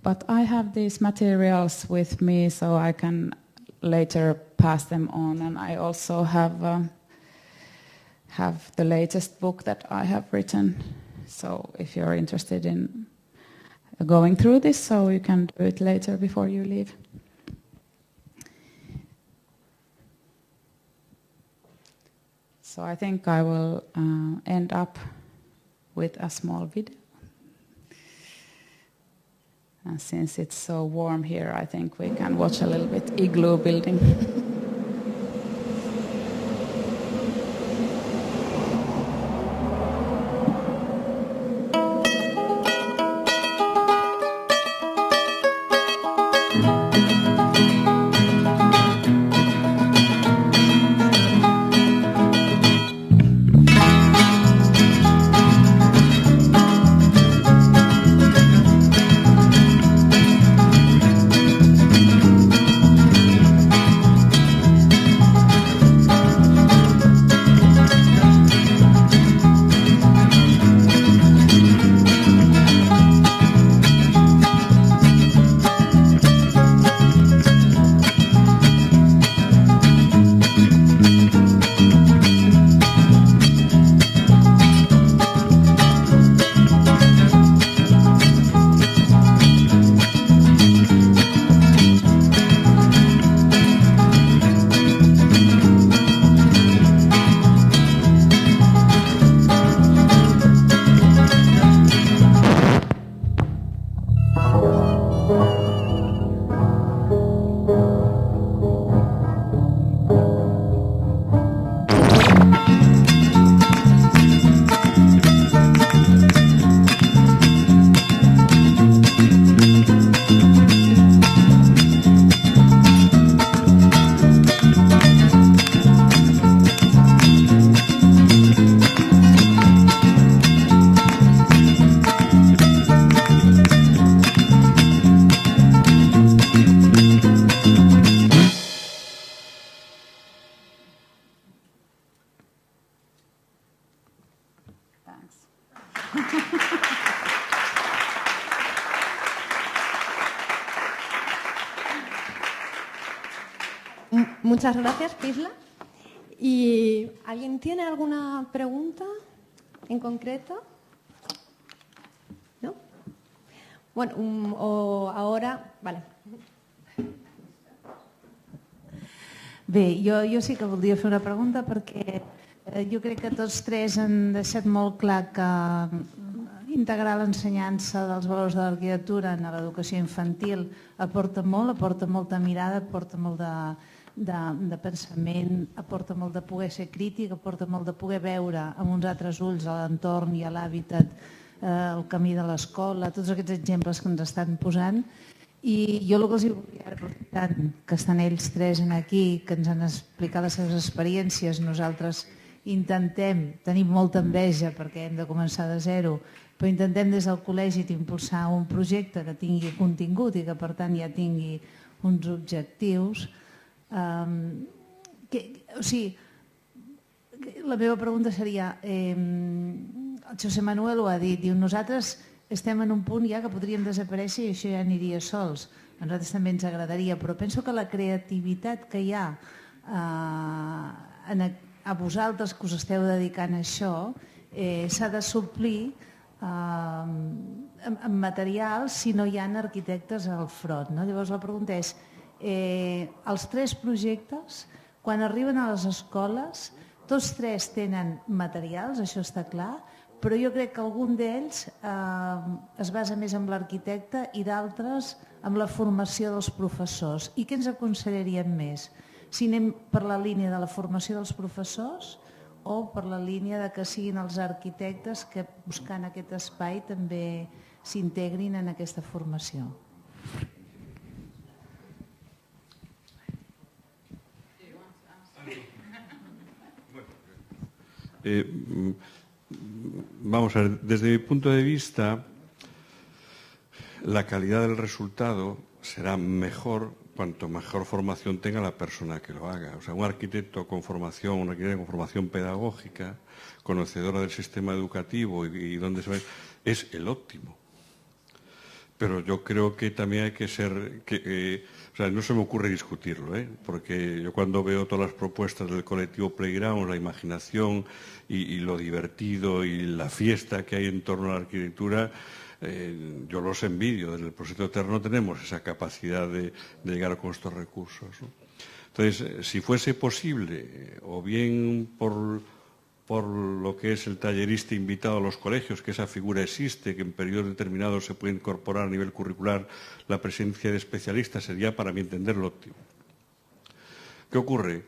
But I have these materials with me, so I can later pass them on. And I also have the latest book that I have written. So if you're interested in going through this, so you can do it later before you leave. So I think I will end up with a small video. And since it's so warm here, I think we can watch a little bit igloo building. Muchas gracias, Pisla. ¿Y alguien tiene alguna pregunta en concreto? ¿No? Bueno, o ahora... Vale. Bé, jo sí que voldria fer una pregunta perquè jo crec que tots tres han deixat molt clar que integrar l'ensenyança dels valors de l'arquitectura en l'educació infantil aporta molta mirada, aporta molt de pensament, aporta molt de poder ser crític, aporta molt de poder veure amb uns altres ulls a l'entorn i a l'hàbitat, el camí de l'escola, tots aquests exemples que ens estan posant. I jo el que els volia, aprofitant que estan ells tres aquí, que ens han explicat les seves experiències, nosaltres intentem, tenim molta enveja perquè hem de començar de zero, però intentem des del col·legi impulsar un projecte que tingui contingut i que per tant ja tingui uns objectius. La meva pregunta seria, el José Manuel ho ha dit, diu, nosaltres estem en un punt ja que podríem desaparèixer i això ja aniria sols. A nosaltres també ens agradaria, però penso que la creativitat que hi ha a vosaltres que us esteu dedicant a això s'ha de suplir amb materials si no hi ha arquitectes al front. Llavors la pregunta és, els tres projectes, quan arriben a les escoles, tots tres tenen materials, això està clar, però jo crec que algun d'ells es basa més en l'arquitecte i d'altres en la formació dels professors. I què ens aconsellaríem més? Si anem per la línia de la formació dels professors o per la línia de que siguin els arquitectes que buscant aquest espai també s'integrin en aquesta formació? Vamos a ver, desde mi punto de vista, la calidad del resultado será mejor cuanto mejor formación tenga la persona que lo haga. O sea, un arquitecto con formación pedagógica, conocedora del sistema educativo y dónde se va, es el óptimo. Pero yo creo que también hay que ser... o sea, no se me ocurre discutirlo, porque yo cuando veo todas las propuestas del colectivo Playground, la imaginación y lo divertido y la fiesta que hay en torno a la arquitectura, yo los envidio. Desde el proyecto Eterno tenemos esa capacidad de llegar con estos recursos, ¿no? Entonces, si fuese posible, o bien por lo que es el tallerista invitado a los colegios, que esa figura existe, que en periodos determinados se puede incorporar a nivel curricular la presencia de especialistas, sería, para mi entender, lo óptimo. ¿Qué ocurre?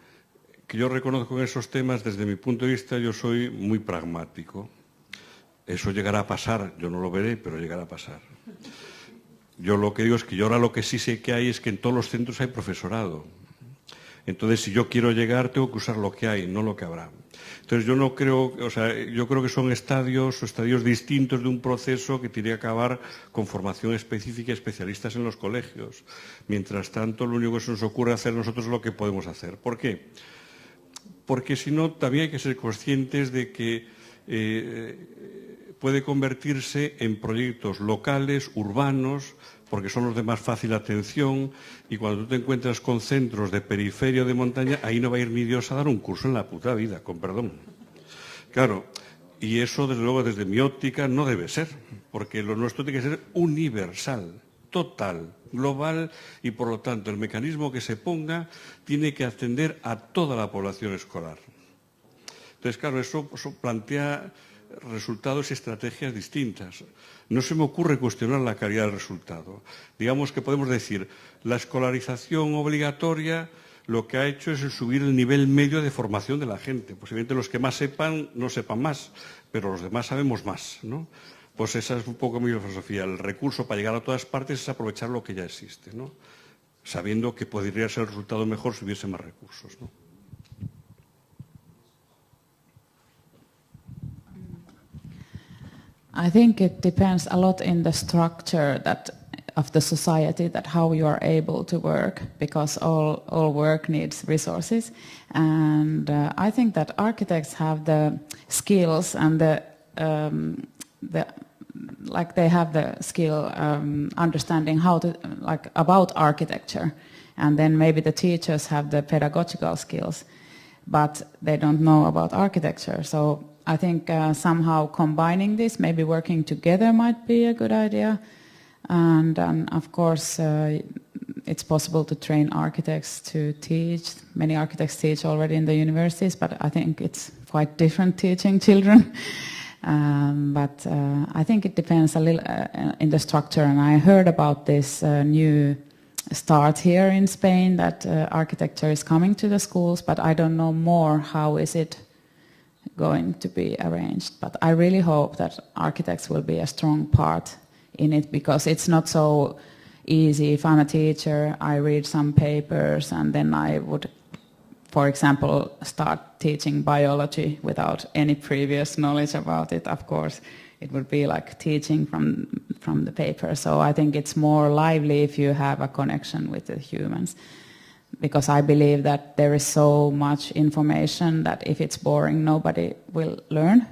Que yo reconozco en esos temas, desde mi punto de vista, yo soy muy pragmático. Eso llegará a pasar, yo no lo veré, pero llegará a pasar. Yo lo que digo es que yo ahora lo que sí sé que hay es que en todos los centros hay profesorado. Entonces, si yo quiero llegar, tengo que usar lo que hay, no lo que habrá. Entonces, yo no creo, yo creo que son estadios distintos de un proceso que tiene que acabar con formación específica y especialistas en los colegios. Mientras tanto, lo único que se nos ocurre hacer nosotros es lo que podemos hacer. ¿Por qué? Porque si no, también hay que ser conscientes de que puede convertirse en proyectos locales, urbanos, porque son los de más fácil atención, y cuando tú te encuentras con centros de periferia o de montaña, ahí no va a ir ni Dios a dar un curso en la puta vida, con perdón. Claro, y eso desde luego desde mi óptica no debe ser, porque lo nuestro tiene que ser universal, total, global, y por lo tanto el mecanismo que se ponga tiene que atender a toda la población escolar. Entonces, claro, eso plantea resultados y estrategias distintas. No se me ocurre cuestionar la calidad del resultado. Digamos que podemos decir, la escolarización obligatoria lo que ha hecho es subir el nivel medio de formación de la gente. Posiblemente los que más sepan no sepan más, pero los demás sabemos más, ¿no? Pues esa es un poco mi filosofía. El recurso para llegar a todas partes es aprovechar lo que ya existe, ¿no? Sabiendo que podría ser el resultado mejor si hubiese más recursos, ¿no? I think it depends a lot in the structure of the society, that how you are able to work, because all work needs resources. And I think that architects have the skills and they have the skill understanding how to about architecture, and then maybe the teachers have the pedagogical skills, but they don't know about architecture. So I think somehow combining this, maybe working together, might be a good idea. And of course, it's possible to train architects to teach. Many architects teach already in the universities, but I think it's quite different teaching children. But I think it depends a little in the structure. And I heard about this new start here in Spain, that architecture is coming to the schools, but I don't know more how is it going to be arranged. But I really hope that architects will be a strong part in it, because it's not so easy. If I'm a teacher, I read some papers and then I would, for example, start teaching biology without any previous knowledge about it. Of course, it would be like teaching from the paper. So I think it's more lively if you have a connection with the humans, because I believe that there is so much information that if it's boring, nobody will learn.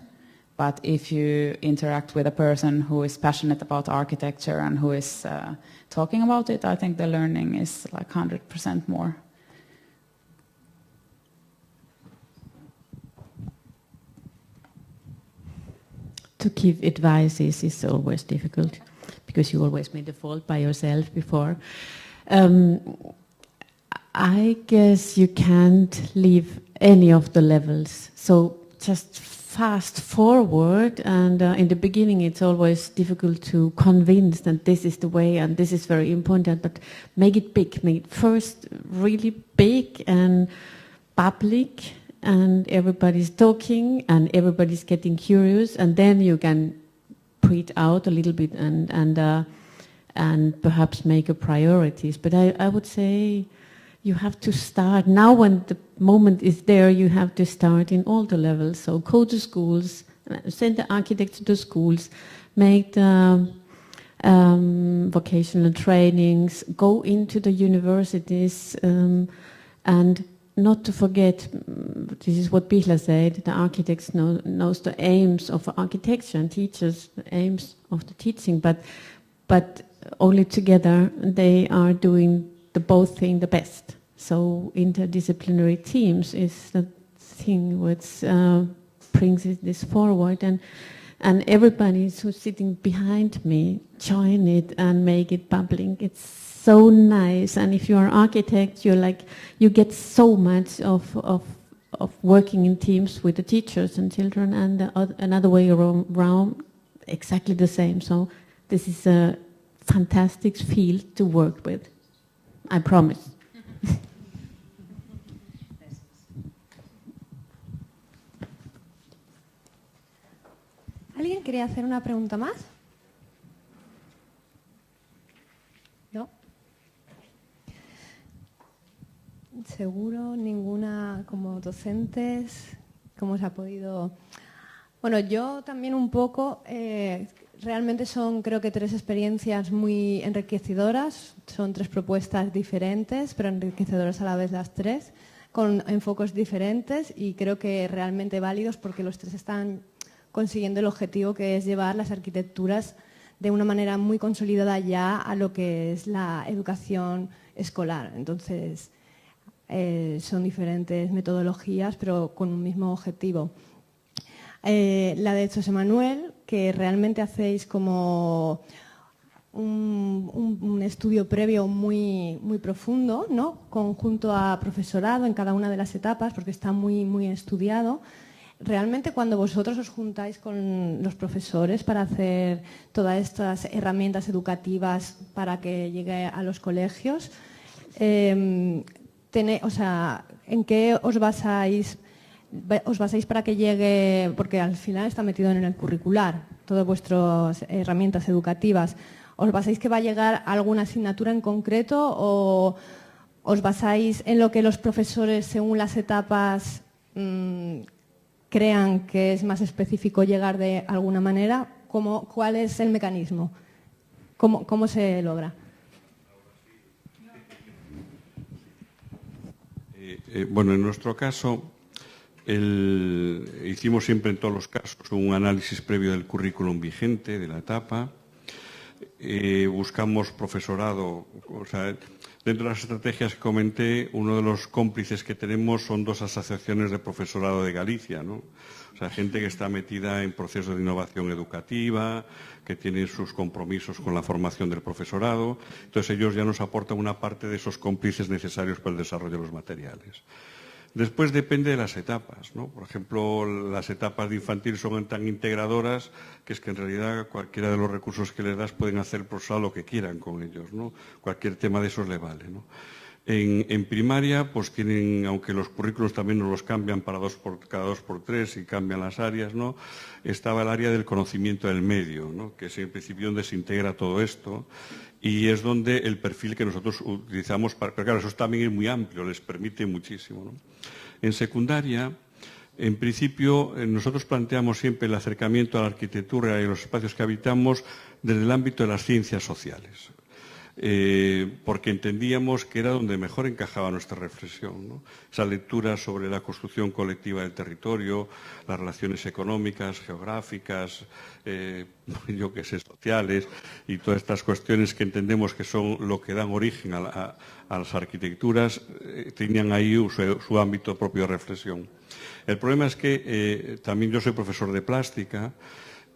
But if you interact with a person who is passionate about architecture and who is talking about it, I think the learning is like 100% more. To give advices is always difficult, because you always made a fault by yourself before. I guess you can't leave any of the levels. So just fast forward, and in the beginning it's always difficult to convince that this is the way and this is very important, but make it big, make it first really big and public, and everybody's talking and everybody's getting curious, and then you can breathe out a little bit and perhaps make a priorities. But I would say you have to start now. When the moment is there, you have to start in all the levels. So go to schools, send the architects to the schools, make the vocational trainings, go into the universities, and not to forget, this is what Pihla said, the architects knows the aims of architecture and teachers the aims of the teaching, but only together they are doing the both thing the best. So interdisciplinary teams is the thing which brings this forward, and everybody who's sitting behind me join it and make it bubbling. It's so nice, and if you're an architect, you get so much of working in teams with the teachers and children, and another way around, exactly the same. So this is a fantastic field to work with. I promise. ¿Alguien quería hacer una pregunta más? ¿No? Seguro, ninguna como docentes. ¿Cómo se ha podido...? Bueno, yo también un poco... realmente son, creo que, 3 experiencias muy enriquecedoras. Son 3 propuestas diferentes, pero enriquecedoras a la vez las 3, con enfoques diferentes y creo que realmente válidos, porque los 3 están consiguiendo el objetivo, que es llevar las arquitecturas de una manera muy consolidada ya a lo que es la educación escolar. Entonces, son diferentes metodologías, pero con un mismo objetivo. La de José Manuel, que realmente hacéis como un estudio previo muy, muy profundo, ¿no? Conjunto a profesorado en cada una de las etapas, porque está muy, muy estudiado. Realmente, cuando vosotros os juntáis con los profesores para hacer todas estas herramientas educativas para que llegue a los colegios, ¿en qué os basáis? ¿Os basáis para que llegue, porque al final está metido en el curricular, todas vuestras herramientas educativas, ¿os basáis que va a llegar alguna asignatura en concreto o os basáis en lo que los profesores, según las etapas, crean que es más específico llegar de alguna manera? ¿Cuál es el mecanismo? ¿Cómo se logra? Bueno, en nuestro caso... Hicimos siempre en todos los casos un análisis previo del currículum vigente, de la etapa. Buscamos profesorado, o sea, dentro de las estrategias que comenté, uno de los cómplices que tenemos son 2 asociaciones de profesorado de Galicia, ¿no? O sea, gente que está metida en procesos de innovación educativa, que tienen sus compromisos con la formación del profesorado. Entonces, ellos ya nos aportan una parte de esos cómplices necesarios para el desarrollo de los materiales. Después depende de las etapas, ¿no? Por ejemplo, las etapas de infantil son tan integradoras que es que en realidad cualquiera de los recursos que les das pueden hacer el profesorado lo que quieran con ellos, ¿no? Cualquier tema de esos le vale, ¿no? En primaria, pues tienen, aunque los currículos también nos los cambian para cada 2x3 y cambian las áreas, ¿no? Estaba el área del conocimiento del medio, ¿no? Que es en principio donde se integra todo esto y es donde el perfil que nosotros utilizamos, pero claro, eso también es muy amplio, les permite muchísimo, ¿no? En secundaria, en principio, nosotros planteamos siempre el acercamiento a la arquitectura y a los espacios que habitamos desde el ámbito de las ciencias sociales. Porque entendíamos que era donde mejor encajaba nuestra reflexión, ¿no? Esa lectura sobre la construcción colectiva del territorio, las relaciones económicas, geográficas, yo qué sé, sociales y todas estas cuestiones que entendemos que son lo que dan origen a las arquitecturas, tenían ahí su ámbito propio de reflexión. El problema es que también yo soy profesor de plástica.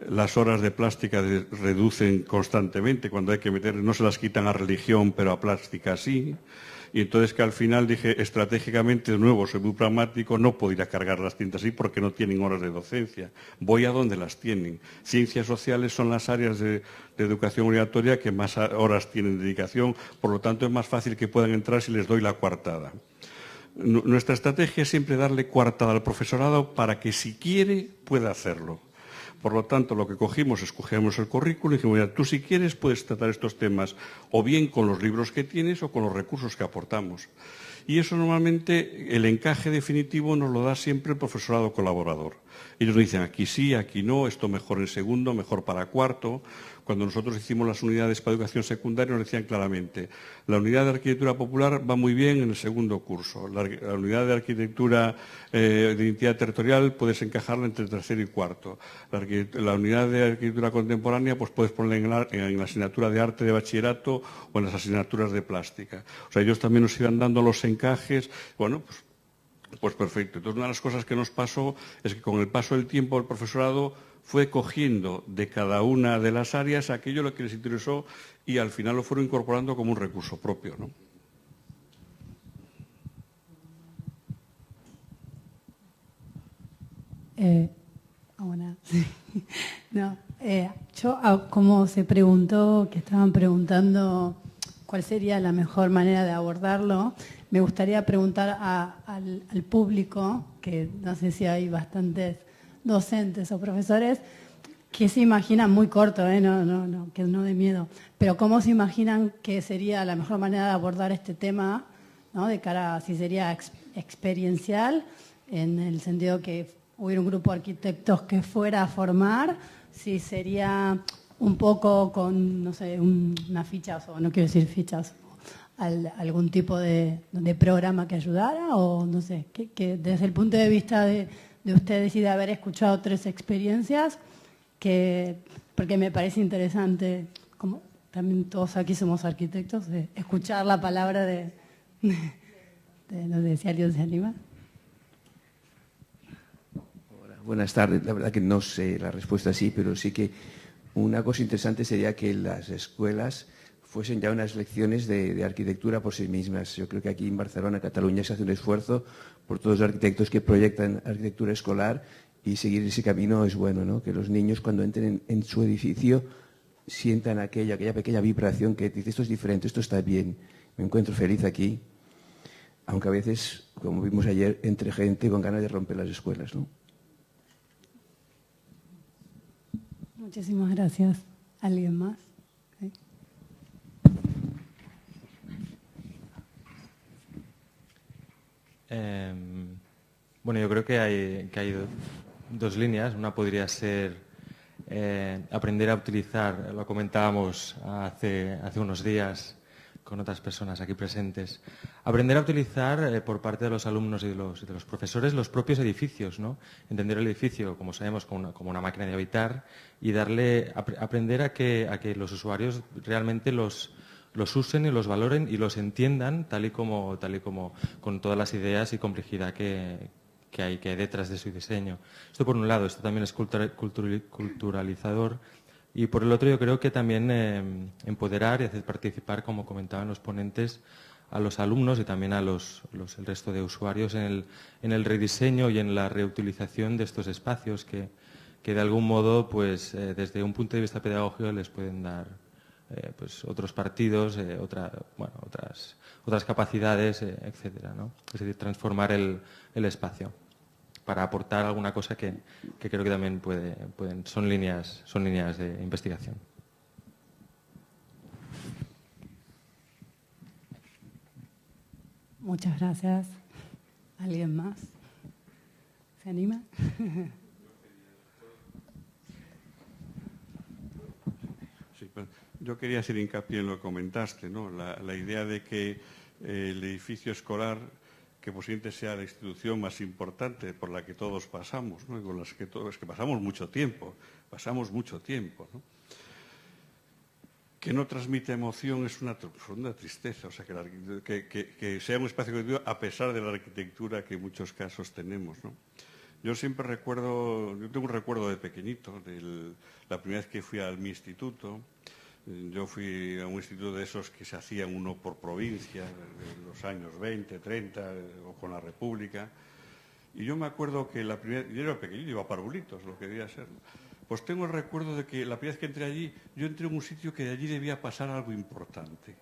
Las horas de plástica reducen constantemente, cuando hay que meter, no se las quitan a religión, pero a plástica sí. Y entonces que al final dije, estratégicamente, de nuevo, soy muy pragmático, no puedo ir a cargar las tintas así porque no tienen horas de docencia. Voy a donde las tienen. Ciencias sociales son las áreas de educación obligatoria que más horas tienen de dedicación, por lo tanto es más fácil que puedan entrar si les doy la coartada. Nuestra estrategia es siempre darle coartada al profesorado para que si quiere pueda hacerlo. Por lo tanto, lo que escogemos el currículo y dijimos, mira, tú si quieres puedes tratar estos temas o bien con los libros que tienes o con los recursos que aportamos. Y eso normalmente, el encaje definitivo nos lo da siempre el profesorado colaborador. Ellos nos dicen, aquí sí, aquí no, esto mejor en segundo, mejor para cuarto. Cuando nosotros hicimos las unidades para educación secundaria nos decían claramente, la unidad de arquitectura popular va muy bien en el segundo curso, la unidad de arquitectura de identidad territorial puedes encajarla entre tercero y cuarto, la unidad de arquitectura contemporánea pues puedes ponerla en la asignatura de arte de bachillerato o en las asignaturas de plástica. O sea, ellos también nos iban dando los encajes, bueno, pues perfecto. Entonces, una de las cosas que nos pasó es que con el paso del tiempo el profesorado fue cogiendo de cada una de las áreas aquello lo que les interesó y al final lo fueron incorporando como un recurso propio, ¿no? Yo, como se preguntó, que estaban preguntando cuál sería la mejor manera de abordarlo, me gustaría preguntar al público, que no sé si hay bastantes docentes o profesores, que se imaginan, muy corto, que no de miedo, pero cómo se imaginan que sería la mejor manera de abordar este tema, ¿no? De cara a si sería experiencial, en el sentido que hubiera un grupo de arquitectos que fuera a formar, si sería un poco con, no sé, una fichas, o no quiero decir fichas, algún tipo de programa que ayudara, o no sé, que desde el punto de vista de ustedes y de haber escuchado 3 experiencias, porque me parece interesante, como también todos aquí somos arquitectos, escuchar la palabra de no sé si alguien se anima. Hola, buenas tardes. La verdad que no sé la respuesta así, pero sí que una cosa interesante sería que las escuelas fuesen ya unas lecciones de arquitectura por sí mismas. Yo creo que aquí en Barcelona, Cataluña, se hace un esfuerzo por todos los arquitectos que proyectan arquitectura escolar y seguir ese camino es bueno, ¿no? Que los niños cuando entren en su edificio sientan aquella pequeña vibración que dice esto es diferente, esto está bien, me encuentro feliz aquí, aunque a veces, como vimos ayer, entre gente con ganas de romper las escuelas, ¿no? Muchísimas gracias. ¿Alguien más? ¿Sí? Bueno, yo creo que hay 2 líneas. Una podría ser aprender a utilizar, lo comentábamos hace unos días, otras personas aquí presentes. Aprender a utilizar por parte de los alumnos y de los profesores los propios edificios, ¿no? Entender el edificio, como sabemos, como una máquina de habitar y aprender a que los usuarios realmente los usen y los valoren y los entiendan tal y como con todas las ideas y complejidad que hay detrás de su diseño. Esto por un lado, esto también es culturalizador. Y por el otro yo creo que también empoderar y hacer participar, como comentaban los ponentes, a los alumnos y también a el resto de usuarios en el rediseño y en la reutilización de estos espacios que de algún modo, pues desde un punto de vista pedagógico les pueden dar pues otros partidos, otras capacidades, etcétera, ¿no? Es decir, transformar el espacio para aportar alguna cosa que creo que también son líneas de investigación. Muchas gracias. ¿Alguien más? ¿Se anima? Sí, yo quería hacer hincapié en lo que comentaste, ¿no? La idea de que el edificio escolar, que posiblemente sea la institución más importante por la que todos pasamos, ¿no? Y con las que todos, que pasamos mucho tiempo, ¿no? Que no transmite emoción es una profunda tristeza, o sea, que sea un espacio colectivo a pesar de la arquitectura que en muchos casos tenemos, ¿no? Yo tengo un recuerdo de pequeñito, la primera vez que fui a mi instituto. Yo fui a un instituto de esos que se hacían uno por provincia, en los años 20, 30, o con la República. Y yo me acuerdo que yo era pequeñito, iba a parvulitos, lo que debía ser. Pues tengo el recuerdo de que la primera vez que entré allí, yo entré en un sitio que de allí debía pasar algo importante.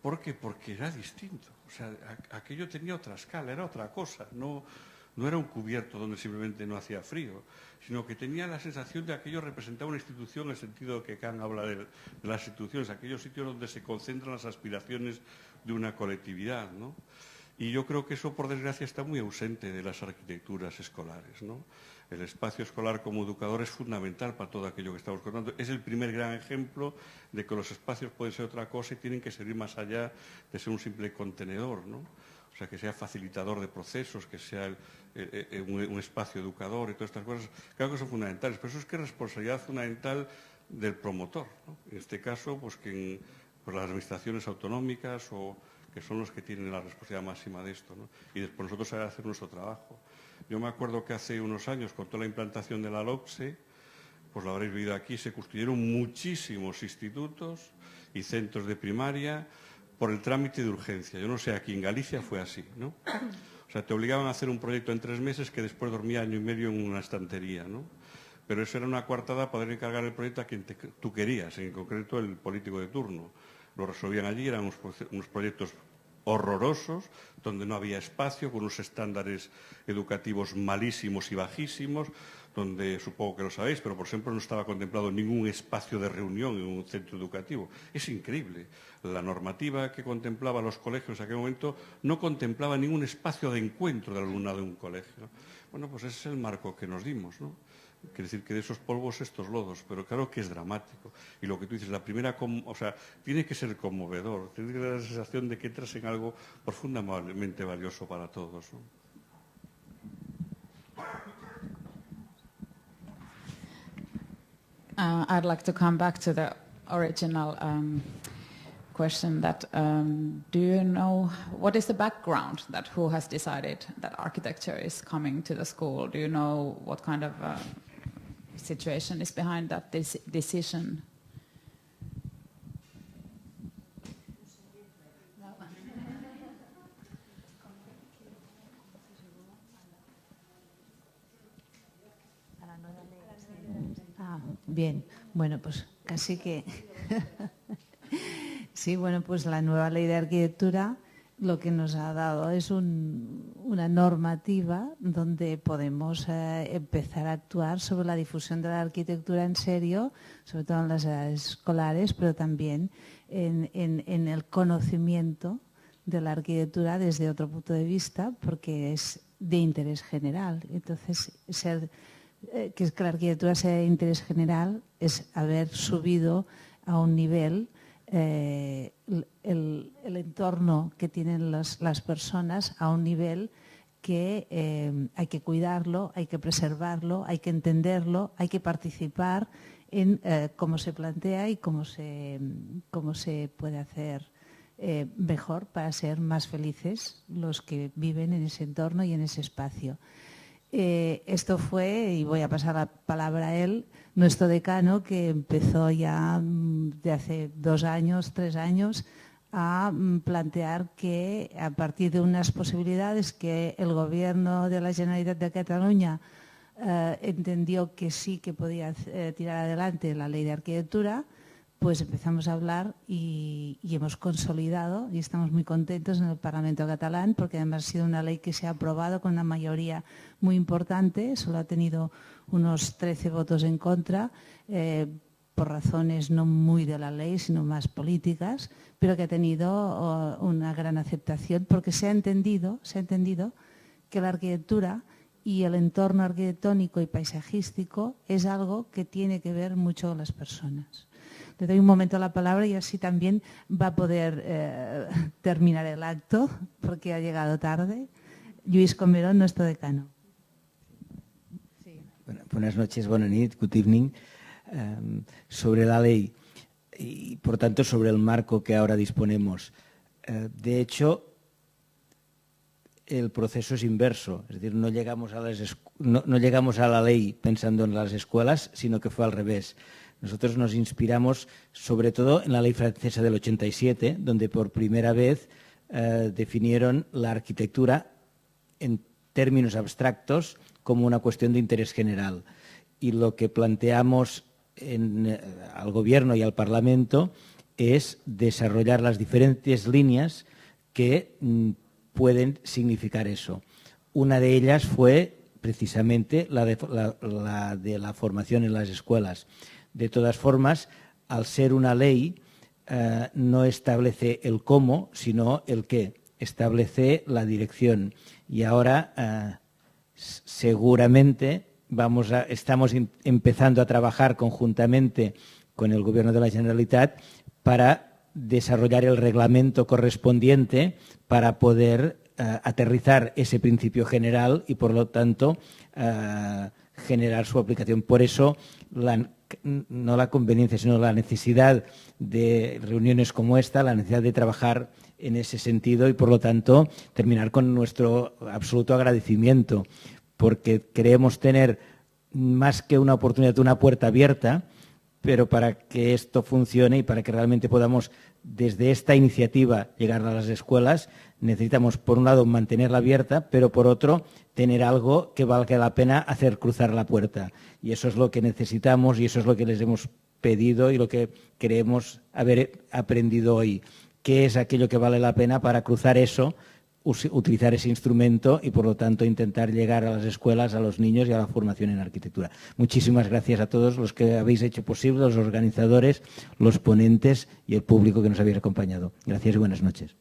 ¿Por qué? Porque era distinto. O sea, aquello tenía otra escala, era otra cosa. No era un cubierto donde simplemente no hacía frío, sino que tenía la sensación de que aquello representaba una institución, en el sentido que Kant habla de las instituciones, aquellos sitios donde se concentran las aspiraciones de una colectividad, ¿no? Y yo creo que eso, por desgracia, está muy ausente de las arquitecturas escolares, ¿no? El espacio escolar como educador es fundamental para todo aquello que estamos contando. Es el primer gran ejemplo de que los espacios pueden ser otra cosa y tienen que servir más allá de ser un simple contenedor, ¿no? O sea, que sea facilitador de procesos, que sea un espacio educador y todas estas cosas, creo que son fundamentales. Pero eso es que es responsabilidad fundamental del promotor, ¿no? En este caso, pues las administraciones autonómicas, o que son los que tienen la responsabilidad máxima de esto, ¿no? Y después nosotros hay que hacer nuestro trabajo. Yo me acuerdo que hace unos años, con toda la implantación de la LLavors, pues lo habréis vivido aquí, se construyeron muchísimos institutos y centros de primaria por el trámite de urgencia. Yo no sé, aquí en Galicia fue así, ¿no? O sea, te obligaban a hacer un proyecto en 3 meses que después dormía año y medio en una estantería, ¿no? Pero eso era una coartada para poder encargar el proyecto a quien tú querías, en concreto el político de turno. Lo resolvían allí, eran unos proyectos horrorosos, donde no había espacio, con unos estándares educativos malísimos y bajísimos, donde supongo que lo sabéis, pero por ejemplo no estaba contemplado ningún espacio de reunión en un centro educativo. Es increíble. La normativa que contemplaba los colegios en aquel momento no contemplaba ningún espacio de encuentro del alumnado en un colegio. Bueno, pues ese es el marco que nos dimos, ¿no? Quiere decir que de esos polvos estos lodos, pero claro que es dramático. Y lo que tú dices, tiene que ser conmovedor, tiene que dar la sensación de que entras en algo profundamente valioso para todos, ¿no? I'd like to come back to the original question that do you know what is the background that who has decided that architecture is coming to the school? Do you know what kind of situation is behind that decision? Bien, bueno, pues casi que... Sí, bueno, pues la nueva ley de arquitectura lo que nos ha dado es una normativa donde podemos empezar a actuar sobre la difusión de la arquitectura en serio, sobre todo en las edades escolares, pero también en el conocimiento de la arquitectura desde otro punto de vista, porque es de interés general. Entonces, que la arquitectura sea de interés general es haber subido a un nivel el entorno que tienen las personas a un nivel que hay que cuidarlo, hay que preservarlo, hay que entenderlo, hay que participar en cómo se plantea y cómo se puede hacer mejor para ser más felices los que viven en ese entorno y en ese espacio. Esto fue, y voy a pasar la palabra a él, nuestro decano, que empezó ya de hace 2 años, 3 años, a plantear que a partir de unas posibilidades que el Gobierno de la Generalitat de Cataluña entendió que sí que podía tirar adelante la ley de arquitectura, pues empezamos a hablar y hemos consolidado y estamos muy contentos en el Parlamento catalán porque además ha sido una ley que se ha aprobado con una mayoría muy importante, solo ha tenido unos 13 votos en contra, por razones no muy de la ley, sino más políticas, pero que ha tenido una gran aceptación porque se ha entendido que la arquitectura y el entorno arquitectónico y paisajístico es algo que tiene que ver mucho con las personas. Le doy un momento la palabra y así también va a poder terminar el acto porque ha llegado tarde. Lluís Comerón, nuestro decano. Sí. Buenas noches, bona nit, good evening. Sobre la ley y por tanto sobre el marco que ahora disponemos. De hecho, el proceso es inverso, es decir, no llegamos a la ley pensando en las escuelas, sino que fue al revés. Nosotros nos inspiramos sobre todo en la ley francesa del 87, donde por primera vez definieron la arquitectura en términos abstractos como una cuestión de interés general. Y lo que planteamos al Gobierno y al Parlamento es desarrollar las diferentes líneas que pueden significar eso. Una de ellas fue precisamente la de la formación en las escuelas. De todas formas, al ser una ley, no establece el cómo, sino el qué. Establece la dirección. Y ahora, seguramente, estamos empezando a trabajar conjuntamente con el Gobierno de la Generalitat para desarrollar el reglamento correspondiente para poder aterrizar ese principio general y, por lo tanto, generar su aplicación. Por eso, no la conveniencia, sino la necesidad de reuniones como esta, la necesidad de trabajar en ese sentido y, por lo tanto, terminar con nuestro absoluto agradecimiento, porque creemos tener más que una oportunidad, una puerta abierta, pero para que esto funcione y para que realmente podamos, desde esta iniciativa, llegar a las escuelas, necesitamos, por un lado, mantenerla abierta, pero por otro, tener algo que valga la pena hacer cruzar la puerta. Y eso es lo que necesitamos y eso es lo que les hemos pedido y lo que creemos haber aprendido hoy. ¿Qué es aquello que vale la pena para cruzar eso, utilizar ese instrumento y, por lo tanto, intentar llegar a las escuelas, a los niños y a la formación en arquitectura? Muchísimas gracias a todos los que habéis hecho posible, los organizadores, los ponentes y el público que nos habéis acompañado. Gracias y buenas noches.